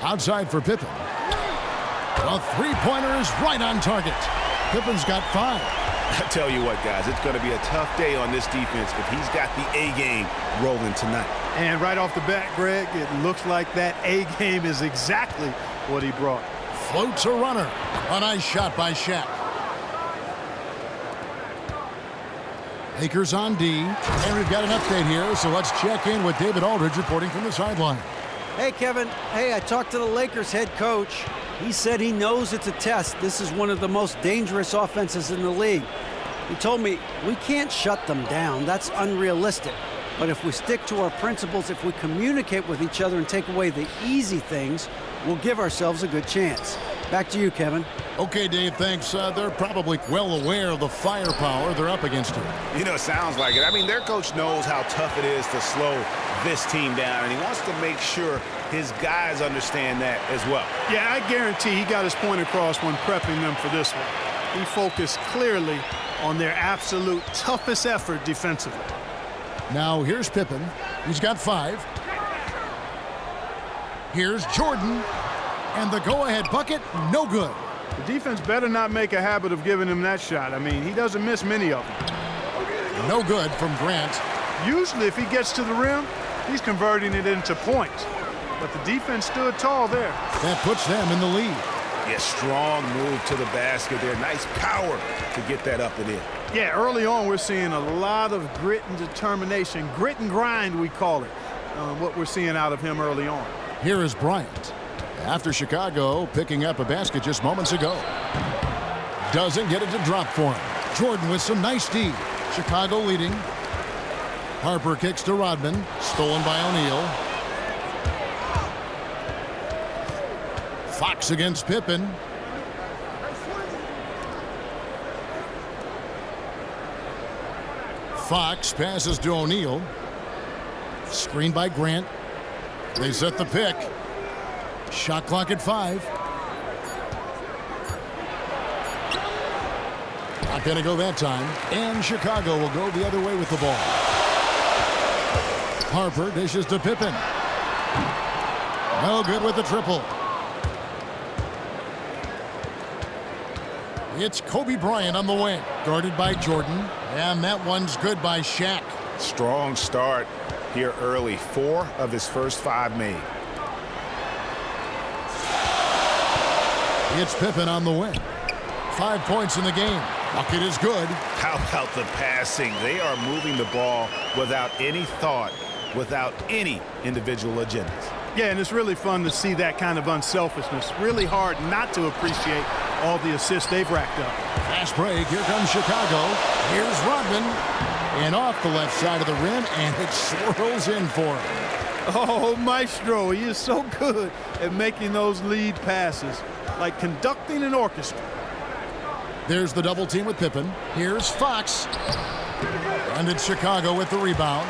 [SPEAKER 4] Outside for Pippen. A three-pointer is right on target. Pippen's got 5.
[SPEAKER 7] I tell you what, guys, it's going to be a tough day on this defense if he's got the A game rolling tonight.
[SPEAKER 12] And right off the bat, Greg, it looks like that A game is exactly what he brought.
[SPEAKER 4] Floats a runner. A nice shot by Shaq. Lakers on D. And we've got an update here, so let's check in with David Aldridge reporting from the sideline.
[SPEAKER 6] Hey, Kevin. Hey, I talked to the Lakers head coach. He said he knows it's a test. This is one of the most dangerous offenses in the league. He told me we can't shut them down. That's unrealistic. But if we stick to our principles, if we communicate with each other and take away the easy things, we'll give ourselves a good chance. Back to you, Kevin.
[SPEAKER 4] Okay, Dave, thanks. They're probably well aware of the firepower they're up against here.
[SPEAKER 7] You know, it sounds like it. I mean, their coach knows how tough it is to slow this team down, and he wants to make sure his guys understand that as well.
[SPEAKER 12] Yeah, I guarantee he got his point across when prepping them for this one. He focused clearly on their absolute toughest effort defensively.
[SPEAKER 4] Now, here's Pippen. He's got 5. Here's Jordan. And the go-ahead bucket, no good.
[SPEAKER 12] The defense better not make a habit of giving him that shot. I mean, he doesn't miss many of them.
[SPEAKER 4] No good from Grant.
[SPEAKER 12] Usually, if he gets to the rim, he's converting it into points. But the defense stood tall there.
[SPEAKER 4] That puts them in the lead.
[SPEAKER 7] Yeah, strong move to the basket there. Nice power to get that up and in.
[SPEAKER 12] Yeah, early on, we're seeing a lot of grit and determination. Grit and grind, we call it, what we're seeing out of him early on.
[SPEAKER 4] Here is Bryant. After Chicago picking up a basket just moments ago. Doesn't get it to drop for him. Jordan with some nice D. Chicago leading. Harper kicks to Rodman. Stolen by O'Neal. Fox against Pippen. Fox passes to O'Neal. Screen by Grant. They set the pick. Shot clock at 5. Not going to go that time. And Chicago will go the other way with the ball. Harper dishes to Pippen. No good with the triple. It's Kobe Bryant on the wing. Guarded by Jordan. And that one's good by Shaq.
[SPEAKER 7] Strong start here early. 4 of his first 5 made.
[SPEAKER 4] It's Pippen on the wing. 5 points in the game. Bucket is good.
[SPEAKER 7] How about the passing? They are moving the ball without any thought, without any individual agendas.
[SPEAKER 12] Yeah, and it's really fun to see that kind of unselfishness. Really hard not to appreciate all the assists they've racked up.
[SPEAKER 4] Fast break. Here comes Chicago. Here's Rodman. And off the left side of the rim, and it swirls in for him.
[SPEAKER 12] Oh, Maestro, he is so good at making those lead passes, like conducting an orchestra.
[SPEAKER 4] There's the double team with Pippen. Here's Fox. And it's Chicago with the rebound.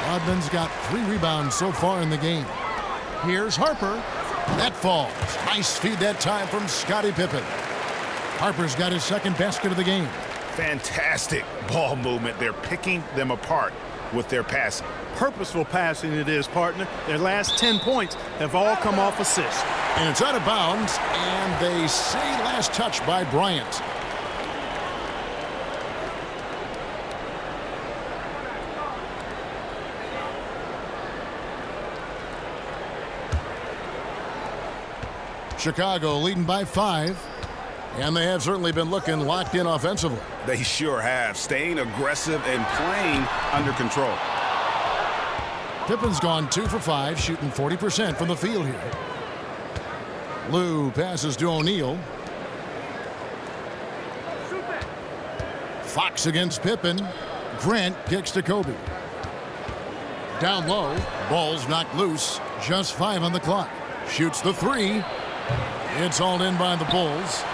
[SPEAKER 4] Rodman's got 3 rebounds so far in the game. Here's Harper. That falls. Nice feed that time from Scottie Pippen. Harper's got his second basket of the game.
[SPEAKER 7] Fantastic ball movement. They're picking them apart with their passing.
[SPEAKER 12] Purposeful passing it is, partner. Their last 10 points have all come off assists.
[SPEAKER 4] And it's out of bounds, and they say last touch by Bryant. Chicago leading by 5. And they have certainly been looking locked in offensively.
[SPEAKER 7] They sure have. Staying aggressive and playing under control.
[SPEAKER 4] Pippen's gone 2 for 5, shooting 40% from the field here. Lou passes to O'Neal. Fox against Pippen. Grant kicks to Kobe. Down low. Ball's knocked loose. Just 5 on the clock. Shoots the 3. It's hauled in by the Bulls.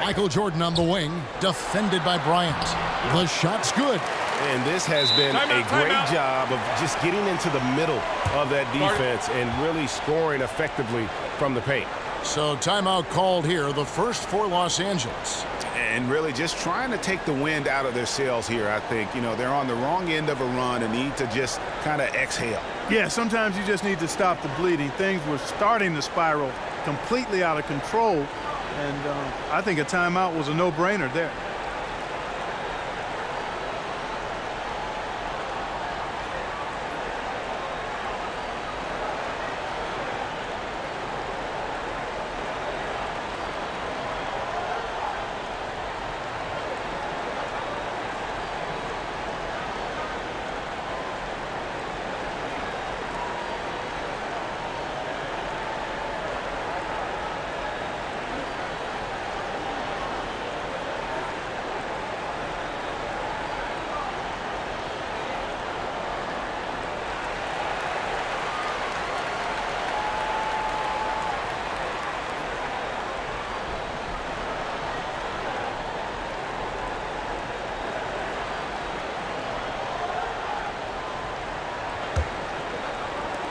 [SPEAKER 4] Michael Jordan on the wing, defended by Bryant. The shot's good.
[SPEAKER 13] And this has been a great job of just getting into the middle of that defense and really scoring effectively from the paint.
[SPEAKER 4] So timeout called here, the first for Los Angeles.
[SPEAKER 7] And really just trying to take the wind out of their sails here, I think. You know, they're on the wrong end of a run and need to just kind of exhale.
[SPEAKER 15] Yeah, sometimes you just need to stop the bleeding. Things were starting to spiral completely out of control, and I think a timeout was a no-brainer there.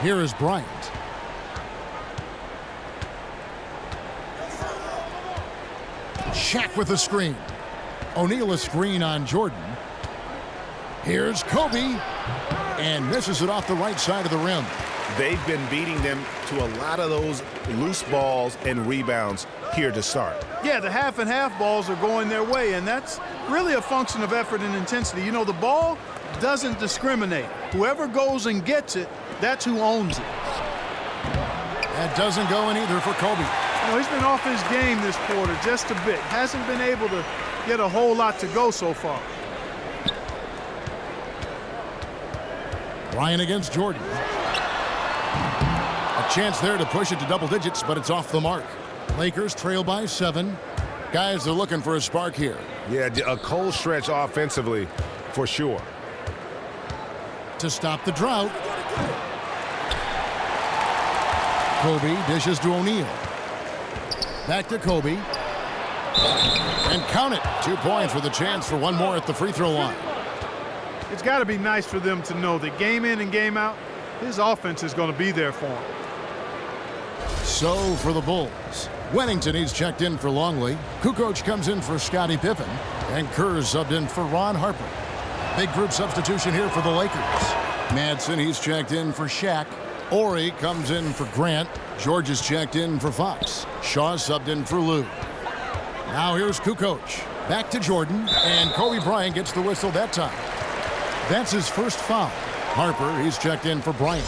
[SPEAKER 4] Here is Bryant. Shaq with the screen. O'Neal a screen on Jordan. Here's Kobe. And misses it off the right side of the rim.
[SPEAKER 7] They've been beating them to a lot of those loose balls and rebounds here to start.
[SPEAKER 15] Yeah, the half and half balls are going their way, and that's really a function of effort and intensity. You know, the ball doesn't discriminate. Whoever goes and gets it, that's who owns it.
[SPEAKER 4] That doesn't go in either for Kobe.
[SPEAKER 15] You know, he's been off his game this quarter just a bit. Hasn't been able to get a whole lot to go so far.
[SPEAKER 4] Bryant against Jordan. A chance there to push it to double digits, but it's off the mark. Lakers trail by 7. Guys are looking for a spark here.
[SPEAKER 13] Yeah, a cold stretch offensively for sure.
[SPEAKER 4] To stop the drought. Kobe dishes to O'Neal. Back to Kobe. And count it. 2 points with a chance for one more at the free throw line.
[SPEAKER 15] It's got to be nice for them to know that game in and game out, his offense is going to be there for him.
[SPEAKER 4] So for the Bulls, Wennington, he's checked in for Longley. Kukoc comes in for Scottie Pippen. And Kerr's subbed in for Ron Harper. Big group substitution here for the Lakers. Madsen, he's checked in for Shaq. Ori comes in for Grant. George is checked in for Fox. Shaw subbed in for Lou. Now here's Kukoc. Back to Jordan. And Kobe Bryant gets the whistle that time. That's his first foul. Harper, he's checked in for Bryant.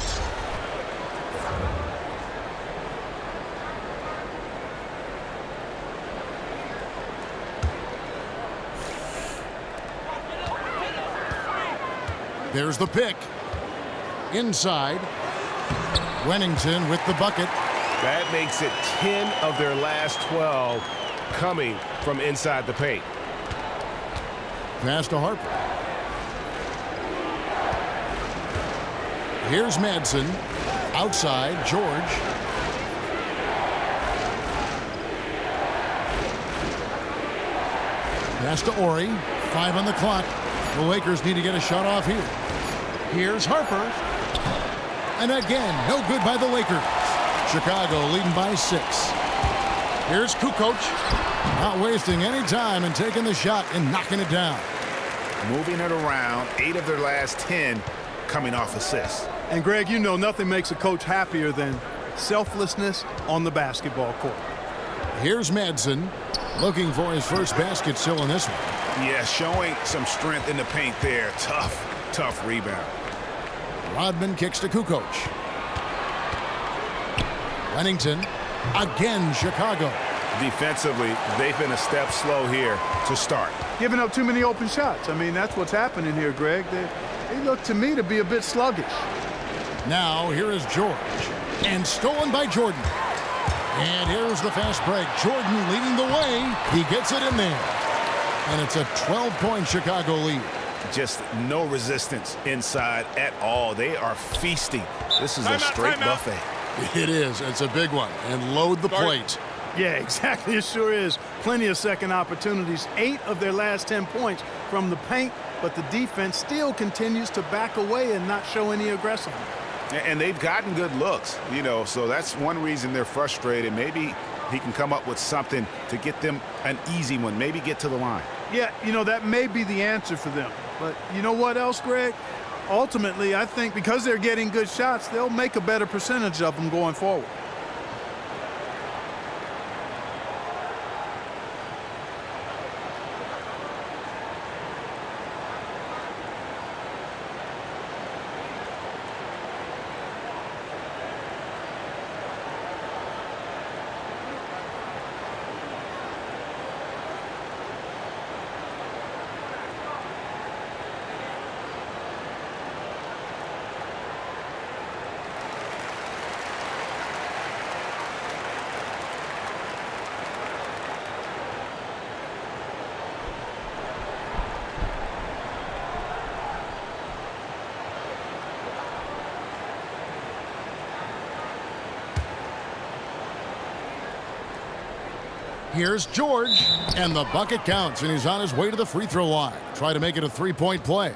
[SPEAKER 4] There's the pick. Inside. Wennington with the bucket.
[SPEAKER 13] That makes it 10 of their last 12 coming from inside the paint.
[SPEAKER 4] Pass to Harper. Here's Madsen. Outside, George. Pass to Ori. 5 on the clock. The Lakers need to get a shot off here. Here's Harper. And again, no good by the Lakers. Chicago leading by 6. Here's Kukoc. Not wasting any time and taking the shot and knocking it down.
[SPEAKER 7] Moving it around, 8 of their last 10 coming off assists.
[SPEAKER 15] And Greg, you know nothing makes a coach happier than selflessness on the basketball court.
[SPEAKER 4] Here's Madsen looking for his first basket still in this one.
[SPEAKER 7] Yeah, showing some strength in the paint there. Tough rebound.
[SPEAKER 4] Rodman kicks to Kukoc. Wennington. Again, Chicago.
[SPEAKER 7] Defensively, they've been a step slow here to start.
[SPEAKER 15] Giving up too many open shots. I mean, that's what's happening here, Greg. They look to me to be a bit sluggish.
[SPEAKER 4] Now, here is George. And stolen by Jordan. And here's the fast break. Jordan leading the way. He gets it in there. And it's a 12-point Chicago lead.
[SPEAKER 7] Just no resistance inside at all. They are feasting. This is a straight buffet.
[SPEAKER 4] It is. It's a big one. And load the plate.
[SPEAKER 15] Yeah, exactly. It sure is. Plenty of second opportunities. 8 of their last 10 points from the paint, but the defense still continues to back away and not show any aggressiveness.
[SPEAKER 7] And they've gotten good looks, you know, so that's one reason they're frustrated. Maybe he can come up with something to get them an easy one, maybe get to the line.
[SPEAKER 15] Yeah, you know, that may be the answer for them. But you know what else, Greg? Ultimately, I think because they're getting good shots, they'll make a better percentage of them going forward.
[SPEAKER 4] Here's George, and the bucket counts, and he's on his way to the free throw line. Try to make it a three-point play.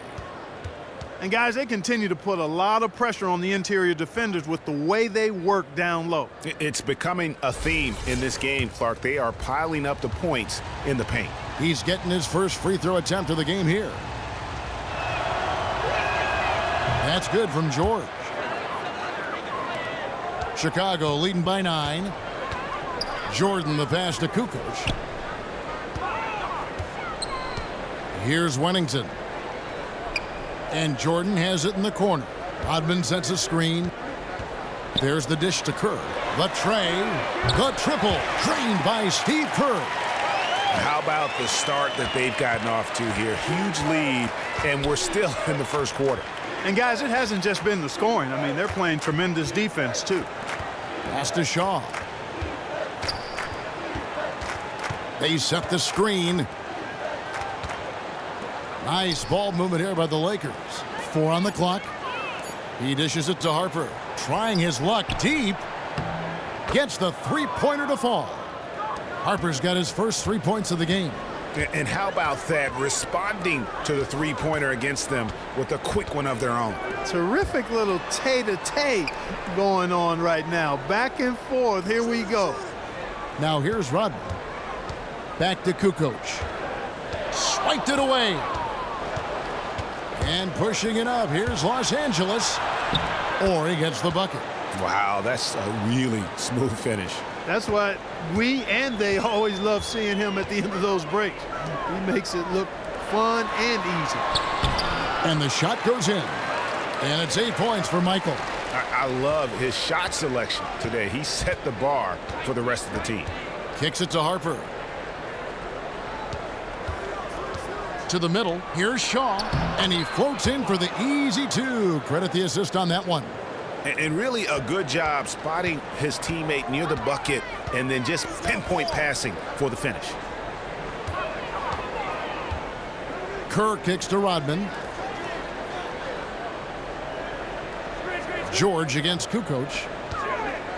[SPEAKER 15] And guys, they continue to put a lot of pressure on the interior defenders with the way they work down low.
[SPEAKER 7] It's becoming a theme in this game, Clark. They are piling up the points in the paint.
[SPEAKER 4] He's getting his first free throw attempt of the game here. That's good from George. Chicago leading by 9. Jordan the pass to Kukoc. Here's Wennington. And Jordan has it in the corner. Rodman sets a screen. There's the dish to Kerr. The tray. The triple. Trained by Steve Kerr.
[SPEAKER 7] How about the start that they've gotten off to here? Huge lead, and we're still in the first quarter.
[SPEAKER 15] And guys, it hasn't just been the scoring. I mean, they're playing tremendous defense, too.
[SPEAKER 4] Pass to Shaw. They set the screen. Nice ball movement here by the Lakers. 4 on the clock. He dishes it to Harper. Trying his luck deep. Gets the three-pointer to fall. Harper's got his first 3 points of the game.
[SPEAKER 7] And how about that? Responding to the three-pointer against them with a quick one of their own.
[SPEAKER 15] Terrific little tay-to-tay going on right now. Back and forth. Here we go.
[SPEAKER 4] Now here's Rodman. Back to Kukoc. Swiped it away. And pushing it up. Here's Los Angeles. Or he gets the bucket.
[SPEAKER 7] Wow, that's a really smooth finish.
[SPEAKER 15] That's what we and they always love seeing him at the end of those breaks. He makes it look fun and easy.
[SPEAKER 4] And the shot goes in. And it's 8 points for Michael.
[SPEAKER 7] I love his shot selection today. He set the bar for the rest of the team.
[SPEAKER 4] Kicks it to Harper. To the middle. Here's Shaw. And he floats in for the easy 2. Credit the assist on that one.
[SPEAKER 7] And really a good job spotting his teammate near the bucket and then just pinpoint passing for the finish.
[SPEAKER 4] Kerr kicks to Rodman. George against Kukoc.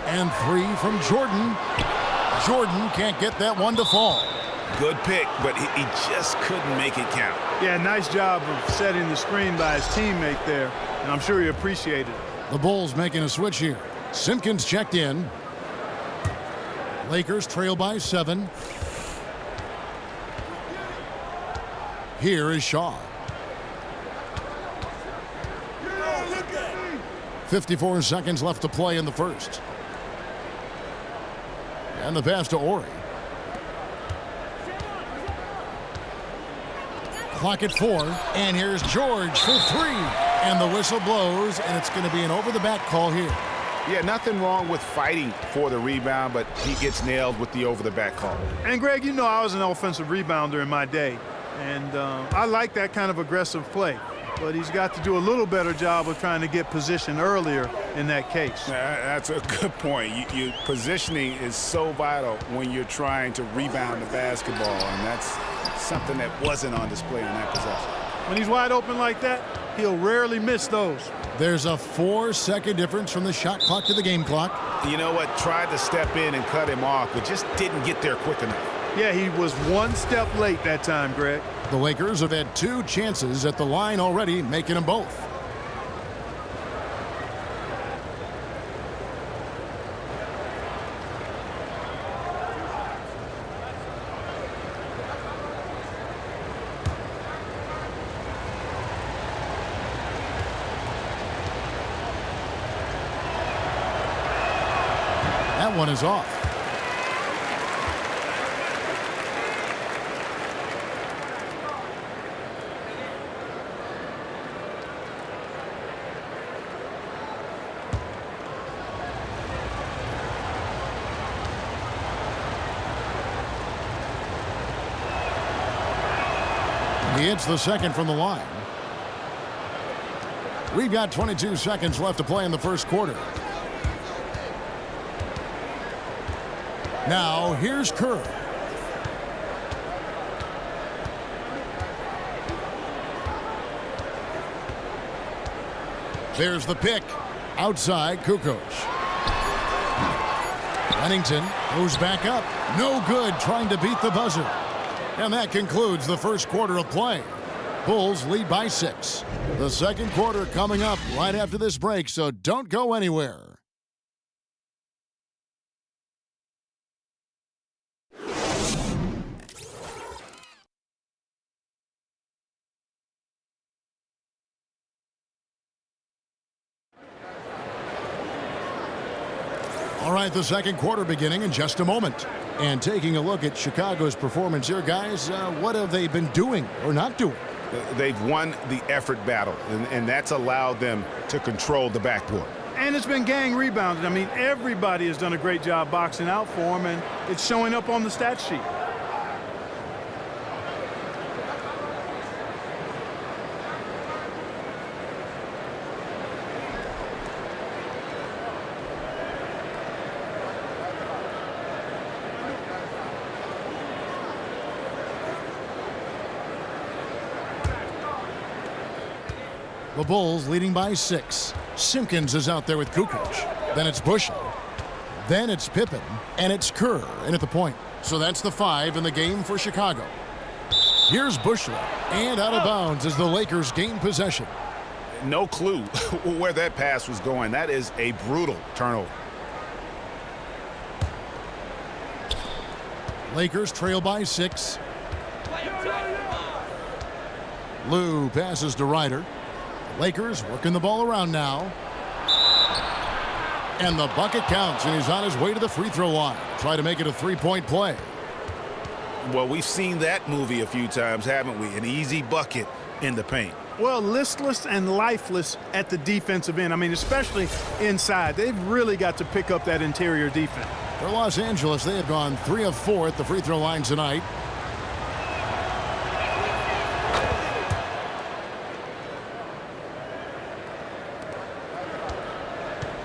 [SPEAKER 4] And 3 from Jordan. Jordan can't get that one to fall.
[SPEAKER 7] Good pick, but he just couldn't make it count.
[SPEAKER 15] Yeah, nice job of setting the screen by his teammate there, and I'm sure he appreciated it.
[SPEAKER 4] The Bulls making a switch here. Simpkins checked in. Lakers trail by 7. Here is Shaw. 54 seconds left to play in the first. And the pass to Ori. Clock at 4. And here's George for 3. And the whistle blows, and it's going to be an over-the-back call here.
[SPEAKER 7] Yeah, nothing wrong with fighting for the rebound, but he gets nailed with the over-the-back call.
[SPEAKER 15] And, Greg, you know I was an offensive rebounder in my day, and I like that kind of aggressive play. But he's got to do a little better job of trying to get position earlier in that case.
[SPEAKER 7] That's a good point. Positioning is so vital when you're trying to rebound the basketball, and that's something that wasn't on display in that possession.
[SPEAKER 15] When he's wide open like that, he'll rarely miss those.
[SPEAKER 4] There's a 4-second difference from the shot clock to the game clock.
[SPEAKER 7] you know what, tried to step in and cut him off, but just didn't get there quick enough.
[SPEAKER 15] Yeah, he was one step late that time, Greg.
[SPEAKER 4] The Lakers have had 2 chances at the line already, making them both. That one is off. He hits the second from the line. We've got 22 seconds left to play in the first quarter. Now, here's Kerr. There's the pick. Outside, Kukoc. Pennington goes back up. No good, trying to beat the buzzer. And that concludes the first quarter of play. Bulls lead by 6. The second quarter coming up right after this break, so don't go anywhere. All right, the second quarter beginning in just a moment. And taking a look at Chicago's performance here, guys, what have they been doing or not doing?
[SPEAKER 7] They've won the effort battle, and that's allowed them to control the backcourt.
[SPEAKER 15] And it's been gang rebounded. I mean, everybody has done a great job boxing out for him, and it's showing up on the stat sheet.
[SPEAKER 4] The Bulls leading by 6. Simpkins is out there with Kukoc. Then it's Busher. Then it's Pippen. And it's Kerr in at the point. So that's the 5 in the game for Chicago. Here's Busher. And out of bounds as the Lakers gain possession.
[SPEAKER 7] No clue where that pass was going. That is a brutal turnover.
[SPEAKER 4] Lakers trail by 6. Lou passes to Ryder. Lakers working the ball around now. And the bucket counts, and he's on his way to the free throw line. Try to make it a 3-point play.
[SPEAKER 7] Well, we've seen that movie a few times, haven't we? An easy bucket in the paint.
[SPEAKER 15] Well, listless and lifeless at the defensive end. I mean, especially inside. They've really got to pick up that interior defense.
[SPEAKER 4] For Los Angeles, they have gone 3 of 4 at the free throw line tonight.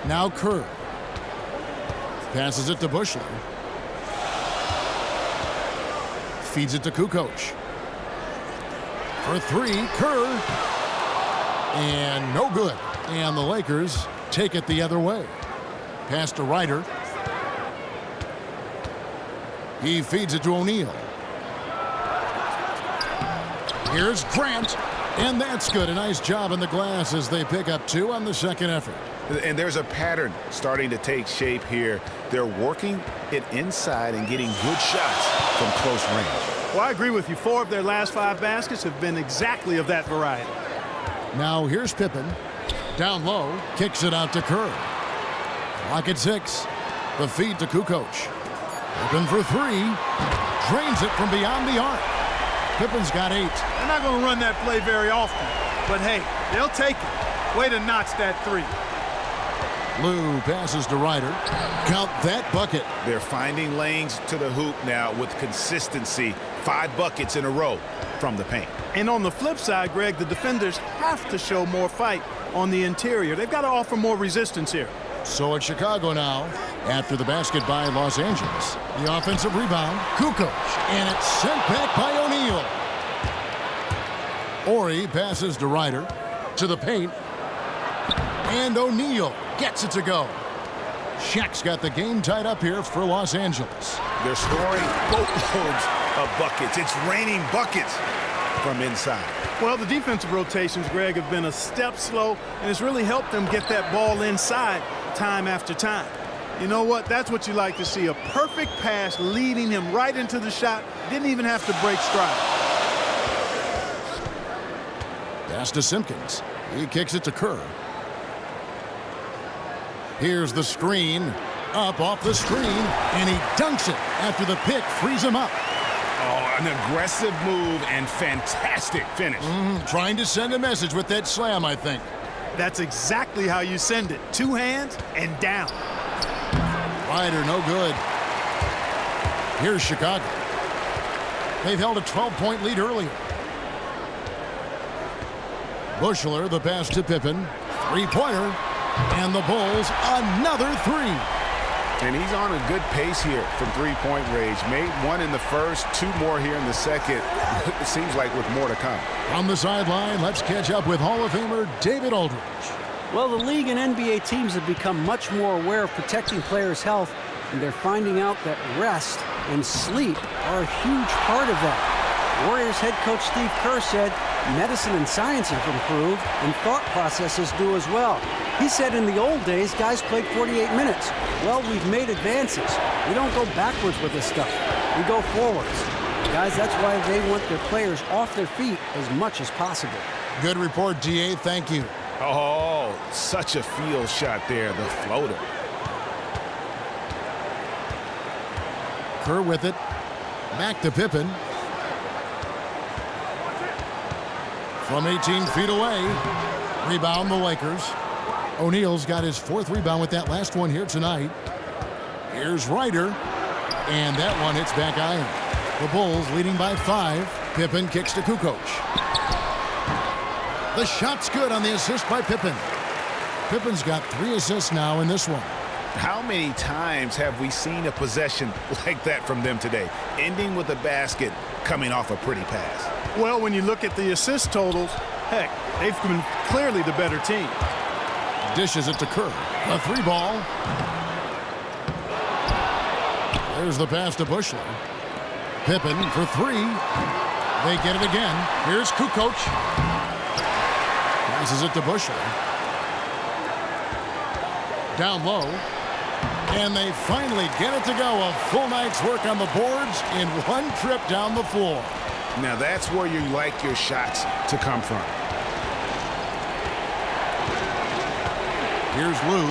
[SPEAKER 4] Now Kerr. Passes it to Busher. Feeds it to Kukoc. For 3, Kerr. And no good. And the Lakers take it the other way. Pass to Ryder. He feeds it to O'Neal. Here's Grant. And that's good. A nice job in the glass as they pick up 2 on the second effort.
[SPEAKER 7] And there's a pattern starting to take shape here. They're working it inside and getting good shots from close range.
[SPEAKER 15] Well, I agree with you. 4 of their last 5 baskets have been exactly of that variety.
[SPEAKER 4] Now here's Pippen. Down low. Kicks it out to Kerr. Clock at 6. The feed to Kukoc. Open for 3. Drains it from beyond the arc. Pippen's got 8.
[SPEAKER 15] They're not going to run that play very often. But, hey, they'll take it. Way to notch that 3.
[SPEAKER 4] Lou passes to Ryder. Count that bucket.
[SPEAKER 7] They're finding lanes to the hoop now with consistency. 5 buckets in a row from the paint.
[SPEAKER 15] And on the flip side, Greg, the defenders have to show more fight on the interior. They've got to offer more resistance here.
[SPEAKER 4] So it's Chicago now after the basket by Los Angeles. The offensive rebound, Kukoc. And it's sent back by O'Neal. Ori passes to Ryder. To the paint. And O'Neal gets it to go. Shaq's got the game tied up here for Los Angeles.
[SPEAKER 7] They're scoring boatloads of buckets. It's raining buckets from inside.
[SPEAKER 15] Well, the defensive rotations, Greg, have been a step slow, and it's really helped them get that ball inside time after time. You know what? That's what you like to see. A perfect pass leading him right into the shot. Didn't even have to break stride.
[SPEAKER 4] Pass to Simpkins. He kicks it to Kerr. Here's the screen. Up off the screen, and he dunks it after the pick frees him up.
[SPEAKER 13] Oh, an aggressive move and fantastic finish.
[SPEAKER 4] Trying to send a message with that slam, I think.
[SPEAKER 15] That's exactly how you send it. Two hands and down.
[SPEAKER 4] Ryder, no good. Here's Chicago. They've held a 12-point lead earlier. Bushler, the pass to Pippen. Three-pointer. And the Bulls, another three.
[SPEAKER 7] And he's on a good pace here from three-point range. Made one in the first, two more here in the second. It seems like with more to come.
[SPEAKER 4] On the sideline, let's catch up with Hall of Famer David Aldridge.
[SPEAKER 6] Well, the league and NBA teams have become much more aware of protecting players' health, and they're finding out that rest and sleep are a huge part of that. Warriors head coach Steve Kerr said medicine and science have improved, and thought processes do as well. He said in the old days, guys played 48 minutes. Well, we've made advances. We don't go backwards with this stuff. We go forwards. Guys, that's why they want their players off their feet as much as possible.
[SPEAKER 4] Good report, DA. Thank you.
[SPEAKER 7] Oh, such a field shot there, the floater.
[SPEAKER 4] Kerr with it. Back to Pippen. From 18 feet away. Rebound the Lakers. O'Neal's got his fourth rebound with that last one here tonight. Here's Ryder. And that one hits back iron. The Bulls leading by 5. Pippen kicks to Kukoc. The shot's good on the assist by Pippen. Pippen's got 3 assists now in this one.
[SPEAKER 7] How many times have we seen a possession like that from them today? Ending with a basket, coming off a pretty pass.
[SPEAKER 15] Well, when you look at the assist totals, heck, they've been clearly the better team.
[SPEAKER 4] Dishes it to Kerr. A 3-ball. There's the pass to Bushler. Pippen for 3. They get it again. Here's Kukoc. Passes it to Bushler. Down low. And they finally get it to go. A full night's work on the boards in one trip down the floor.
[SPEAKER 7] Now that's where you like your shots to come from.
[SPEAKER 4] Here's Lou.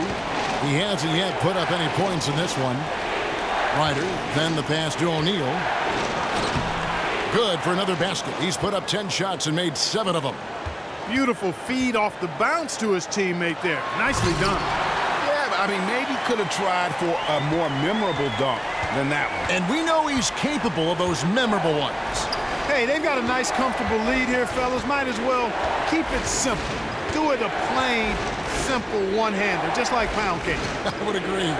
[SPEAKER 4] He hasn't yet put up any points in this one. Ryder, then the pass to O'Neal. Good for another basket. He's put up 10 shots and made 7 of them.
[SPEAKER 15] Beautiful feed off the bounce to his teammate there. Nicely done.
[SPEAKER 7] Yeah, but I mean, maybe could have tried for a more memorable dunk than that one.
[SPEAKER 4] And we know he's capable of those memorable ones.
[SPEAKER 15] Hey, they've got a nice, comfortable lead here, fellas. Might as well keep it simple. Do it a plain, simple one-hander, just like pound cake.
[SPEAKER 4] I would agree.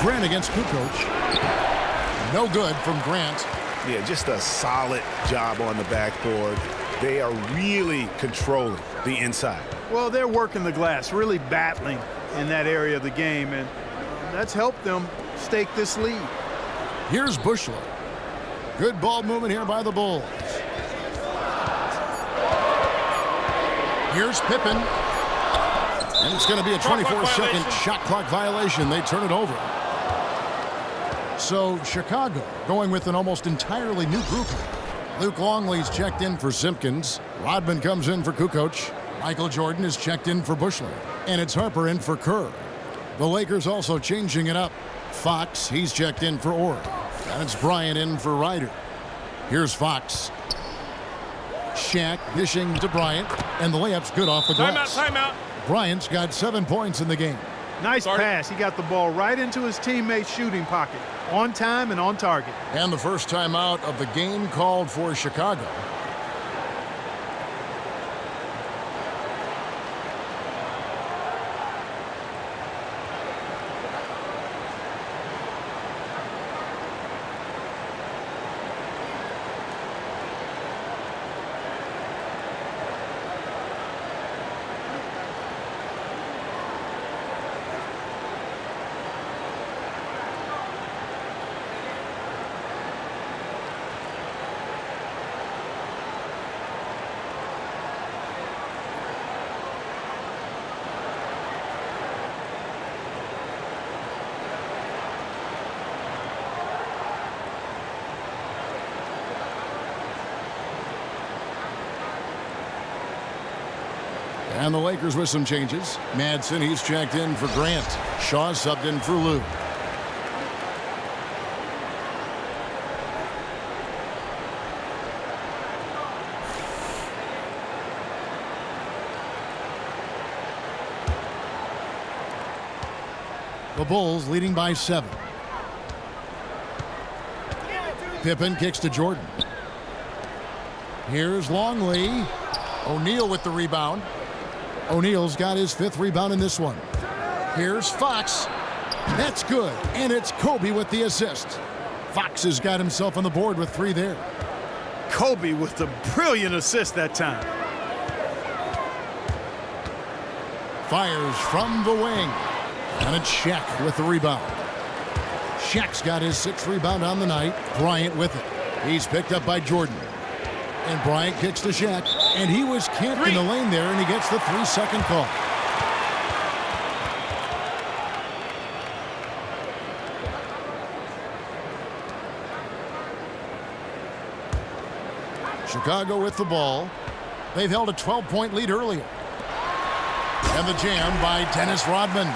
[SPEAKER 4] Grant against Kukoc. No good from Grant.
[SPEAKER 7] Yeah, just a solid job on the backboard. They are really controlling the inside.
[SPEAKER 15] Well, they're working the glass, really battling in that area of the game, and that's helped them stake this lead.
[SPEAKER 4] Here's Bushler. Good ball movement here by the Bulls. Here's Pippen. And it's going to be a 24-second shot clock violation. They turn it over. So Chicago going with an almost entirely new group. Luke Longley's checked in for Simpkins. Rodman comes in for Kukoc. Michael Jordan is checked in for Bushler. And it's Harper in for Kerr. The Lakers also changing it up. Fox, he's checked in for Orr. And it's Bryant in for Ryder. Here's Fox. Shaq dishing to Bryant. And the layup's good off the glass.
[SPEAKER 9] Timeout.
[SPEAKER 4] Bryant's got 7 points in the game.
[SPEAKER 15] Nice pass. He got the ball right into his teammate's shooting pocket. On time and on target.
[SPEAKER 4] And the first timeout of the game called for Chicago. And the Lakers with some changes. Madsen, he's checked in for Grant. Shaw subbed in for Lou. The Bulls leading by 7. Pippen kicks to Jordan. Here's Longley. O'Neal with the rebound. O'Neal's got his 5th rebound in this one. Here's Fox. That's good. And it's Kobe with the assist. Fox has got himself on the board with 3 there.
[SPEAKER 15] Kobe with the brilliant assist that time.
[SPEAKER 4] Fires from the wing. And it's Shaq with the rebound. Shaq's got his 6th rebound on the night. Bryant with it. He's picked up by Jordan. And Bryant kicks to Shaq. And he was camped in the lane there, and he gets the 3-second call. Chicago with the ball. They've held a 12-point lead earlier. And the jam by Dennis Rodman.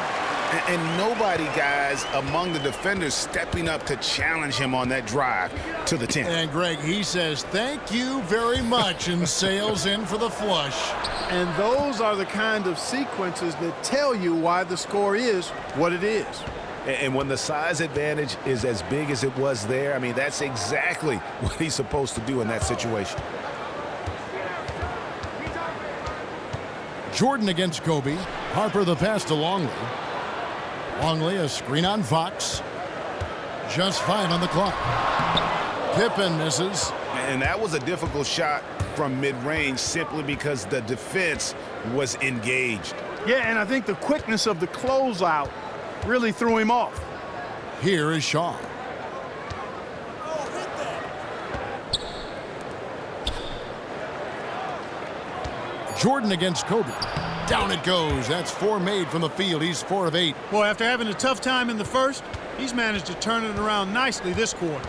[SPEAKER 7] And nobody, guys, among the defenders stepping up to challenge him on that drive to the 10.
[SPEAKER 4] And Greg, he says, thank you very much, and sails in for the flush.
[SPEAKER 15] And those are the kind of sequences that tell you why the score is what it is.
[SPEAKER 7] And when the size advantage is as big as it was there, I mean, that's exactly what he's supposed to do in that situation.
[SPEAKER 4] Jordan against Kobe. Harper the pass to Longley. Longley, a screen on Fox. Just 5 on the clock. Pippen misses.
[SPEAKER 7] And that was a difficult shot from mid-range simply because the defense was engaged.
[SPEAKER 15] Yeah, and I think the quickness of the closeout really threw him off.
[SPEAKER 4] Here is Shaw. Jordan against Kobe. Down it goes. That's 4 made from the field. He's 4 of 8.
[SPEAKER 15] Well, after having a tough time in the first, he's managed to turn it around nicely this quarter.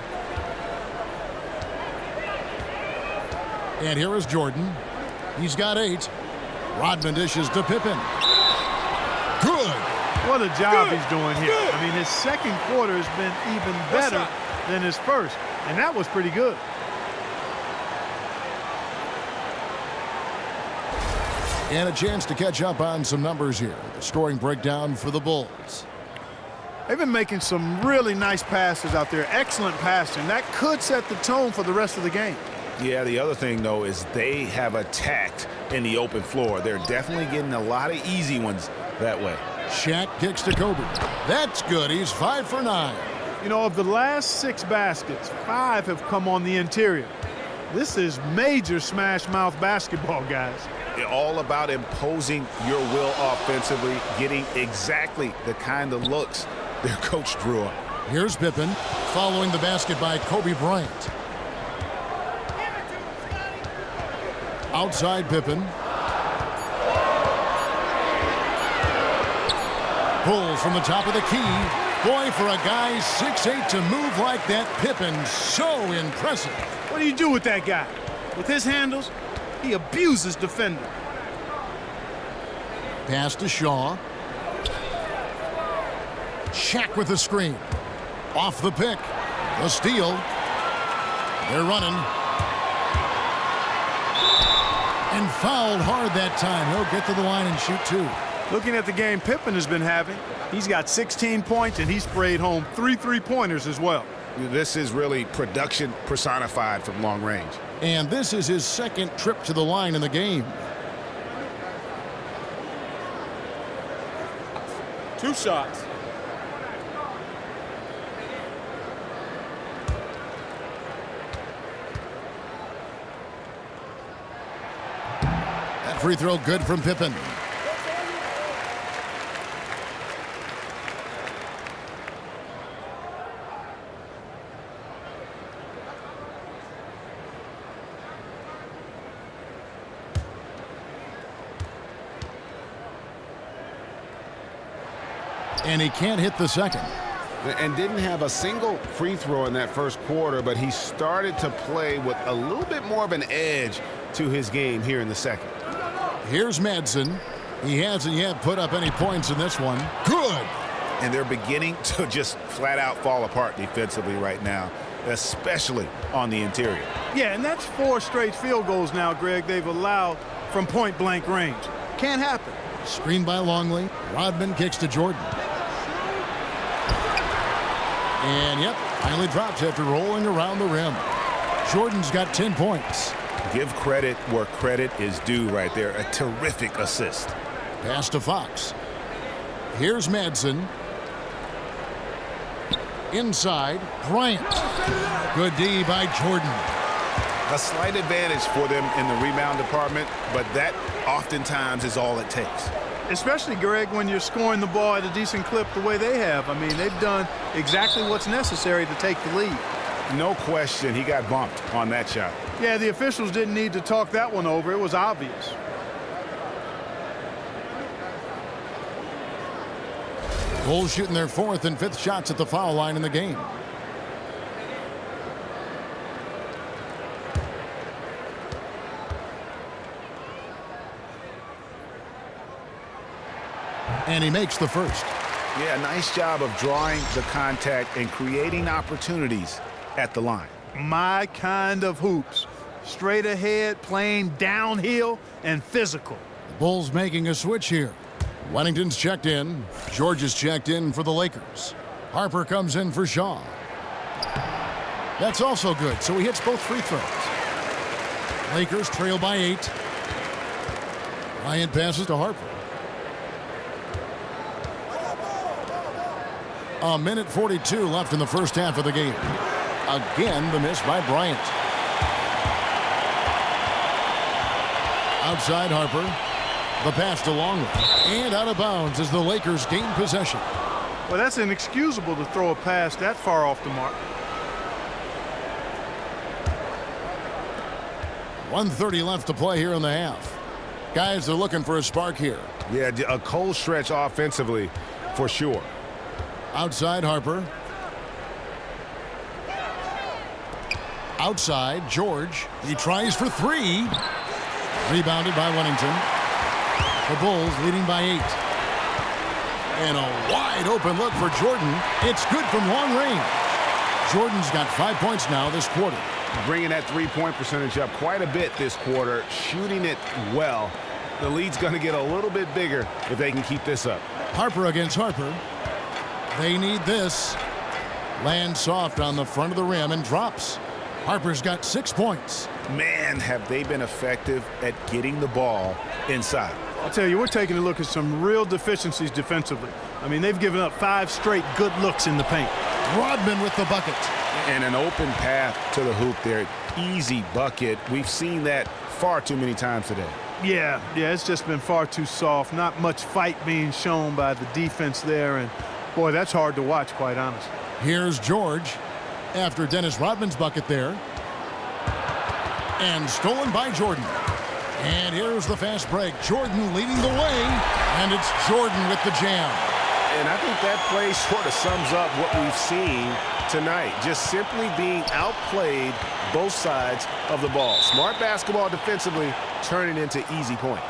[SPEAKER 4] And here is Jordan. He's got 8. Rodman dishes to Pippen. Good.
[SPEAKER 15] What a job he's doing here. I mean, his second quarter has been even better than his first, and that was pretty good.
[SPEAKER 4] And a chance to catch up on some numbers here. The scoring breakdown for the Bulls.
[SPEAKER 15] They've been making some really nice passes out there. Excellent passing. That could set the tone for the rest of the game.
[SPEAKER 7] Yeah, the other thing, though, is they have attacked in the open floor. They're definitely getting a lot of easy ones that way.
[SPEAKER 4] Shaq kicks to Kobe. That's good. He's 5 for 9.
[SPEAKER 15] You know, of the last 6 baskets, 5 have come on the interior. This is major smash mouth basketball, guys.
[SPEAKER 7] All about imposing your will offensively, getting exactly the kind of looks their coach drew up.
[SPEAKER 4] Here's Pippen following the basket by Kobe Bryant. Outside Pippen. Pull from the top of the key. Boy, for a guy 6'8" to move like that, Pippen, so impressive.
[SPEAKER 15] What do you do with that guy? With his handles, he abuses defender.
[SPEAKER 4] Pass to Shaw. Shaq with the screen. Off the pick. The steal. They're running. And fouled hard that time. He'll get to the line and shoot 2.
[SPEAKER 15] Looking at the game Pippen has been having, he's got 16 points and he's sprayed home 3 3-pointers as well.
[SPEAKER 7] This is really production personified from long range.
[SPEAKER 4] And this is his 2nd trip to the line in the game.
[SPEAKER 9] 2 shots.
[SPEAKER 4] That free throw good from Pippen. And he can't hit the second.
[SPEAKER 7] And didn't have a single free throw in that first quarter, but he started to play with a little bit more of an edge to his game here in the second.
[SPEAKER 4] Here's Madsen. He hasn't yet put up any points in this one. Good.
[SPEAKER 7] And they're beginning to just flat out fall apart defensively right now, especially on the interior.
[SPEAKER 15] Yeah, and that's 4 straight field goals now, Greg, they've allowed from point-blank range. Can't happen.
[SPEAKER 4] Screen by Longley. Rodman kicks to Jordan. And, yep, finally drops after rolling around the rim. Jordan's got 10 points.
[SPEAKER 7] Give credit where credit is due right there. A terrific assist.
[SPEAKER 4] Pass to Fox. Here's Madsen. Inside, Bryant. Good D by Jordan.
[SPEAKER 7] A slight advantage for them in the rebound department, but that oftentimes is all it takes.
[SPEAKER 15] Especially, Greg, when you're scoring the ball at a decent clip the way they have. I mean, they've done exactly what's necessary to take the lead.
[SPEAKER 7] No question, he got bumped on that shot.
[SPEAKER 15] Yeah, the officials didn't need to talk that one over. It was obvious.
[SPEAKER 4] Bulls shooting their 4th and 5th shots at the foul line in the game. And he makes the first.
[SPEAKER 7] Yeah, nice job of drawing the contact and creating opportunities at the line.
[SPEAKER 15] My kind of hoops. Straight ahead, playing downhill, and physical.
[SPEAKER 4] The Bulls making a switch here. Wennington's checked in. George is checked in for the Lakers. Harper comes in for Shaw. That's also good, so he hits both free throws. Lakers trail by 8. Bryant passes to Harper. A minute 42 left in the first half of the game. Again, the miss by Bryant. Outside Harper. The pass to Longley. And out of bounds as the Lakers gain possession.
[SPEAKER 15] Well, that's inexcusable to throw a pass that far off the mark.
[SPEAKER 4] 1:30 left to play here in the half. Guys are looking for a spark here.
[SPEAKER 7] Yeah, a cold stretch offensively for sure.
[SPEAKER 4] Outside Harper. Outside George. He tries for 3. Rebounded by Wennington. The Bulls leading by 8. And a wide open look for Jordan. It's good from long range. Jordan's got 5 points now this quarter.
[SPEAKER 7] Bringing that three-point percentage up quite a bit this quarter, shooting it well. The lead's going to get a little bit bigger if they can keep this up.
[SPEAKER 4] Harper against Harper. They need this. Lands soft on the front of the rim and drops. Harper's got 6 points.
[SPEAKER 7] Man, have they been effective at getting the ball inside.
[SPEAKER 15] I'll tell you, we're taking a look at some real deficiencies defensively. I mean, they've given up 5 straight good looks in the paint.
[SPEAKER 4] Rodman with the bucket.
[SPEAKER 7] And an open path to the hoop there. Easy bucket. We've seen that far too many times today.
[SPEAKER 15] Yeah, it's just been far too soft. Not much fight being shown by the defense there. And, boy, that's hard to watch, quite honestly.
[SPEAKER 4] Here's George after Dennis Rodman's bucket there. And stolen by Jordan. And here's the fast break. Jordan leading the way. And it's Jordan with the jam.
[SPEAKER 7] And I think that play sort of sums up what we've seen tonight. Just simply being outplayed both sides of the ball. Smart basketball defensively, turning into easy points.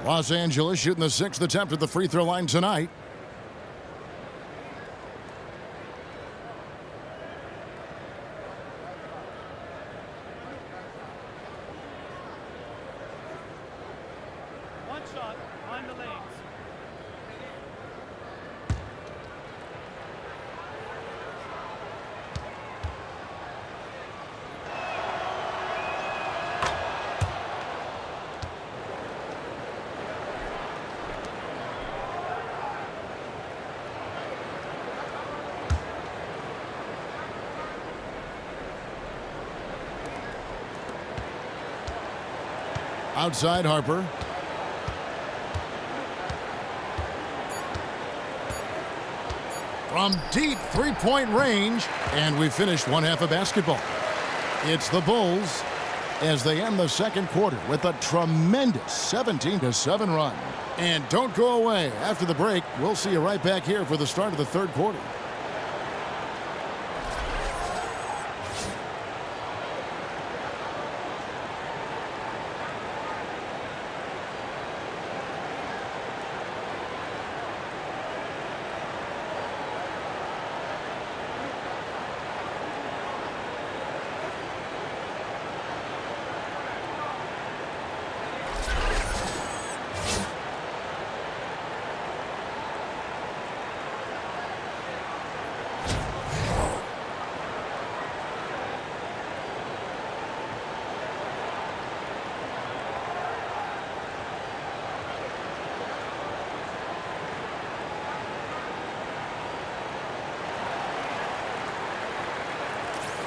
[SPEAKER 4] Los Angeles shooting the 6th attempt at the free throw line tonight.
[SPEAKER 10] One shot on the lanes.
[SPEAKER 4] Outside Harper. From deep three-point range, and we finished one half of basketball. It's the Bulls as they end the second quarter with a tremendous 17-7 run. And don't go away. After the break, we'll see you right back here for the start of the third quarter.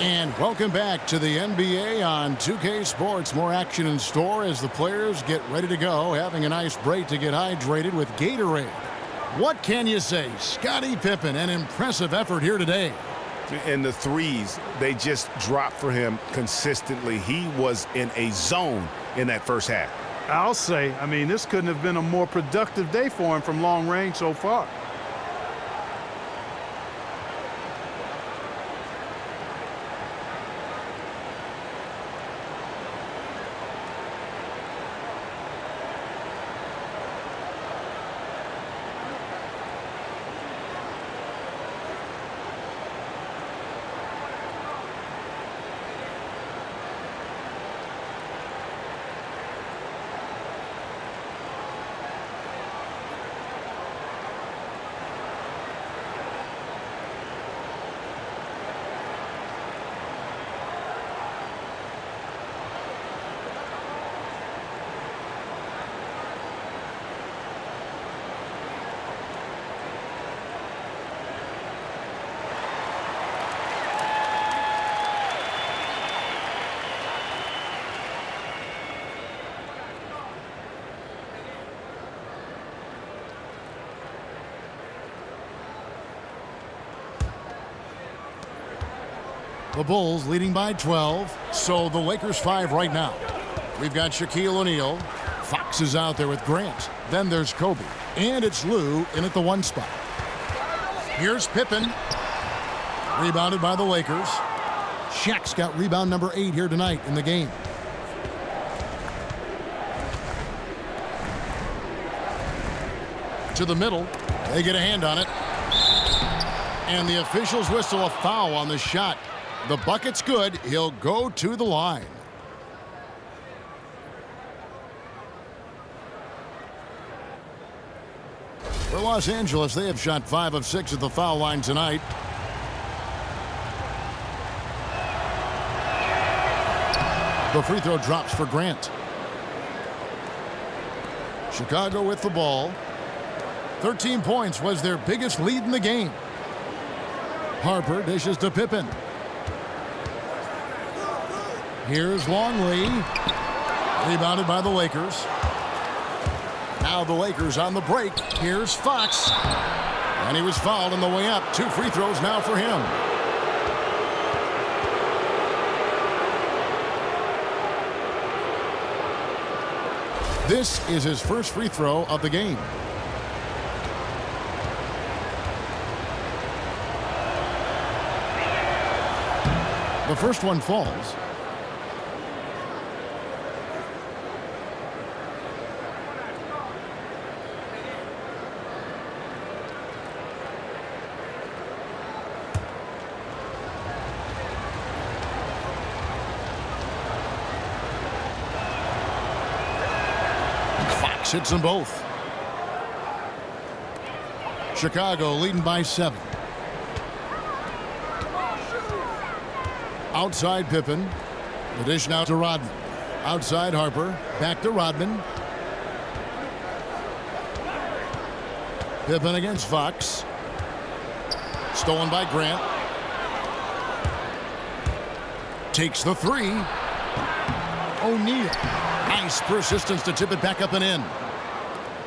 [SPEAKER 4] And welcome back to the NBA on 2K Sports. More action in store as the players get ready to go, having a nice break to get hydrated with Gatorade. What can you say? Scottie Pippen, an impressive effort here today.
[SPEAKER 7] And the threes, they just dropped for him consistently. He was in a zone in that first half.
[SPEAKER 15] I'll say, I mean, this couldn't have been a more productive day for him from long range so far.
[SPEAKER 4] The Bulls leading by 12. So the Lakers 5 right now. We've got Shaquille O'Neal. Fox is out there with Grant. Then there's Kobe. And it's Lou in at the 1 spot. Here's Pippen. Rebounded by the Lakers. Shaq's got rebound number 8 here tonight in the game. To the middle. They get a hand on it. And the officials whistle a foul on the shot. The bucket's good. He'll go to the line. For Los Angeles, they have shot 5 of 6 at the foul line tonight. The free throw drops for Grant. Chicago with the ball. 13 points was their biggest lead in the game. Harper dishes to Pippen. Here's Longley. Rebounded by the Lakers. Now the Lakers on the break. Here's Fox. And he was fouled on the way up. 2 free throws now for him. This is his first free throw of the game. The first one falls. Fox hits them both. Chicago leading by 7. Outside Pippen. The dish now to Rodman. Outside Harper. Back to Rodman. Pippen against Fox. Stolen by Grant. Takes the 3. O'Neal. Nice persistence to tip it back up and in.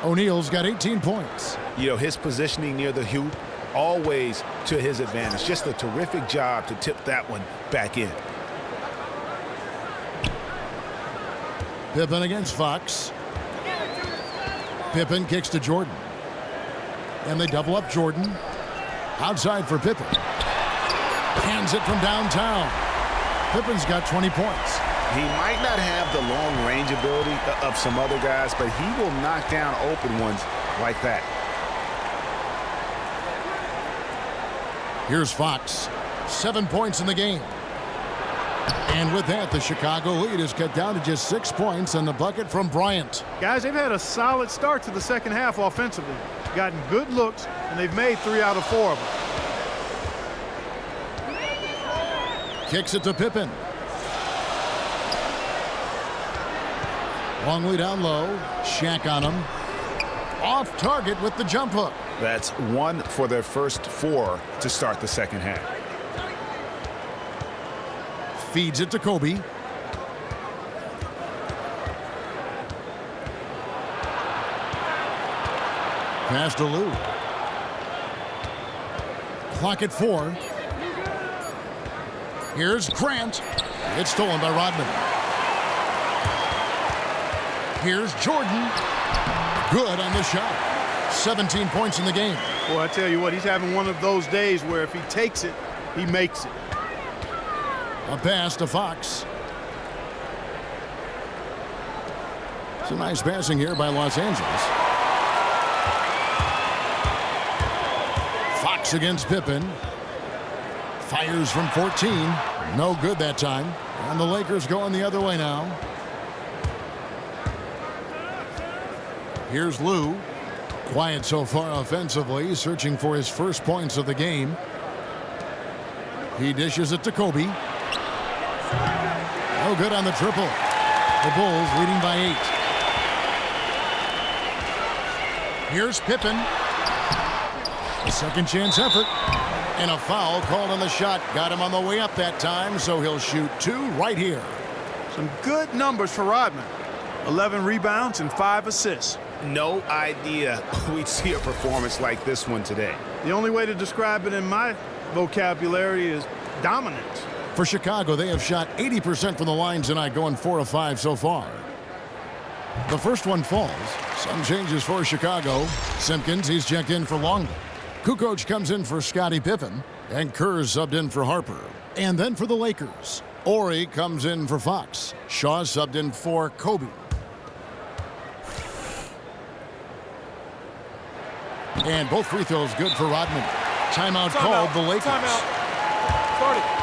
[SPEAKER 4] O'Neal's got 18 points.
[SPEAKER 7] You know, his positioning near the hoop, always to his advantage. Just a terrific job to tip that one back in.
[SPEAKER 4] Pippen against Fox. Pippen kicks to Jordan. And they double up Jordan. Outside for Pippen. Hands it from downtown. Pippen's got 20 points.
[SPEAKER 7] He might not have the long range ability of some other guys, but he will knock down open ones like that.
[SPEAKER 4] Here's Fox. 7 points in the game. And with that, the Chicago lead is cut down to just 6 points and the bucket from Bryant.
[SPEAKER 15] Guys, they've had a solid start to the second half offensively. Gotten good looks, and they've made 3 out of 4 of them.
[SPEAKER 4] Kicks it to Pippen. Longley down low. Shaq on him. Off target with the jump hook.
[SPEAKER 7] That's 1 for their first 4 to start the second half.
[SPEAKER 4] Feeds it to Kobe. Pass to Lou. Clock at 4. Here's Grant. It's stolen by Rodman. Here's Jordan. Good on the shot. 17 points in the game.
[SPEAKER 15] Well, I tell you what, he's having one of those days where if he takes it, he makes it.
[SPEAKER 4] A pass to Fox. Some nice passing here by Los Angeles. Fox against Pippen. Fires from 14. No good that time. And the Lakers going the other way now. Here's Lou. Quiet so far offensively, searching for his first points of the game. He dishes it to Kobe. No good on the triple. The Bulls leading by 8. Here's Pippen. A second chance effort. And a foul called on the shot. Got him on the way up that time, so he'll shoot 2 right here.
[SPEAKER 15] Some good numbers for Rodman. 11 rebounds and 5 assists.
[SPEAKER 7] No idea we'd see a performance like this one today.
[SPEAKER 15] The only way to describe it in my vocabulary is dominance.
[SPEAKER 4] For Chicago, they have shot 80% from the line tonight, going 4 of 5 so far. The first one falls. Some changes for Chicago. Simpkins, he's checked in for Longley. Kukoc comes in for Scottie Pippen. And Kerr's subbed in for Harper. And then for the Lakers, Ori comes in for Fox. Shaw subbed in for Kobe. And both free throws good for Rodman. Timeout called the Lakers.
[SPEAKER 9] Timeout. Started.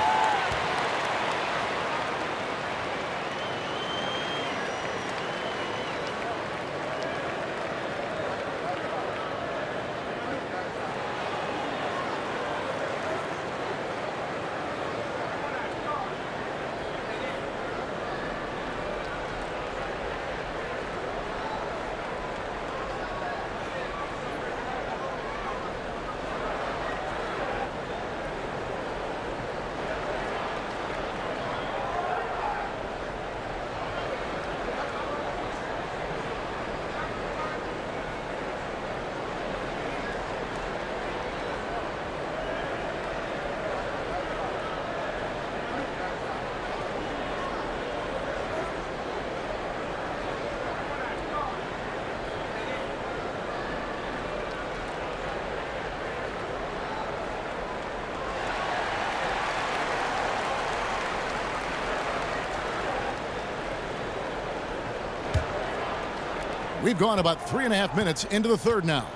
[SPEAKER 4] We've gone about 3.5 minutes into the third now.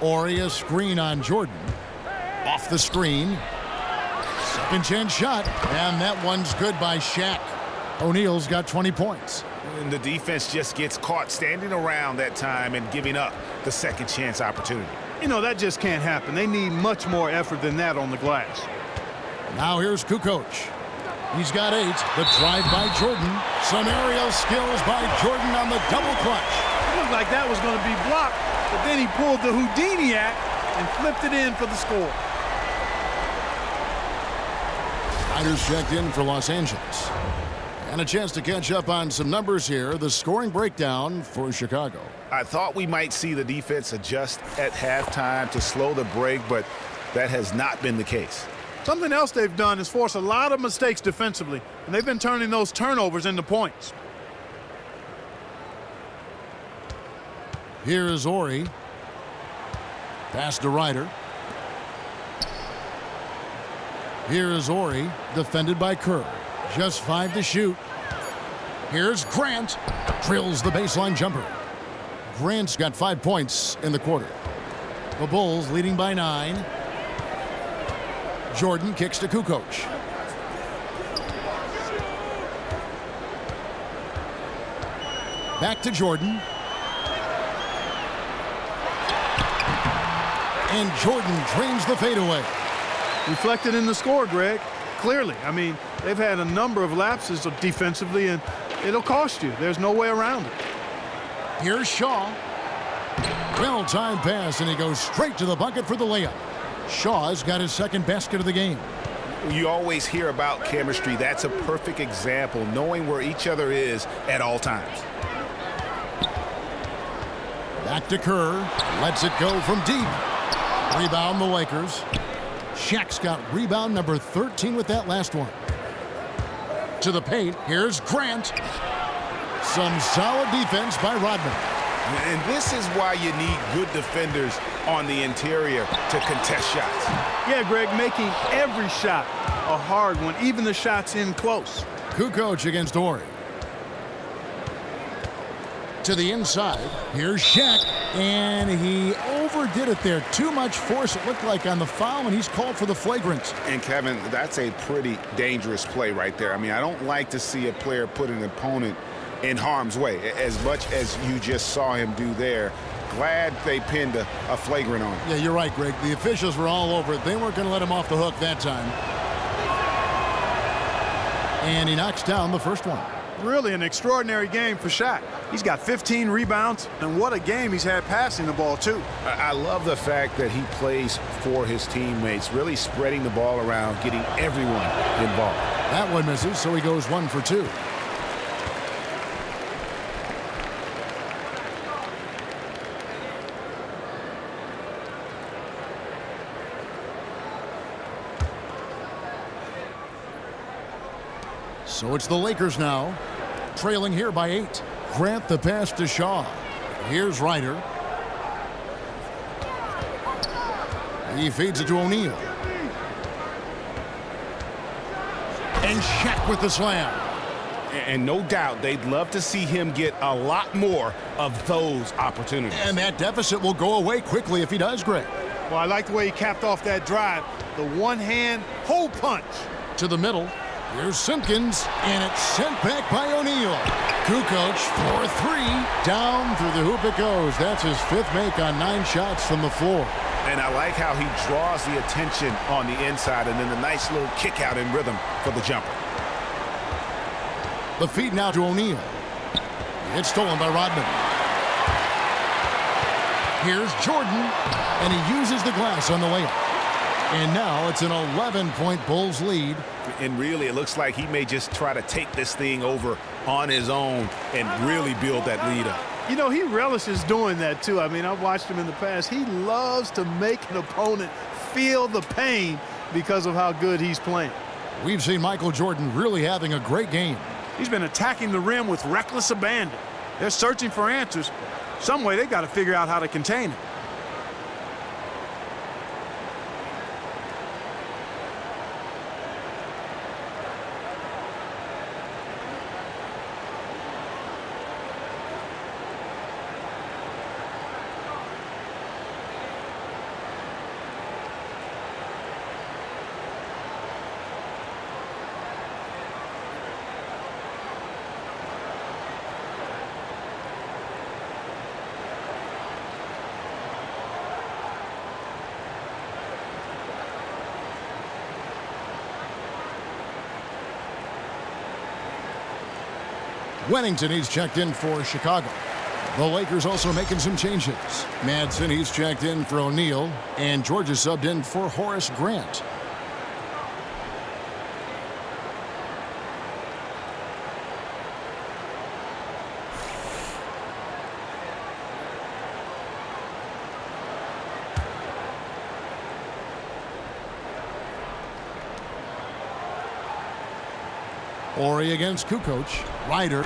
[SPEAKER 4] Ori a screen on Jordan. Off the screen. Second chance shot. And that one's good by Shaq. O'Neal's got 20 points.
[SPEAKER 7] And the defense just gets caught standing around that time and giving up the second chance opportunity.
[SPEAKER 15] You know, that just can't happen. They need much more effort than that on the glass.
[SPEAKER 4] Now here's Kukoc. He's got 8. The drive by Jordan. Some aerial skills by Jordan on the double clutch.
[SPEAKER 15] It looked like that was going to be blocked, but then he pulled the Houdini act and flipped it in for the score.
[SPEAKER 4] Riders checked in for Los Angeles. And a chance to catch up on some numbers here. The scoring breakdown for Chicago.
[SPEAKER 7] I thought we might see the defense adjust at halftime to slow the break, but that has not been the case.
[SPEAKER 15] Something else they've done is force a lot of mistakes defensively, and they've been turning those turnovers into points.
[SPEAKER 4] Here is Ori. Pass to Ryder. Here is Ori, defended by Kerr. Just 5 to shoot. Here's Grant. Drills the baseline jumper. Grant's got 5 points in the quarter. The Bulls leading by 9. Jordan kicks to Kukoc. Back to Jordan. And Jordan drains the fadeaway.
[SPEAKER 15] Reflected in the score, Greg. Clearly. I mean, they've had a number of lapses defensively, and it'll cost you. There's no way around it.
[SPEAKER 4] Here's Shaw. Well-timed pass, and he goes straight to the bucket for the layup. Shaw's got his second basket of the game.
[SPEAKER 7] You always hear about chemistry. That's a perfect example, knowing where each other is at all times.
[SPEAKER 4] Back to Kerr. Lets it go from deep. Rebound the Lakers. Shaq's got rebound number 13 with that last one. To the paint. Here's Grant. Some solid defense by Rodman.
[SPEAKER 7] And this is why you need good defenders on the interior to contest shots.
[SPEAKER 15] Yeah, Greg, making every shot a hard one, even the shots in close.
[SPEAKER 4] Kukoc against Ori. To the inside. Here's Shaq. And he overdid it there. Too much force, it looked like, on the foul, and he's called for the flagrant.
[SPEAKER 7] And, Kevin, that's a pretty dangerous play right there. I mean, I don't like to see a player put an opponent in harm's way, as much as you just saw him do there. Glad they pinned a flagrant on him.
[SPEAKER 4] Yeah, you're right, Greg. The officials were all over it. They weren't going to let him off the hook that time. And he knocks down the first one.
[SPEAKER 15] Really an extraordinary game for Shaq. He's got 15 rebounds, and what a game he's had passing the ball, too.
[SPEAKER 7] I love the fact that he plays for his teammates, really spreading the ball around, getting everyone involved.
[SPEAKER 4] That one misses, so he goes 1 for 2. So it's the Lakers now, trailing here by 8. Grant the pass to Shaw. Here's Ryder. He feeds it to O'Neal. And Shaq with the slam.
[SPEAKER 7] And no doubt they'd love to see him get a lot more of those opportunities.
[SPEAKER 4] And that deficit will go away quickly if he does, Greg.
[SPEAKER 15] Well, I like the way he capped off that drive. The one-hand hole punch.
[SPEAKER 4] To the middle. Here's Simpkins, and it's sent back by O'Neal. Kukoc for 3. Down through the hoop it goes. That's his 5th make on 9 shots from the floor.
[SPEAKER 7] And I like how he draws the attention on the inside, and then the nice little kick out in rhythm for the jumper.
[SPEAKER 4] The feed now to O'Neal. It's stolen by Rodman. Here's Jordan, and he uses the glass on the layup. And now it's an 11-point Bulls lead.
[SPEAKER 7] And really, it looks like he may just try to take this thing over on his own and really build that lead up.
[SPEAKER 15] You know, he relishes doing that, too. I mean, I've watched him in the past. He loves to make an opponent feel the pain because of how good he's playing.
[SPEAKER 4] We've seen Michael Jordan really having a great game.
[SPEAKER 15] He's been attacking the rim with reckless abandon. They're searching for answers. Some way they got to figure out how to contain it.
[SPEAKER 4] Wennington, he's checked in for Chicago. The Lakers also making some changes. Madsen, he's checked in for O'Neal. And George is subbed in for Horace Grant. Ori against Kukoc. Ryder.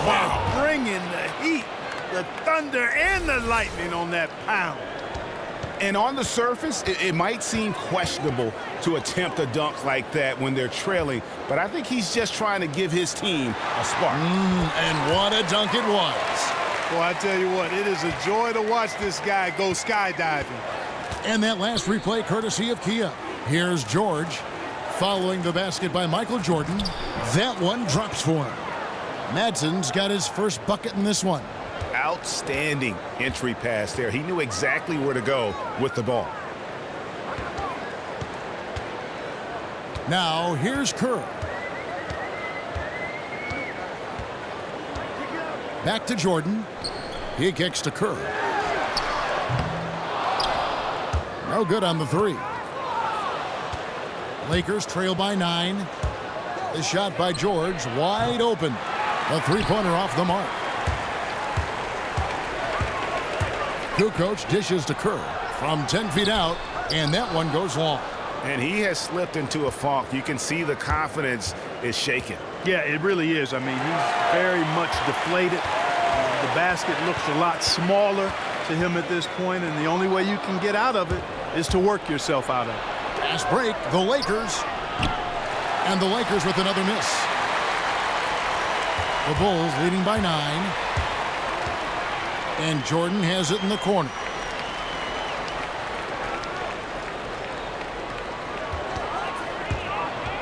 [SPEAKER 15] Wow. Bringing the heat, the thunder, and the lightning on that pound.
[SPEAKER 7] And on the surface, it might seem questionable to attempt a dunk like that when they're trailing, but I think he's just trying to give his team a spark.
[SPEAKER 4] And what a dunk it was.
[SPEAKER 15] Well, I tell you what, it is a joy to watch this guy go skydiving.
[SPEAKER 4] And that last replay courtesy of Kia. Here's George. Following the basket by Michael Jordan. That one drops for him. Madsen's got his first bucket in this one.
[SPEAKER 7] Outstanding entry pass there. He knew exactly where to go with the ball.
[SPEAKER 4] Now here's Kerr. Back to Jordan. He kicks to Kerr. No good on the 3. Lakers trail by 9. The shot by George, wide open. A three-pointer off the mark. Kukoc dishes to Kerr from 10 feet out, and that one goes long.
[SPEAKER 7] And he has slipped into a funk. You can see the confidence is shaken.
[SPEAKER 15] Yeah, it really is. I mean, he's very much deflated. The basket looks a lot smaller to him at this point, and the only way you can get out of it is to work yourself out of it.
[SPEAKER 4] Fast break, the Lakers. And the Lakers with another miss. The Bulls leading by 9. And Jordan has it in the corner.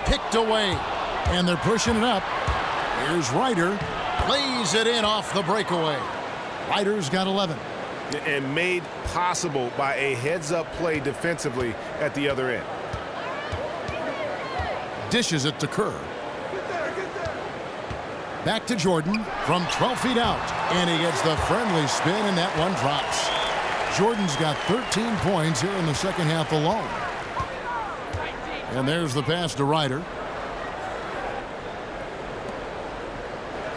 [SPEAKER 4] Picked away. And they're pushing it up. Here's Ryder. Plays it in off the breakaway. Ryder's got 11.
[SPEAKER 7] And made possible by a heads-up play defensively at the other end.
[SPEAKER 4] Dishes it to Kerr. Back to Jordan from 12 feet out. And he gets the friendly spin, and that one drops. Jordan's got 13 points here in the second half alone. And there's the pass to Ryder.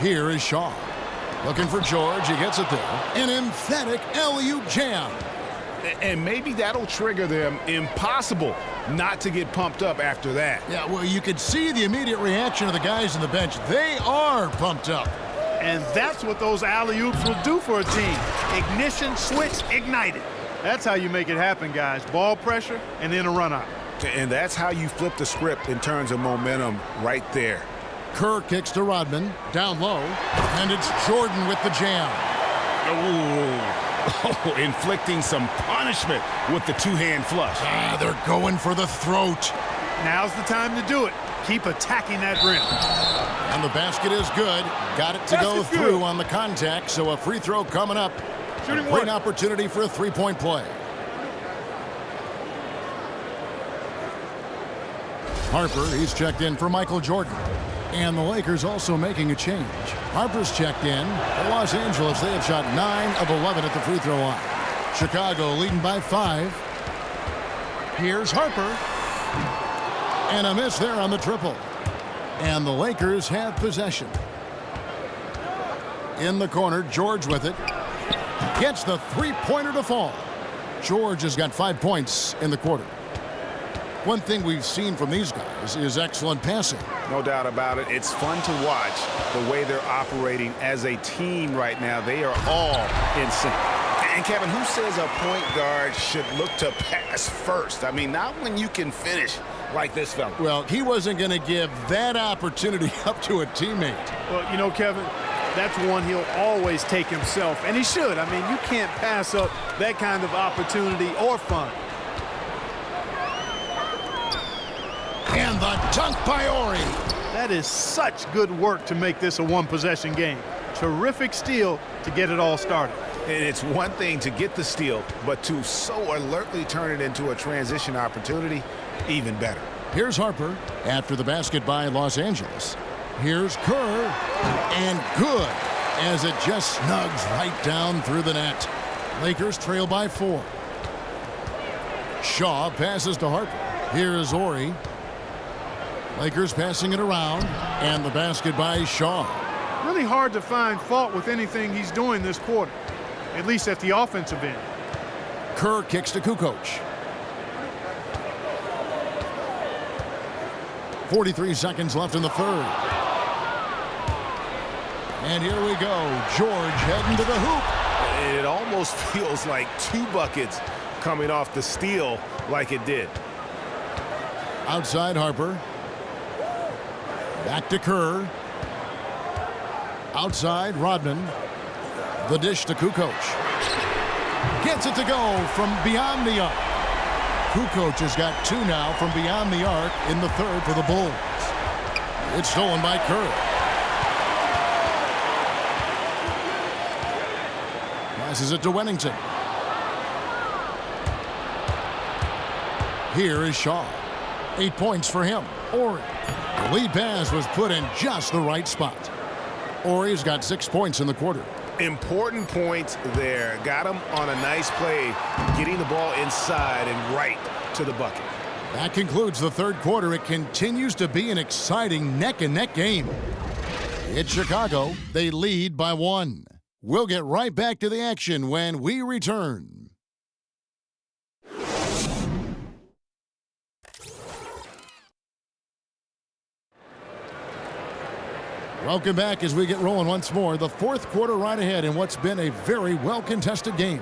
[SPEAKER 4] Here is Shaw. Looking for George. He gets it there. An emphatic alley-oop jam.
[SPEAKER 7] And maybe that'll trigger them. Impossible not to get pumped up after that.
[SPEAKER 4] Yeah, well, you could see the immediate reaction of the guys on the bench. They are pumped up.
[SPEAKER 15] And that's what those alley-oops will do for a team. Ignition, switch, ignited. That's how you make it happen, guys. Ball pressure and then a run-out.
[SPEAKER 7] And that's how you flip the script in terms of momentum right there.
[SPEAKER 4] Kerr kicks to Rodman, down low, and it's Jordan with the jam.
[SPEAKER 7] Oh, inflicting some punishment with the two-hand flush.
[SPEAKER 4] They're going for the throat.
[SPEAKER 15] Now's the time to do it. Keep attacking that rim.
[SPEAKER 4] And the basket is good. Got it to go through on the contact, so a free throw coming up.
[SPEAKER 15] Shooting
[SPEAKER 4] Great opportunity for a three-point play. Harper, he's checked in for Michael Jordan. And the Lakers also making a change. Harper's checked in. For Los Angeles, they have shot 9 of 11 at the free throw line. Chicago leading by 5. Here's Harper. And a miss there on the triple. And the Lakers have possession. In the corner, George with it. Gets the three-pointer to fall. George has got 5 points in the quarter. One thing we've seen from these guys is excellent passing.
[SPEAKER 7] No doubt about it. It's fun to watch the way they're operating as a team right now. They are all in sync. And Kevin, who says a point guard should look to pass first? I mean, not when you can finish like this fella.
[SPEAKER 4] Well, he wasn't going to give that opportunity up to a teammate.
[SPEAKER 15] Well, you know, Kevin, that's one he'll always take himself, and he should. I mean, you can't pass up that kind of opportunity or fun.
[SPEAKER 4] And the dunk by Ori.
[SPEAKER 15] That is such good work to make this a one-possession game. Terrific steal to get it all started.
[SPEAKER 7] And it's one thing to get the steal, but to so alertly turn it into a transition opportunity, even better.
[SPEAKER 4] Here's Harper after the basket by Los Angeles. Here's Kerr, and good as it just snugs right down through the net. Lakers trail by 4. Shaw passes to Harper. Here is Ori. Lakers passing it around, and the basket by Shaw.
[SPEAKER 15] Really hard to find fault with anything he's doing this quarter, at least at the offensive end.
[SPEAKER 4] Kerr kicks to Kukoc. 43 seconds left in the third. And here we go. George heading to the hoop.
[SPEAKER 7] It almost feels like 2 buckets coming off the steal like it did.
[SPEAKER 4] Outside Harper. Back to Kerr. Outside Rodman. The dish to Kukoc. Gets it to go from beyond the arc. Kukoc has got 2 now from beyond the arc in the third for the Bulls. It's stolen by Kerr. Passes it to Wennington. Here is Shaw. 8 points for him. Ori. The lead pass was put in just the right spot. Ori's got 6 points in the quarter.
[SPEAKER 7] Important points there. Got him on a nice play, getting the ball inside and right to the bucket.
[SPEAKER 4] That concludes the third quarter. It continues to be an exciting neck-and-neck game. It's Chicago. They lead by 1. We'll get right back to the action when we return. Welcome back as we get rolling once more. The fourth quarter right ahead in what's been a very well-contested game.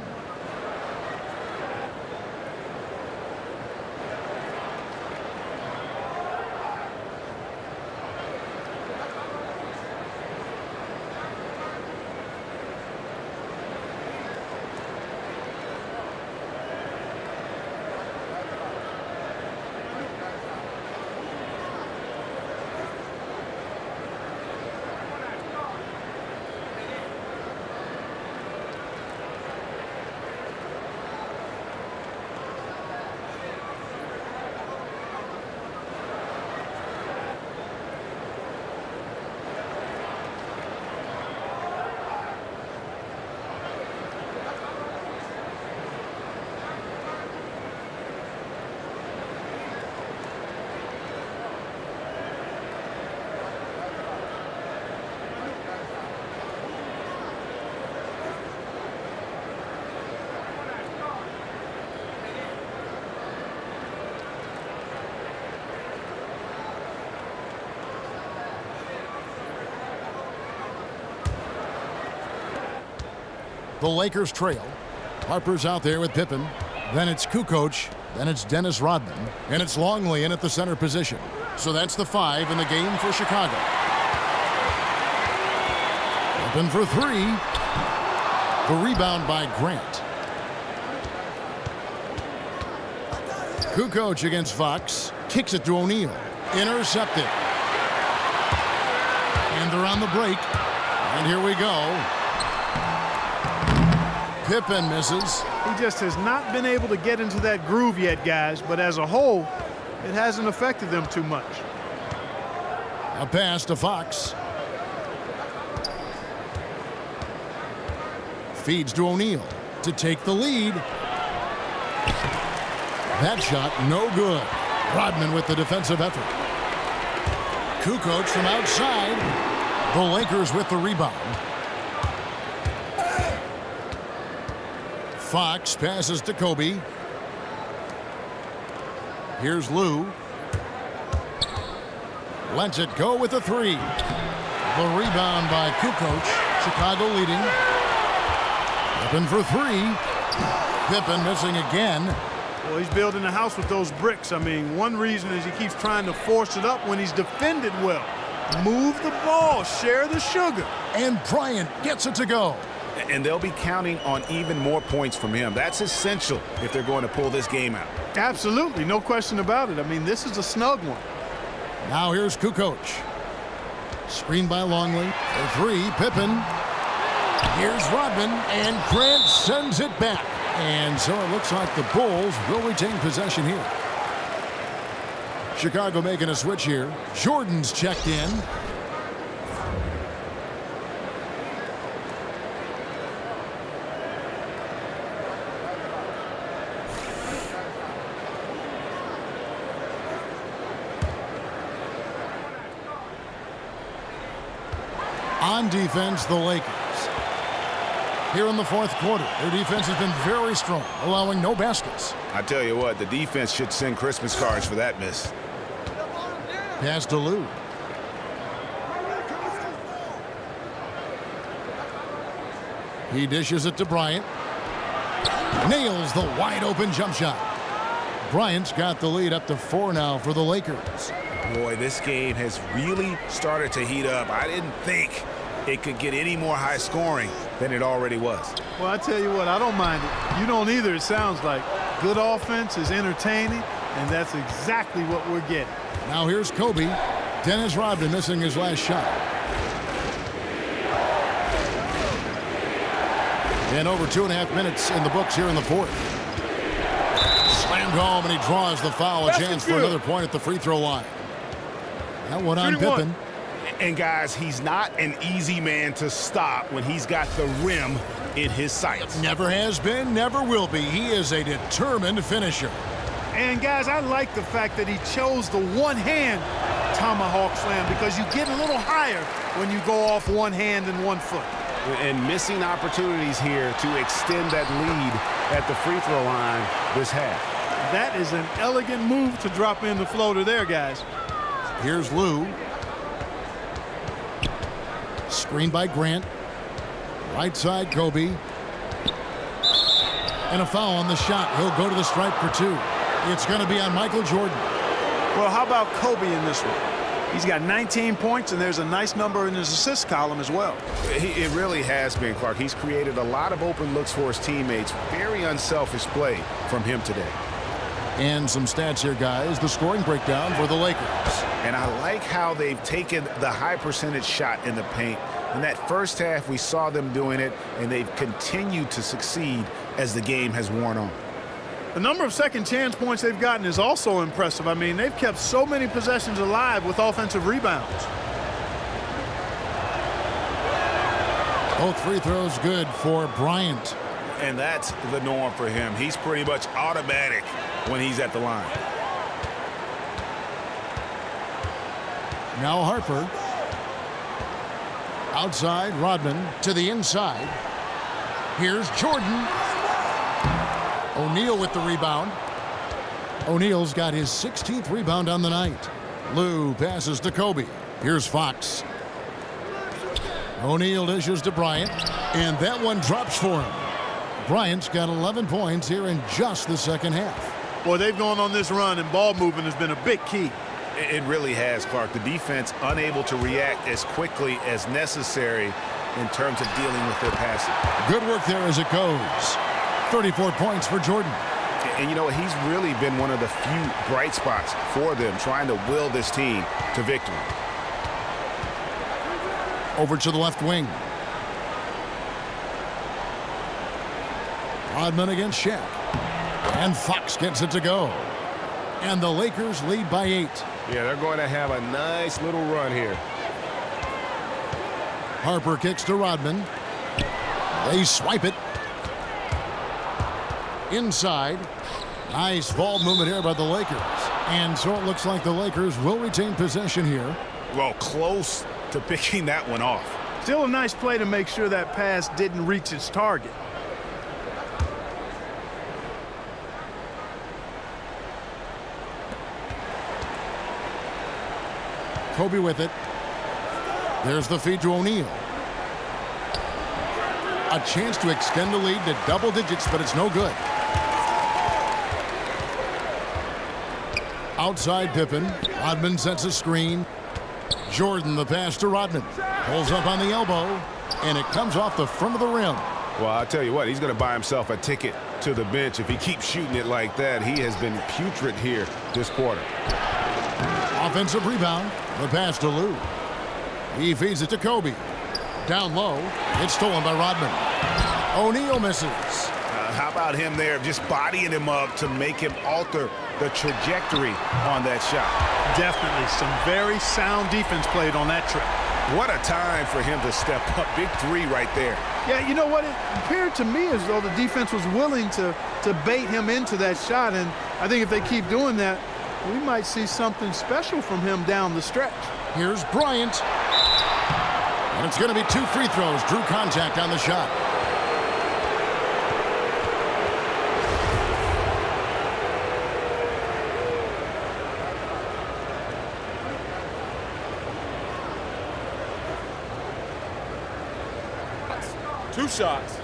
[SPEAKER 4] The Lakers trail. Harper's out there with Pippen. Then it's Kukoc. Then it's Dennis Rodman. And it's Longley in at the center position. So that's the 5 in the game for Chicago. Pippen for 3. The rebound by Grant. Kukoc against Fox. Kicks it to O'Neal. Intercepted. And they're on the break. And here we go. Pippen misses.
[SPEAKER 15] He just has not been able to get into that groove yet, guys, but as a whole, it hasn't affected them too much.
[SPEAKER 4] A pass to Fox. Feeds to O'Neal to take the lead. That shot, no good. Rodman with the defensive effort. Kukoc from outside. The Lakers with the rebound. Fox passes to Kobe. Here's Lou. Lets it go with a 3. The rebound by Kukoc. Chicago leading. Pippen for 3. Pippen missing again.
[SPEAKER 15] Well, he's building a house with those bricks. I mean, one reason is he keeps trying to force it up when he's defended well. Move the ball, share the sugar.
[SPEAKER 4] And Bryant gets it to go.
[SPEAKER 7] And they'll be counting on even more points from him. That's essential if they're going to pull this game out.
[SPEAKER 15] Absolutely, no question about it. I mean, this is a snug one.
[SPEAKER 4] Now here's Kukoc. Screened by Longley. For 3, Pippen. Here's Rodman, and Grant sends it back. And so it looks like the Bulls will retain possession here. Chicago making a switch here. Jordan's checked in. On defense, the Lakers. Here in the fourth quarter, their defense has been very strong, allowing no baskets.
[SPEAKER 7] I tell you what, the defense should send Christmas cards for that miss.
[SPEAKER 4] Pass to Lou. He dishes it to Bryant. Nails the wide open jump shot. Bryant's got the lead up to 4 now for the Lakers.
[SPEAKER 7] Boy, this game has really started to heat up. I didn't think it could get any more high scoring than it already was.
[SPEAKER 15] Well, I tell you what, I don't mind it. You don't either, it sounds like. Good offense is entertaining, and that's exactly what we're getting.
[SPEAKER 4] Now here's Kobe. Dennis Rodman missing his last shot. And over 2.5 minutes in the books here in the fourth. Slammed home, and he draws the foul. A chance for another point at the free throw line. That one on Pippen.
[SPEAKER 7] And guys, he's not an easy man to stop when he's got the rim in his sights.
[SPEAKER 4] Never has been, never will be. He is a determined finisher.
[SPEAKER 15] And, guys, I like the fact that he chose the one-hand tomahawk slam because you get a little higher when you go off one hand and one foot.
[SPEAKER 13] And missing opportunities here to extend that lead at the free throw line this half.
[SPEAKER 15] That is an elegant move to drop in the floater there, guys.
[SPEAKER 4] Here's Lou. Screen by Grant. Right side, Kobe. And a foul on the shot. He'll go to the stripe for 2. It's going to be on Michael Jordan.
[SPEAKER 15] Well, how about Kobe in this one? He's got 19 points, and there's a nice number in his assist column as well.
[SPEAKER 7] It really has been, Clark. He's created a lot of open looks for his teammates. Very unselfish play from him today.
[SPEAKER 4] And some stats here, guys. The scoring breakdown for the Lakers.
[SPEAKER 7] And I like how they've taken the high percentage shot in the paint. In that first half, we saw them doing it, and they've continued to succeed as the game has worn on.
[SPEAKER 15] The number of second chance points they've gotten is also impressive. I mean, they've kept so many possessions alive with offensive rebounds.
[SPEAKER 4] Both free throws good for Bryant.
[SPEAKER 7] And that's the norm for him. He's pretty much automatic when he's at the line.
[SPEAKER 4] Now Harper. Outside, Rodman to the inside. Here's Jordan. O'Neal with the rebound. O'Neal's got his 16th rebound on the night. Lou passes to Kobe. Here's Fox. O'Neal dishes to Bryant, and that one drops for him. Bryant's got 11 points here in just the second half.
[SPEAKER 15] Boy, they've gone on this run, and ball movement has been a big key.
[SPEAKER 7] It really has, Clark. The defense unable to react as quickly as necessary in terms of dealing with their passing.
[SPEAKER 4] Good work there as it goes. 34 points for Jordan.
[SPEAKER 7] And you know, he's really been one of the few bright spots for them, trying to will this team to victory.
[SPEAKER 4] Over to the left wing. Rodman against Shaq. And Fox gets it to go. And the Lakers lead by 8.
[SPEAKER 13] Yeah, they're going to have a nice little run here.
[SPEAKER 4] Harper kicks to Rodman. They swipe it. Inside. Nice ball movement here by the Lakers. And so it looks like the Lakers will retain possession here.
[SPEAKER 7] Well, close to picking that one off.
[SPEAKER 15] Still a nice play to make sure that pass didn't reach its target.
[SPEAKER 4] Kobe with it. There's the feed to O'Neal. A chance to extend the lead to double digits, but it's no good. Outside Pippen. Rodman sets a screen. Jordan the pass to Rodman. Pulls up on the elbow, and it comes off the front of the rim.
[SPEAKER 13] Well, I'll tell you what, he's going to buy himself a ticket to the bench if he keeps shooting it like that. He has been putrid here this quarter.
[SPEAKER 4] Offensive rebound. The pass to Lou. He feeds it to Kobe. Down low. It's stolen by Rodman. O'Neal misses.
[SPEAKER 7] How about him there, just bodying him up to make him alter the trajectory on that shot?
[SPEAKER 15] Definitely some very sound defense played on that trip.
[SPEAKER 7] What a time for him to step up. Big three right there.
[SPEAKER 15] Yeah, you know what? It appeared to me as though the defense was willing to bait him into that shot, and I think if they keep doing that, we might see something special from him down the stretch.
[SPEAKER 4] Here's Bryant. And it's going to be 2 free throws. Drew contact on the shot.
[SPEAKER 9] Two shots.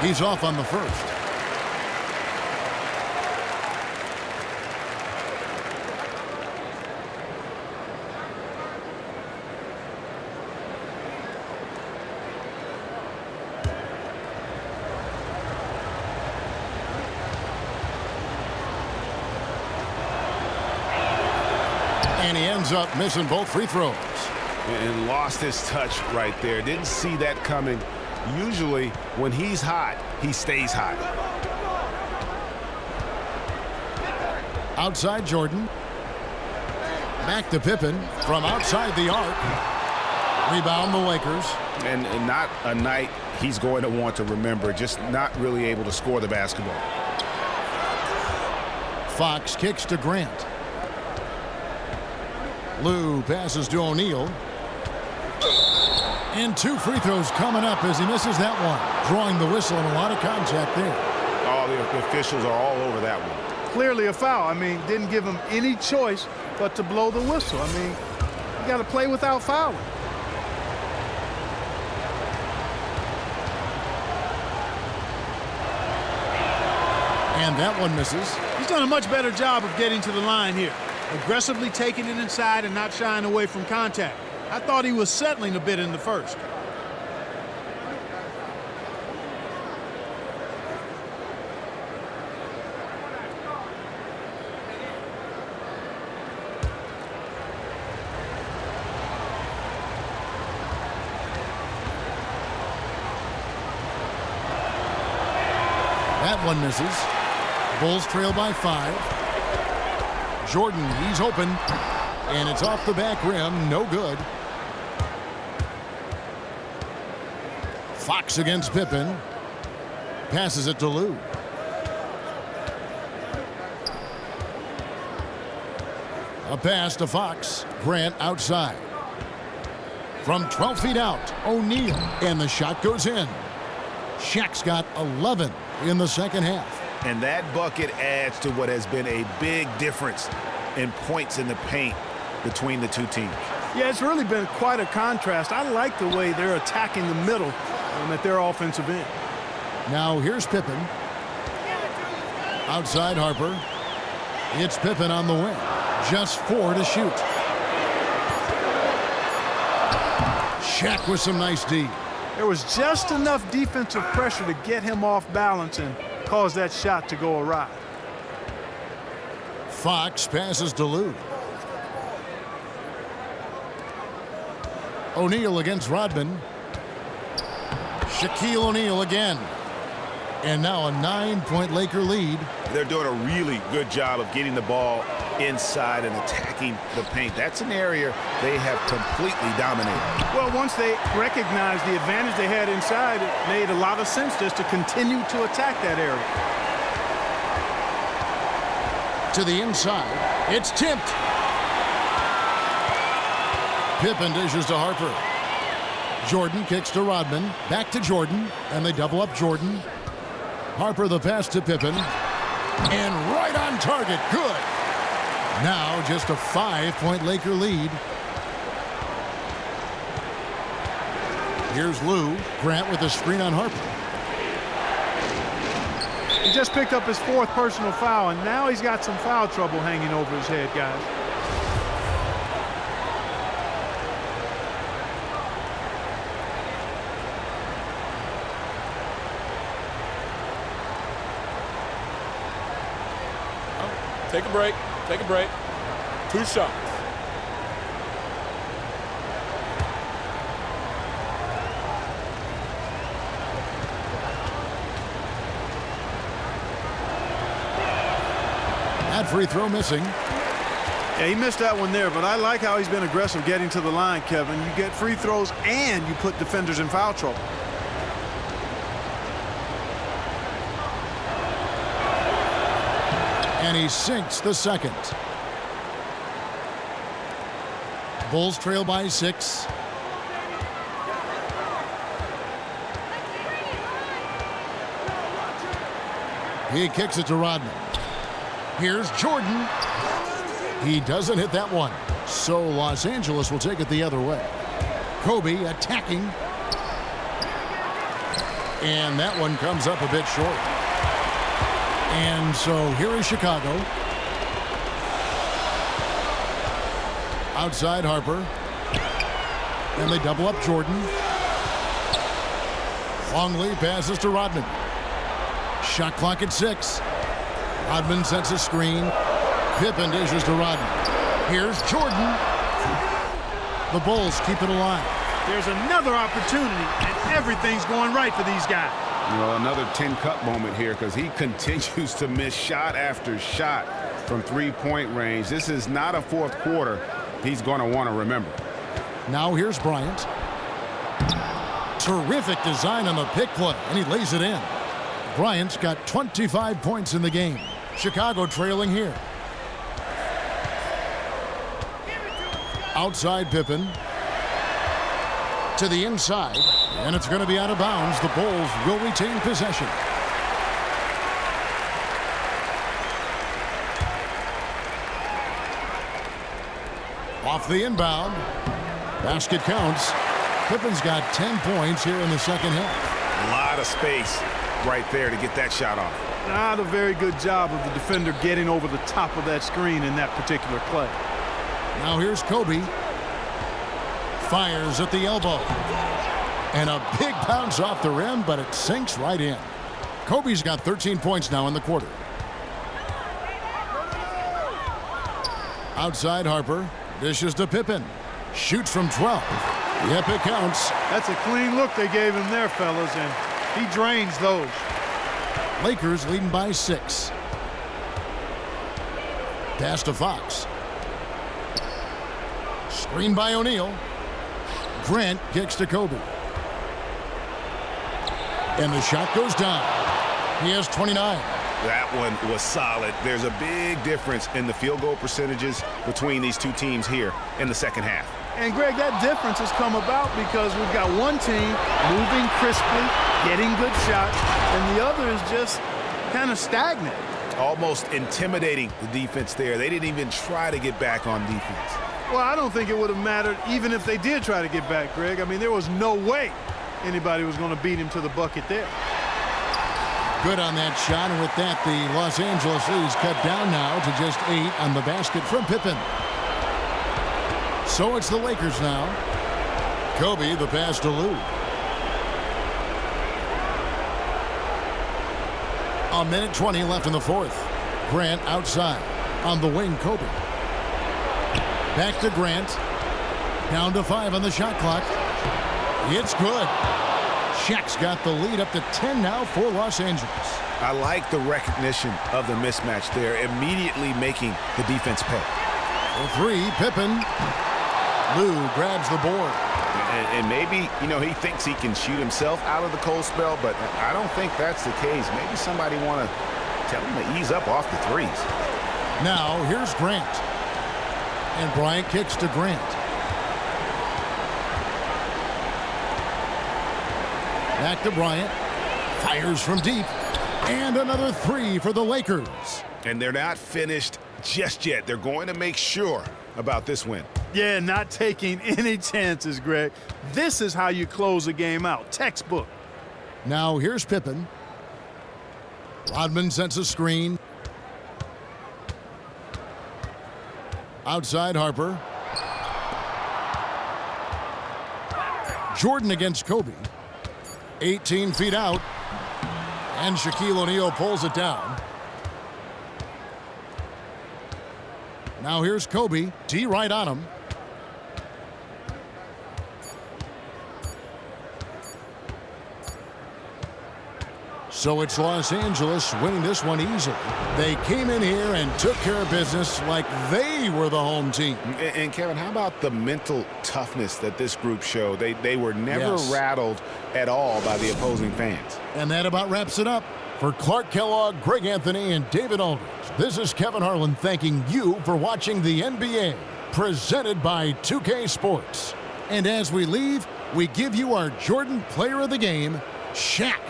[SPEAKER 4] He's off on the first. And he ends up missing both free throws.
[SPEAKER 7] And lost his touch right there. Didn't see that coming. Usually, when he's hot, he stays hot.
[SPEAKER 4] Outside Jordan. Back to Pippen from outside the arc. Rebound the Lakers.
[SPEAKER 7] And not a night he's going to want to remember, just not really able to score the basketball.
[SPEAKER 4] Fox kicks to Grant. Lou passes to O'Neal. And 2 free throws coming up as he misses that one. Drawing the whistle and a lot of contact there.
[SPEAKER 7] All the officials are all over that one.
[SPEAKER 15] Clearly a foul. I mean, didn't give him any choice but to blow the whistle. I mean, you got to play without fouling.
[SPEAKER 4] And that one misses.
[SPEAKER 15] He's done a much better job of getting to the line here. Aggressively taking it inside and not shying away from contact. I thought he was settling a bit in the first.
[SPEAKER 4] That one misses. Bulls trail by 5. Jordan, he's open. And it's off the back rim. No good. Fox against Pippen. Passes it to Lou. A pass to Fox. Grant outside. From 12 feet out, O'Neal. And the shot goes in. Shaq's got 11 in the second half.
[SPEAKER 7] And that bucket adds to what has been a big difference in points in the paint between the two teams.
[SPEAKER 15] Yeah, it's really been quite a contrast. I like the way they're attacking the middle at their offensive end.
[SPEAKER 4] Now here's Pippen. Outside Harper. It's Pippen on the wing. Just 4 to shoot. Shaq with some nice D.
[SPEAKER 15] There was just enough defensive pressure to get him off balance and cause that shot to go awry.
[SPEAKER 4] Fox passes to Lou. O'Neal against Rodman. Shaquille O'Neal again. And now a 9-point Laker lead.
[SPEAKER 7] They're doing a really good job of getting the ball inside and attacking the paint. That's an area they have completely dominated.
[SPEAKER 15] Well, once they recognized the advantage they had inside, it made a lot of sense just to continue to attack that area.
[SPEAKER 4] To the inside. It's tipped. Pippen dishes to Harper. Jordan kicks to Rodman. Back to Jordan. And they double up Jordan. Harper the pass to Pippen. And right on target. Good. Now just a 5-point Laker lead. Here's Lou. Grant with a screen on Harper.
[SPEAKER 15] He just picked up his 4th personal foul, and now he's got some foul trouble hanging over his head, guys.
[SPEAKER 9] Take a break. Take a break. 2 shots.
[SPEAKER 4] That free throw missing.
[SPEAKER 15] Yeah, he missed that one there, but I like how he's been aggressive getting to the line, Kevin. You get free throws and you put defenders in foul trouble.
[SPEAKER 4] And he sinks the second. Bulls trail by 6. He kicks it to Rodman. Here's Jordan. He doesn't hit that one. So Los Angeles will take it the other way. Kobe attacking. And that one comes up a bit short. And so here is Chicago. Outside Harper. And they double up Jordan. Longley passes to Rodman. Shot clock at 6. Rodman sets a screen. Pippen dishes to Rodman. Here's Jordan. The Bulls keep it alive.
[SPEAKER 15] There's another opportunity, and everything's going right for these guys.
[SPEAKER 7] Well, another 10-cup moment here because he continues to miss shot after shot from 3-point range. This is not a fourth quarter
[SPEAKER 13] he's going to want to remember.
[SPEAKER 4] Now here's Bryant. Terrific design on the pick play, and he lays it in. Bryant's got 25 points in the game. Chicago trailing here. Outside Pippen. To the inside, and it's going to be out of bounds. The Bulls will retain possession. Off the inbound. Basket counts. Pippen's got 10 points here in the second half.
[SPEAKER 13] A lot of space right there to get that shot off.
[SPEAKER 15] Not a very good job of the defender getting over the top of that screen in that particular play.
[SPEAKER 4] Now here's Kobe. Fires at the elbow. And a big bounce off the rim, but it sinks right in. Kobe's got 13 points now in the quarter. Outside Harper. Dishes to Pippen. Shoots from 12. Yep, it counts.
[SPEAKER 15] That's a clean look they gave him there, fellas, and he drains those.
[SPEAKER 4] Lakers leading by 6. Pass to Fox. Screen by O'Neal. Grant kicks to Kobe. And the shot goes down. He has 29.
[SPEAKER 13] That one was solid. There's a big difference in the field goal percentages between these two teams here in the second half.
[SPEAKER 15] And, Greg, that difference has come about because we've got one team moving crisply, getting good shots, and the other is just kind of stagnant.
[SPEAKER 13] Almost intimidating the defense there. They didn't even try to get back on defense.
[SPEAKER 15] Well, I don't think it would have mattered even if they did try to get back, Greg. I mean, there was no way anybody was going to beat him to the bucket there.
[SPEAKER 4] Good on that shot, and with that, the Los Angeles leads cut down now to just 8 on the basket from Pippen. So it's the Lakers now. Kobe, the pass to Lou. A minute 20 left in the fourth. Grant outside. On the wing, Kobe. Back to Grant. Down to 5 on the shot clock. It's good. Shaq's got the lead up to 10 now for Los Angeles.
[SPEAKER 13] I like the recognition of the mismatch there, immediately making the defense pay.
[SPEAKER 4] For 3, Pippen. Lou grabs the board.
[SPEAKER 13] And maybe, you know, he thinks he can shoot himself out of the cold spell, but I don't think that's the case. Maybe somebody want to tell him to ease up off the threes.
[SPEAKER 4] Now, here's Grant. And Bryant kicks to Grant. Back to Bryant. Fires from deep. And another 3 for the Lakers.
[SPEAKER 13] And they're not finished just yet. They're going to make sure about this win.
[SPEAKER 15] Yeah, not taking any chances, Greg. This is how you close a game out. Textbook.
[SPEAKER 4] Now here's Pippen. Rodman sets a screen. Outside Harper. Jordan against Kobe. 18 feet out. And Shaquille O'Neal pulls it down. Now here's Kobe. D right on him. So it's Los Angeles winning this one easily. They came in here and took care of business like they were the home team.
[SPEAKER 13] And Kevin, how about the mental toughness that this group showed? They were never rattled at all by the opposing fans.
[SPEAKER 4] And that about wraps it up. For Clark Kellogg, Greg Anthony, and David Aldridge, this is Kevin Harlan thanking you for watching the NBA, presented by 2K Sports. And as we leave, we give you our Jordan Player of the Game, Shaq.